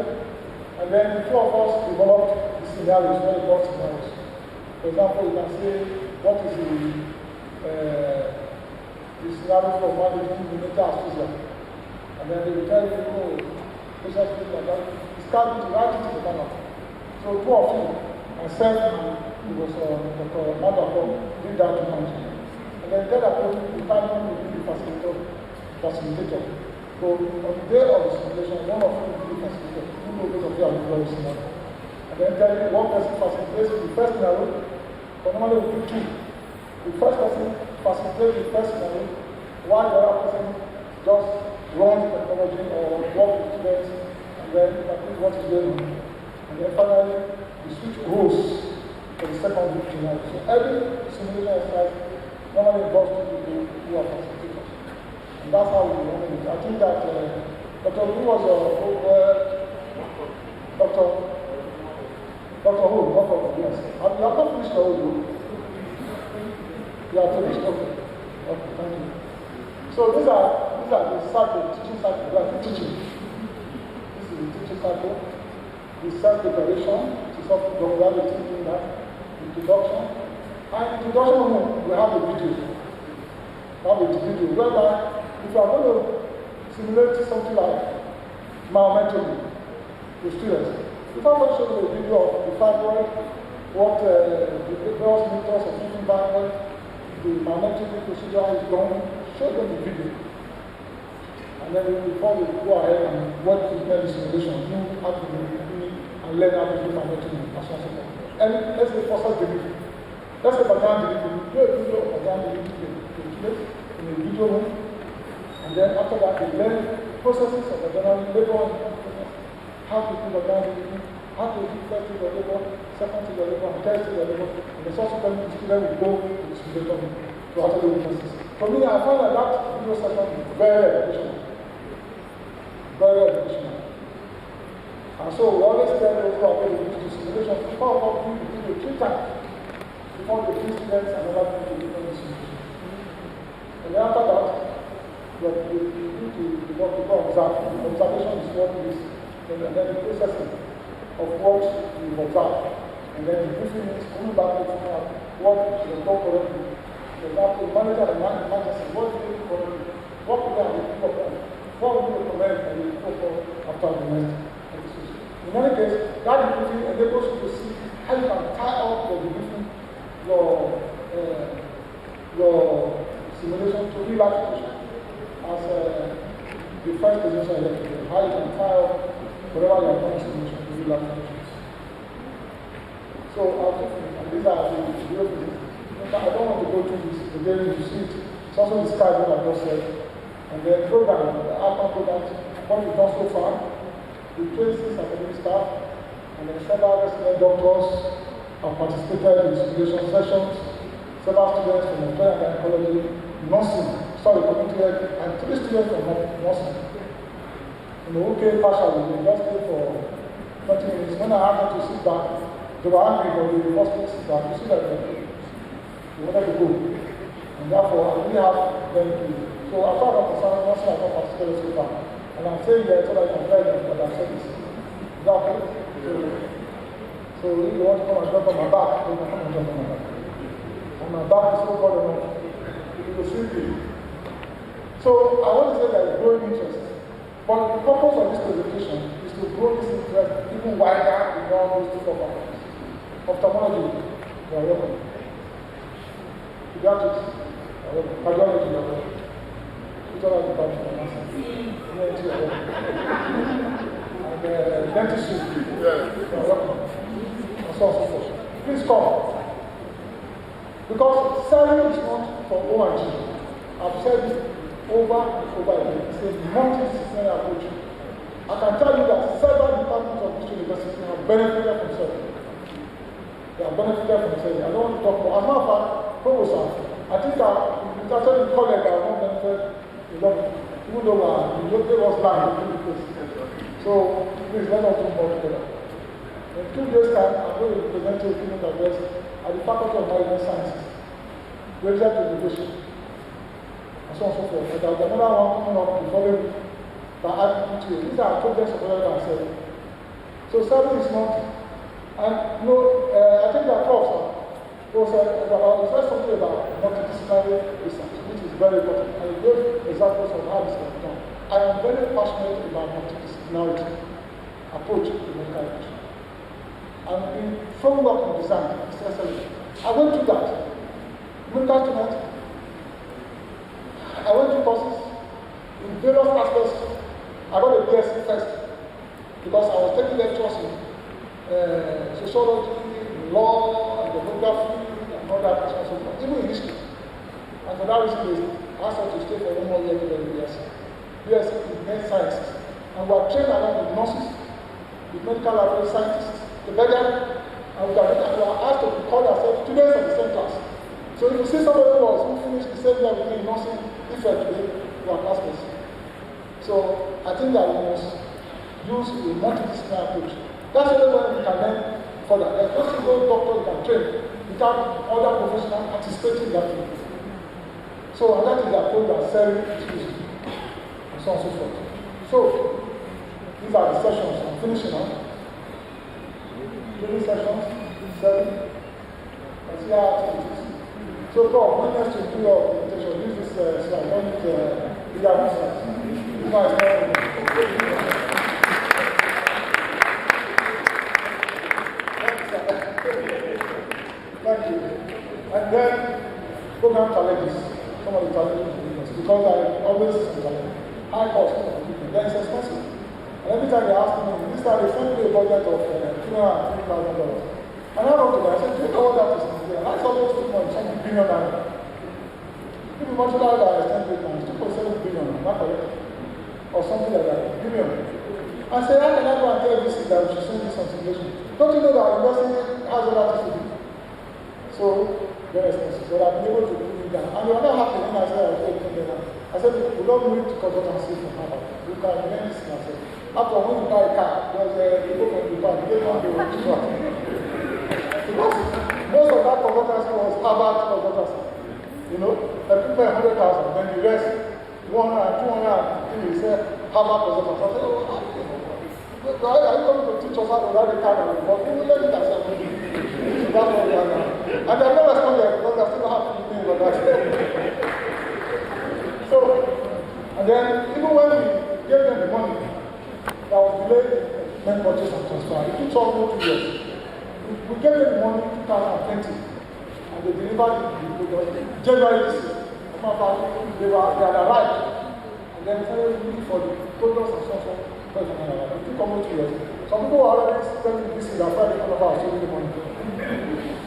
and then the two of us developed the scenarios, very broad scenarios. For example, you can say, what is the scenario for managing the mental anesthesia? And then they will tell you, oh, patient feels like that. You start to write it to the panel. So two of you, myself and it was Dr. Madako, did that to manage. And then the other person, the partner will be the facilitator. So on the day of the simulation, one of you will be the facilitator. You know, both of you are very scenario. And then tell you one person facilitates the first scenario, but normally we do two. The first person facilitates the first scenario, while the other person just runs the technology or works with students, and then practice what is going on. And then finally, we switch roles for the second scenario. So every simulation exercise normally involves two people who are facilitators. And that's how we run it. I think that Dr. Who was Dr. Who, yes. You have not finished your own. You have finished, okay. Okay, thank you. So these are the cycle, teaching cycle, we are teaching. This is the teaching cycle. The self-preparation, which is often doing that, introduction. And introduction, we have a video. We have a video whereby if you are going to simulate something like myometry to students, if I'm going to show you a video of the fibroid, what the various methods of using fibroid, the myometric procedure is done, show them the video. And then before we go ahead and work with the simulation, you have to do and learn how to do myometric and so on and so forth. And let's say process delivery. Let's say vaginal delivery. Do a video of vaginal delivery in a video room. And then after that, they learn processes of vaginal labor, how to do vaginal delivery, how to do first stage of labor, second stage of labor, and third stage of labor. And the subsequent student will go to the simulator to actually do processes. For me, I find that video session is very educational. Very educational. And so we always tell those who are going to do the simulation, before we do the video 3 times, before the 3 students and other people to do the simulation. And then after that, you need to observe. The observation is what is, and then the processing of what you observe. And then the briefing is coming back to find out what you done correctly. For example, manager and emergency, what do you do correctly? What would I do for them? What would you recommend and you go for after the next episode? In any case, that briefing enables you to see how you can tie up your briefing, your simulation to real life situation. As the first position here, how you can tie up whatever you are doing simulation to real life situations. So I'll take it, and these are the video physics. I don't want to go through this again, you see it. It's also described what I just said. And then program, the outcome programs, what we've done so far, the 26 academic staff, and then several resident doctors have participated in simulation sessions, several students from Australia and Gynecology, nursing, community health, and 3 students from nursing. Who came partially, they just came for 20 minutes. When I asked them to sit back, they were angry, but they were forced to sit back. You see that they wanted to go. And therefore, I really have them to. So I thought of the sound, nothing I thought participated so far. And I'm saying that so that I can tell them that I've said this. Is that okay? So if you want to come and jump on my back, you can come and jump on my back. And my back is so broad enough. It will swing you. So I want to say that it's growing interest. But the purpose of this presentation is to grow this interest even wider beyond these 2 faculties. Ophthalmology, you are welcome. Pediatrics, you are cardiology, which department, and dentistry, and so on and so forth. Please come. Because selling is not for O&G. I've said it over and over again. It's a multidisciplinary approach. I can tell you that several departments of this university have benefited from selling. They have benefited from selling. I don't want to talk more. As a matter of fact, Provost, I think that it's actually college that have not benefited a lot, even though we don't give us land in the place. So please let us do more together. In 2 days' time, I'm going to present a keynote address at the Faculty of Management Sciences, Research Education, and so on and so forth. And there's another one coming up the following week by adding to it. These are projects of other than selling. So selling is not, and you know, I think that talks about something about multidisciplinary research, which is very important. And it gave examples of how this can be done. I am very passionate about multidisciplinarity approach to medical education. And in framework and design, essentially. I went through that. Medical students, I went through courses in various aspects. I got a BSc first because I was taking lectures in sociology, law, and demography, and all that, and so forth, even in history. And for that reason, I asked to stay for 1 more year to the BSc. BSc in health sciences. And we are trained along with nurses, with medical laboratory scientists, together, and we are asked to call ourselves students of the same class. So if you see somebody who finished the same year with me in nursing, if you're today, you are classmates. So I think that we must use a multidisciplinary approach. That's the way we can learn further. There's no single doctor you can train without other professionals participating in that field. So and that is the approach that selling is using, and so on and so forth. So these are the sessions. I'm finishing now. 3 sessions, 7, and see how activities. So, Paul, when next to do your presentation, use this slide. Don't use the other slide. This one is Thank you. And then, program challenges. Some of the challenges because I always high cost, then it's expensive. And every time they ask me, this time they send me a budget of $250,000. And I wrote to them, I said, do you know what that is? And I saw those $2.7 billion. If you multiply that as 10 billion, it's $2.7 billion, not correct? Or something like that, billion. I said, how can I go and tell this that we should send this on simulation? Don't you know that university has all that to do? So, very expensive. But I've been able to bring it down. And they were not happy when I said I was going to bring it down. I said, we don't need to consultancy from Harvard. We can learn this myself. After when you buy a car, there's a people from Japan, they don't want to do it. Because most of that consultancy was Harvard consultancy. You know, the people pay 100,000, then the rest, 100, 200, you say Harvard consultancy. I said, oh, are you going to teach us how to ride a car? But we will learn it ourselves. So that's what we are now. And they're not responding because they're still happy with me, but that's it. So, and then even when we gave them the money, that was delayed, then purchase and transfer. It took almost 2 years. We gave them the money in 2020, and they delivered the product January this year. They had arrived, and then we started looking for the products and so on. It took almost 2 years. Some people were already spending this in their Friday all about saving the money.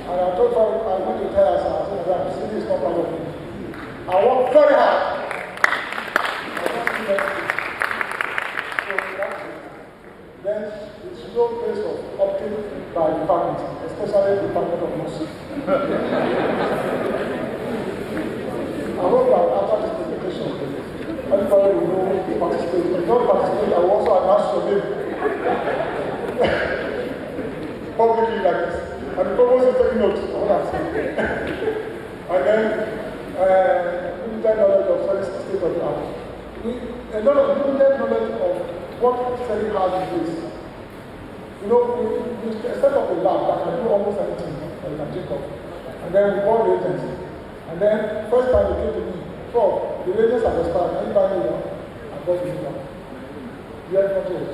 And I told her, I went to tell her, I said, I'm saying it's not part of me. I worked very hard. Then it's no case of opting by department, especially the Department of Nursing. I hope that after this presentation, everybody will know to participate. If you don't participate, I will also announce your name publicly like this. And the provost is taking notes of what I'm saying. And then, limited knowledge of state of the art. A lot of limited knowledge of what selling has in place. You know, we set up a lab that can do almost anything that you can think of. And then we bought the agents. And then, first time they came to me, oh, the agents have expired. Can you buy me one? I bought the one. You have not told.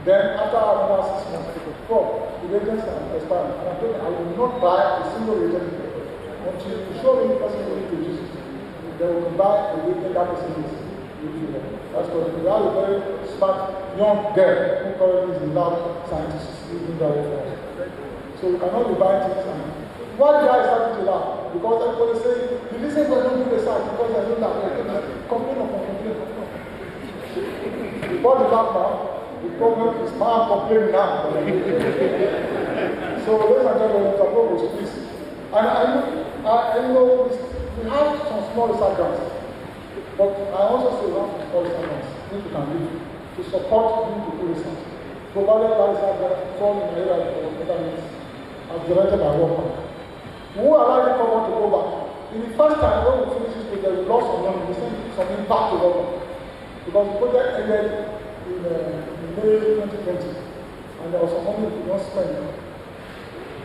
Then, after another 6 months, oh, the agents have expired. And I told them, I will not buy a single agent until you show me the person who needs to use it. They will buy a weekend that person is. That's because we have a very smart young girl who currently is a lab scientist using that way for us. So we cannot be buying things. And why the guy is starting to laugh? Because everybody say, the reason why don't do research because they don't laugh. Complain. Before the laugh now, the problem is man complaining now. So ladies and gentlemen, the focus, please. And I know we have some small research grants. But I also say we have some small research grants which we can give to support doing the research. Provided that research grant fall in the area of government as directed by World Bank. We will allow the government to go back. In the first time when we finish this project, we lost some money, we sent something back to government. Because the project ended in May 2020. And there was some money we did not spend.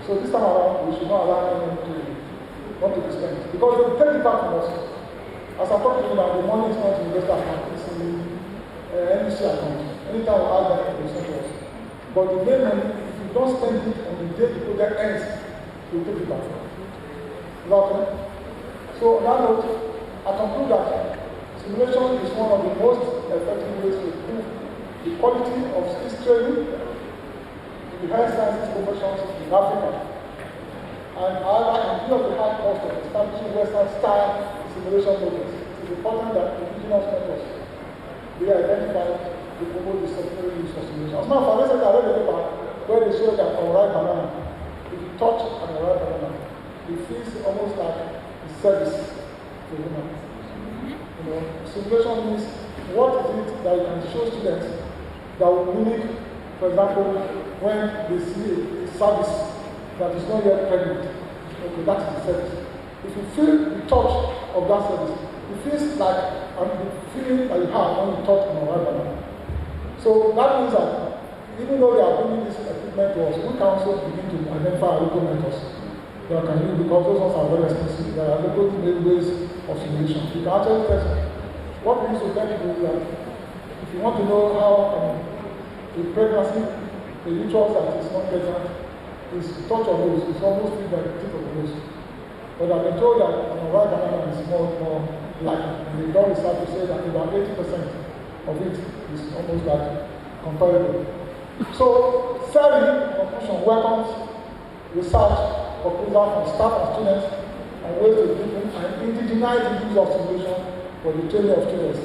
So this time around, we should not allow anyone to be spent. Because they will take it back from us. As I talked to you now, the money is not in the investor account, it's in the NBC account. Anytime we ask that, they will send to us. But the main money, if you don't spend it on the day the project ends, we will take it back. Is that okay? So on that note, I conclude that simulation is one of the most effective ways to improve the quality of skills training in the health sciences professions in Africa. And however, in view of the high cost of establishing Western-style simulation models, it is important that indigenous methods be identified to promote the secondary use of simulation. As a matter of fact, I read a paper where they show that on ripe banana, if you touch an ripe banana, it feels almost like a service to humans. You know, simulation means what is it that you can show students that will mimic, for example, when they see a service that is not yet pregnant. Okay, that is the service. If you feel the touch of that service, it feels like the feeling that you have when you touch on a ripe banana. So that means that even though they are bringing this equipment to us, we can also begin to identify local methods that can use because those ones are very expensive. There are local ways of simulation. You can actually test what we used to tell people is that if you want to know how a pregnancy, the uterus that is not pregnant, is touch of nose, it's almost feel like the tip of the nose. But I've been told that on a ripe banana is more likely. They've done research to say that about 80% of it is almost like comparable. So, SERI, in conclusion, welcomes research proposal from staff and students on ways to deepen and indigenize the use of simulation for the training of students.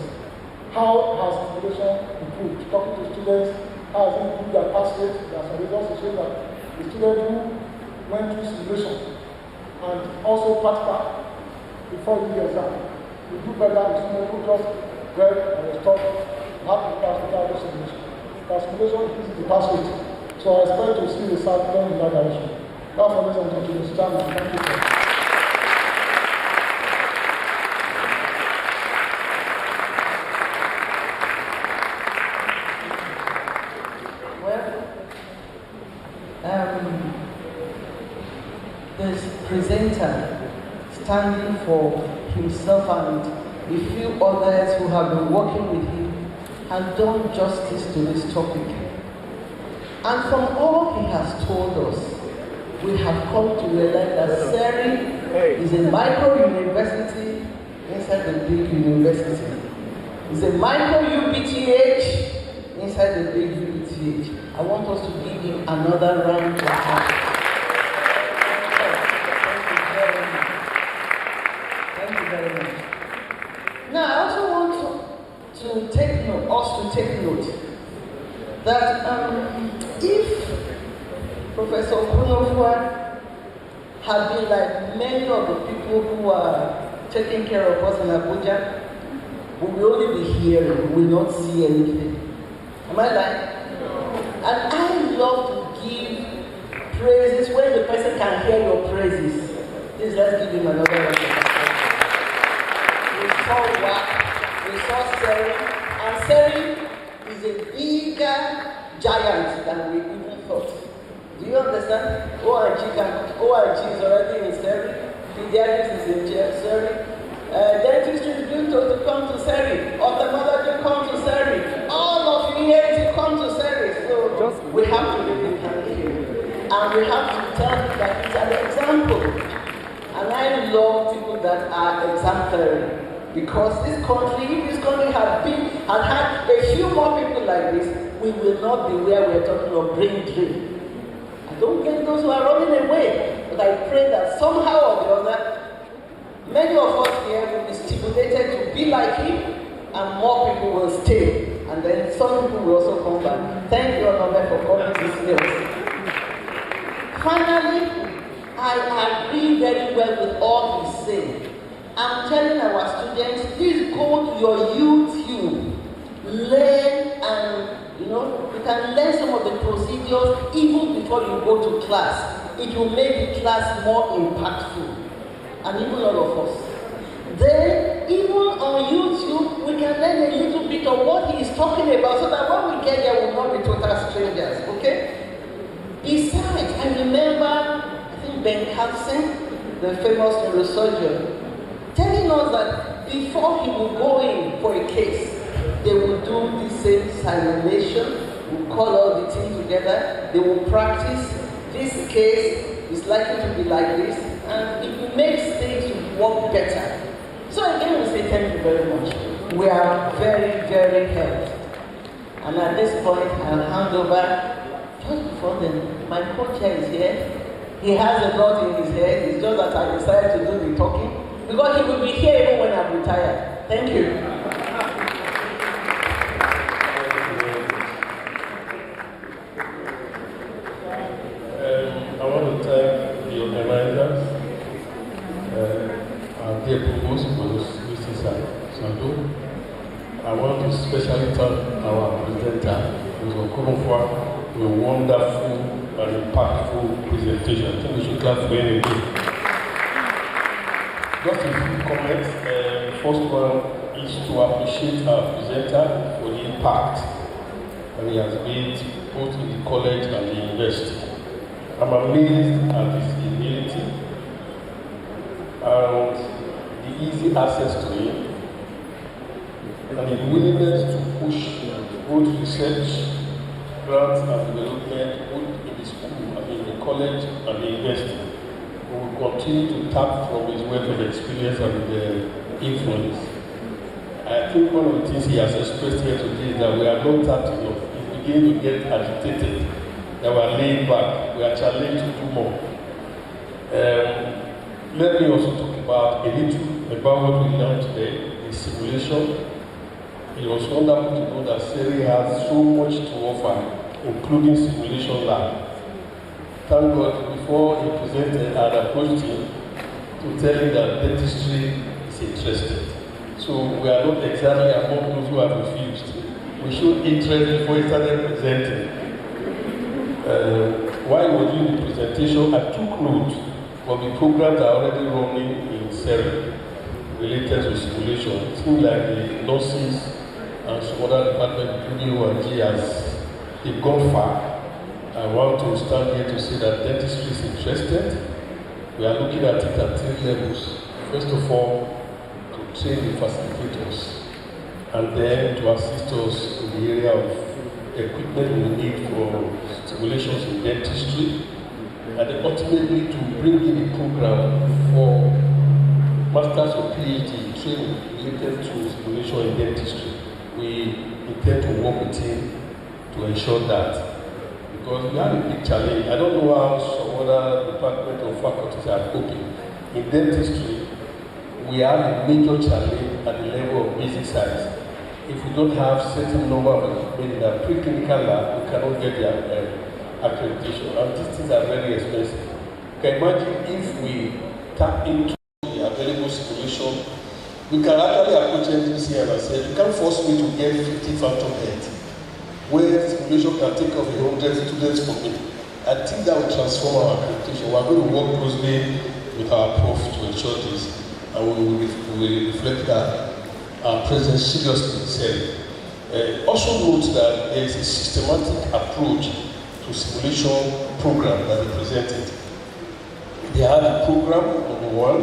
How has simulation improved? Talking to students, how has it improved their pass rate? There are some results to show that the students who went through simulation and also practical before the exam, we do better than students who just read and was taught how to pass without simulation. Because simulation increases the pass rate. So I expect to see research going in that direction. That's for this and continuous time. Thank you, sir. This presenter standing for himself and a few others who have been working with him have done justice to this topic. And from all he has told us, we have come to realize that SERI is a micro-university inside the big university. It's a micro-UPTH inside the big UPTH. I want us to give him another round of applause. Thank you very much. Now, I also want to take note that if Professor Kunofua had been like many of the people who are taking care of us in Abuja, we will only be hearing, we will not see anything. Am I right? And I love to give praises when the person can hear your praises. Please, let's give him another round of applause. We saw WAC, we saw SERI, and SERI is a bigger giant than we even thought. Do you understand? ORG is already in SERI, pediatrics is in SERI, dentistry is going to come to SERI, ophthalmology come to SERI, all of you here to come to SERI. So we have to give it thank you. And we have to tell you that it's an example. And I love people that are exemplary. Because this country, if this country had had a few more people like this, we will not be where we're talking of brain drain. I don't get those who are running away, but I pray that somehow or the other, many of us here will be stimulated to be like him, and more people will stay. And then some people will also come back. Thank you, Honorable, for coming this news. Finally, I agree very well with all he's saying. I'm telling our students, please go to your YouTube, learn, and you can learn some of the procedures even before you go to class. It will make the class more impactful, and even all of us. Then, even on YouTube, we can learn a little bit of what he is talking about, so that when we get there, we'll not be total strangers. Okay? Besides, I remember, I think Ben Carson, the famous neurosurgeon, telling us that before he will go in for a case, they will do the same simulation, we'll call all the team together, they will practice. This case is likely to be like this, and it makes things work better. So again, we say thank you very much. We are very, very helped. And at this point, I'll hand over, just before my co-chair is here. He has a lot in his head, it's just that I decided to do the talking. Because he will be here even when I'm retired. Thank you. I want to thank the organizers, our dear provost, Mr. Sando. I want to especially thank our presenter, Mr. Okoronfwa, for a wonderful and impactful presentation. I think we should clap for him again. Just a few comments. First one is to appreciate our presenter for the impact that he has made both in the college and the university. I'm amazed at his ability and the easy access to it, and his willingness to push both research, grants and development both in the school, the college and the university. We will continue to tap from his wealth of experience and influence. I think one of the things he has expressed here today is that we are not tapped enough. He's beginning to get agitated, that we are laid back, we are challenged to do more. Let me also talk about a little about what we learned today, the simulation. It was wonderful to know that Seri has so much to offer, including simulation lab. Thank God, before he presented, I had approached him to tell him that dentistry is interested. So we are not exactly among those who have refused. We showed interest before he started presenting. While he was doing the presentation, I took note of the programs that are already running in Seri related to simulation. It seems like the nurses and some other departments, including ONG, they've gone far. I want to stand here to say that dentistry is interested. We are looking at it at 3 levels. First of all, to train the facilitators, and then to assist us in the area of equipment we need for stimulations in dentistry, and then ultimately to bring in a program for Masters or PhD training related to stimulation in dentistry. We intend to work with him to ensure that. Because we have a big challenge. I don't know how some other departments or faculties are coping. In dentistry, we have a major challenge at the level of basic science. If we don't have certain number of equipment in our preclinical lab, we cannot get the accreditation. And these things are very expensive. You can imagine if we tap into the available simulation, we can actually approach NDC and say, you can't force me to get 50 phantom heads, where simulation can take off 100 students for me. I think that will transform our accreditation. We are going to work closely with our prof to ensure this, and we will reflect that our presence seriously in Seri. Also note that there is a systematic approach to simulation program that they presented. They have a program, number one,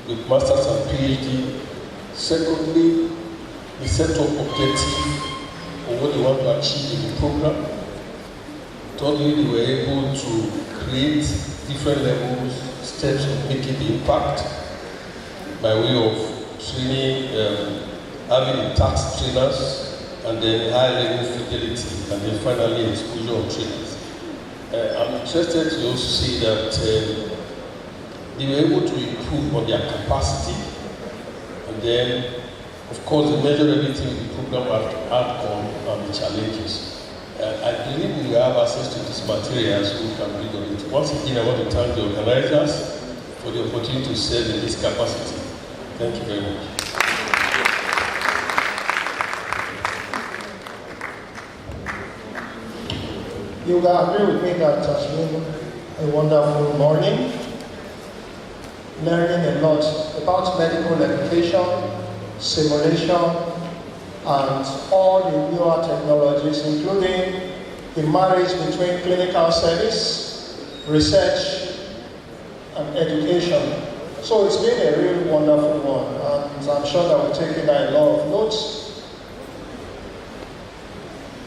with masters and PhD. Secondly, the set up objective of what they want to achieve in the program. Thirdly, they were able to create different levels, steps of making the impact by way of training, having the tax trainers, and then high-level fidelity, and then finally exposure of trainers. I'm interested to also see that they were able to improve on their capacity, and then, of course, they measure everything in the program outcome and the challenges. I believe we will have access to these materials so we can build on it. Once again, I want to thank the organizers for the opportunity to serve in this capacity. Thank you very much. You will agree with me that it has been a wonderful morning, learning a lot about medical education, simulation, and all the newer technologies, including the marriage between clinical service, research, and education. So it's been a really wonderful one, and I'm sure that we're taking a lot of notes.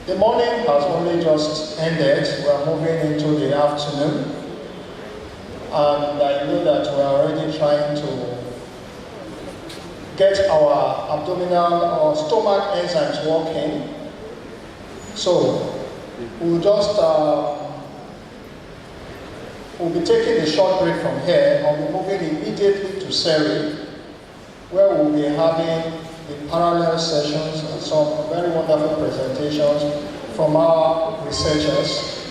The morning has only just ended. We are moving into the afternoon, and I know that we are already trying to get our abdominal or stomach enzymes working. So we'll just we'll be taking a short break from here, and we'll be moving immediately to Seri, where we'll be having the parallel sessions and some very wonderful presentations from our researchers.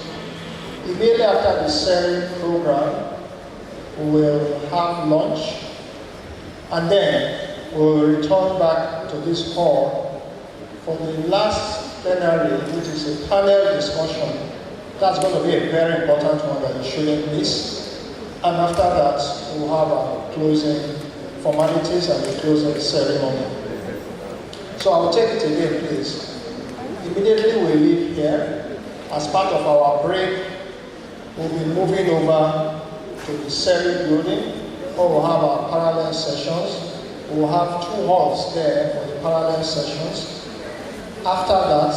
Immediately after the Seri program, we will have lunch, and then we will return back to this hall for the last plenary, which is a panel discussion. That's going to be a very important one that you shouldn't miss. And after that, we'll have our closing formalities and the closing ceremony. So I'll take it again, please. Immediately we leave here. As part of our break, we'll be moving over to the Seri building, where we'll have our parallel sessions. We'll have 2 halls there for the parallel sessions. After that,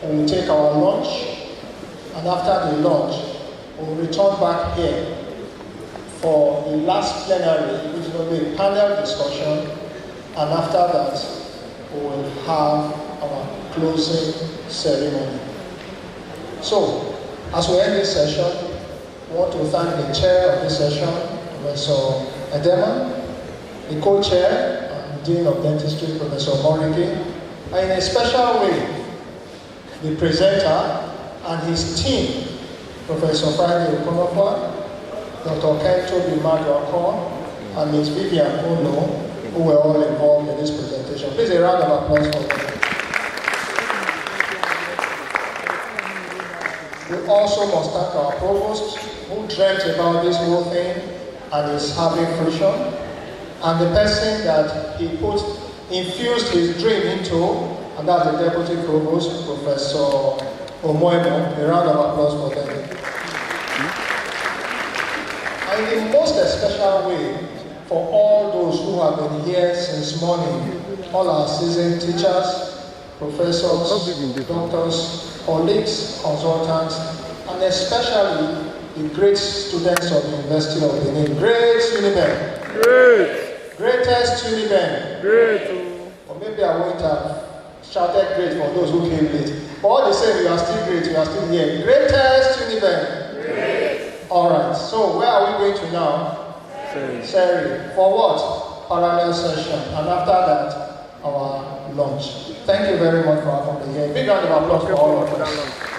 we'll take our lunch, and after the lunch, we'll return back here for the last plenary, which will be a panel discussion, and after that, we will have our closing ceremony. So, as we end this session, I want to thank the chair of this session, Professor Edema, the co-chair and Dean of Dentistry, Professor Moriki, and in a special way, the presenter and his team, Professor Friday Okonokwa, Dr. Kento Bimadwakon, and Ms. Vivian Ono, who were all involved in this presentation. Please a round of applause for them. We also must thank our provost, who dreamt about this whole thing and is having fruition, and the person that he infused his dream into, and that's the Deputy Provost, Professor Omoemo. A round of applause for them. And in the most special way, for all those who have been here since morning, all our seasoned teachers, professors, doctors, colleagues, consultants, and especially the great students of the University of Benin. Great Uniben. Great. Greatest Uniben. Great. Or maybe I won't have shouted great for those who came late. But all the same, you are still great, you are still here. Greatest Uniben. Great. Alright, so where are we going to now? Seri. For what? Parallel session. And after that, our lunch. Thank you very much for having me here. Big round of applause for all of us.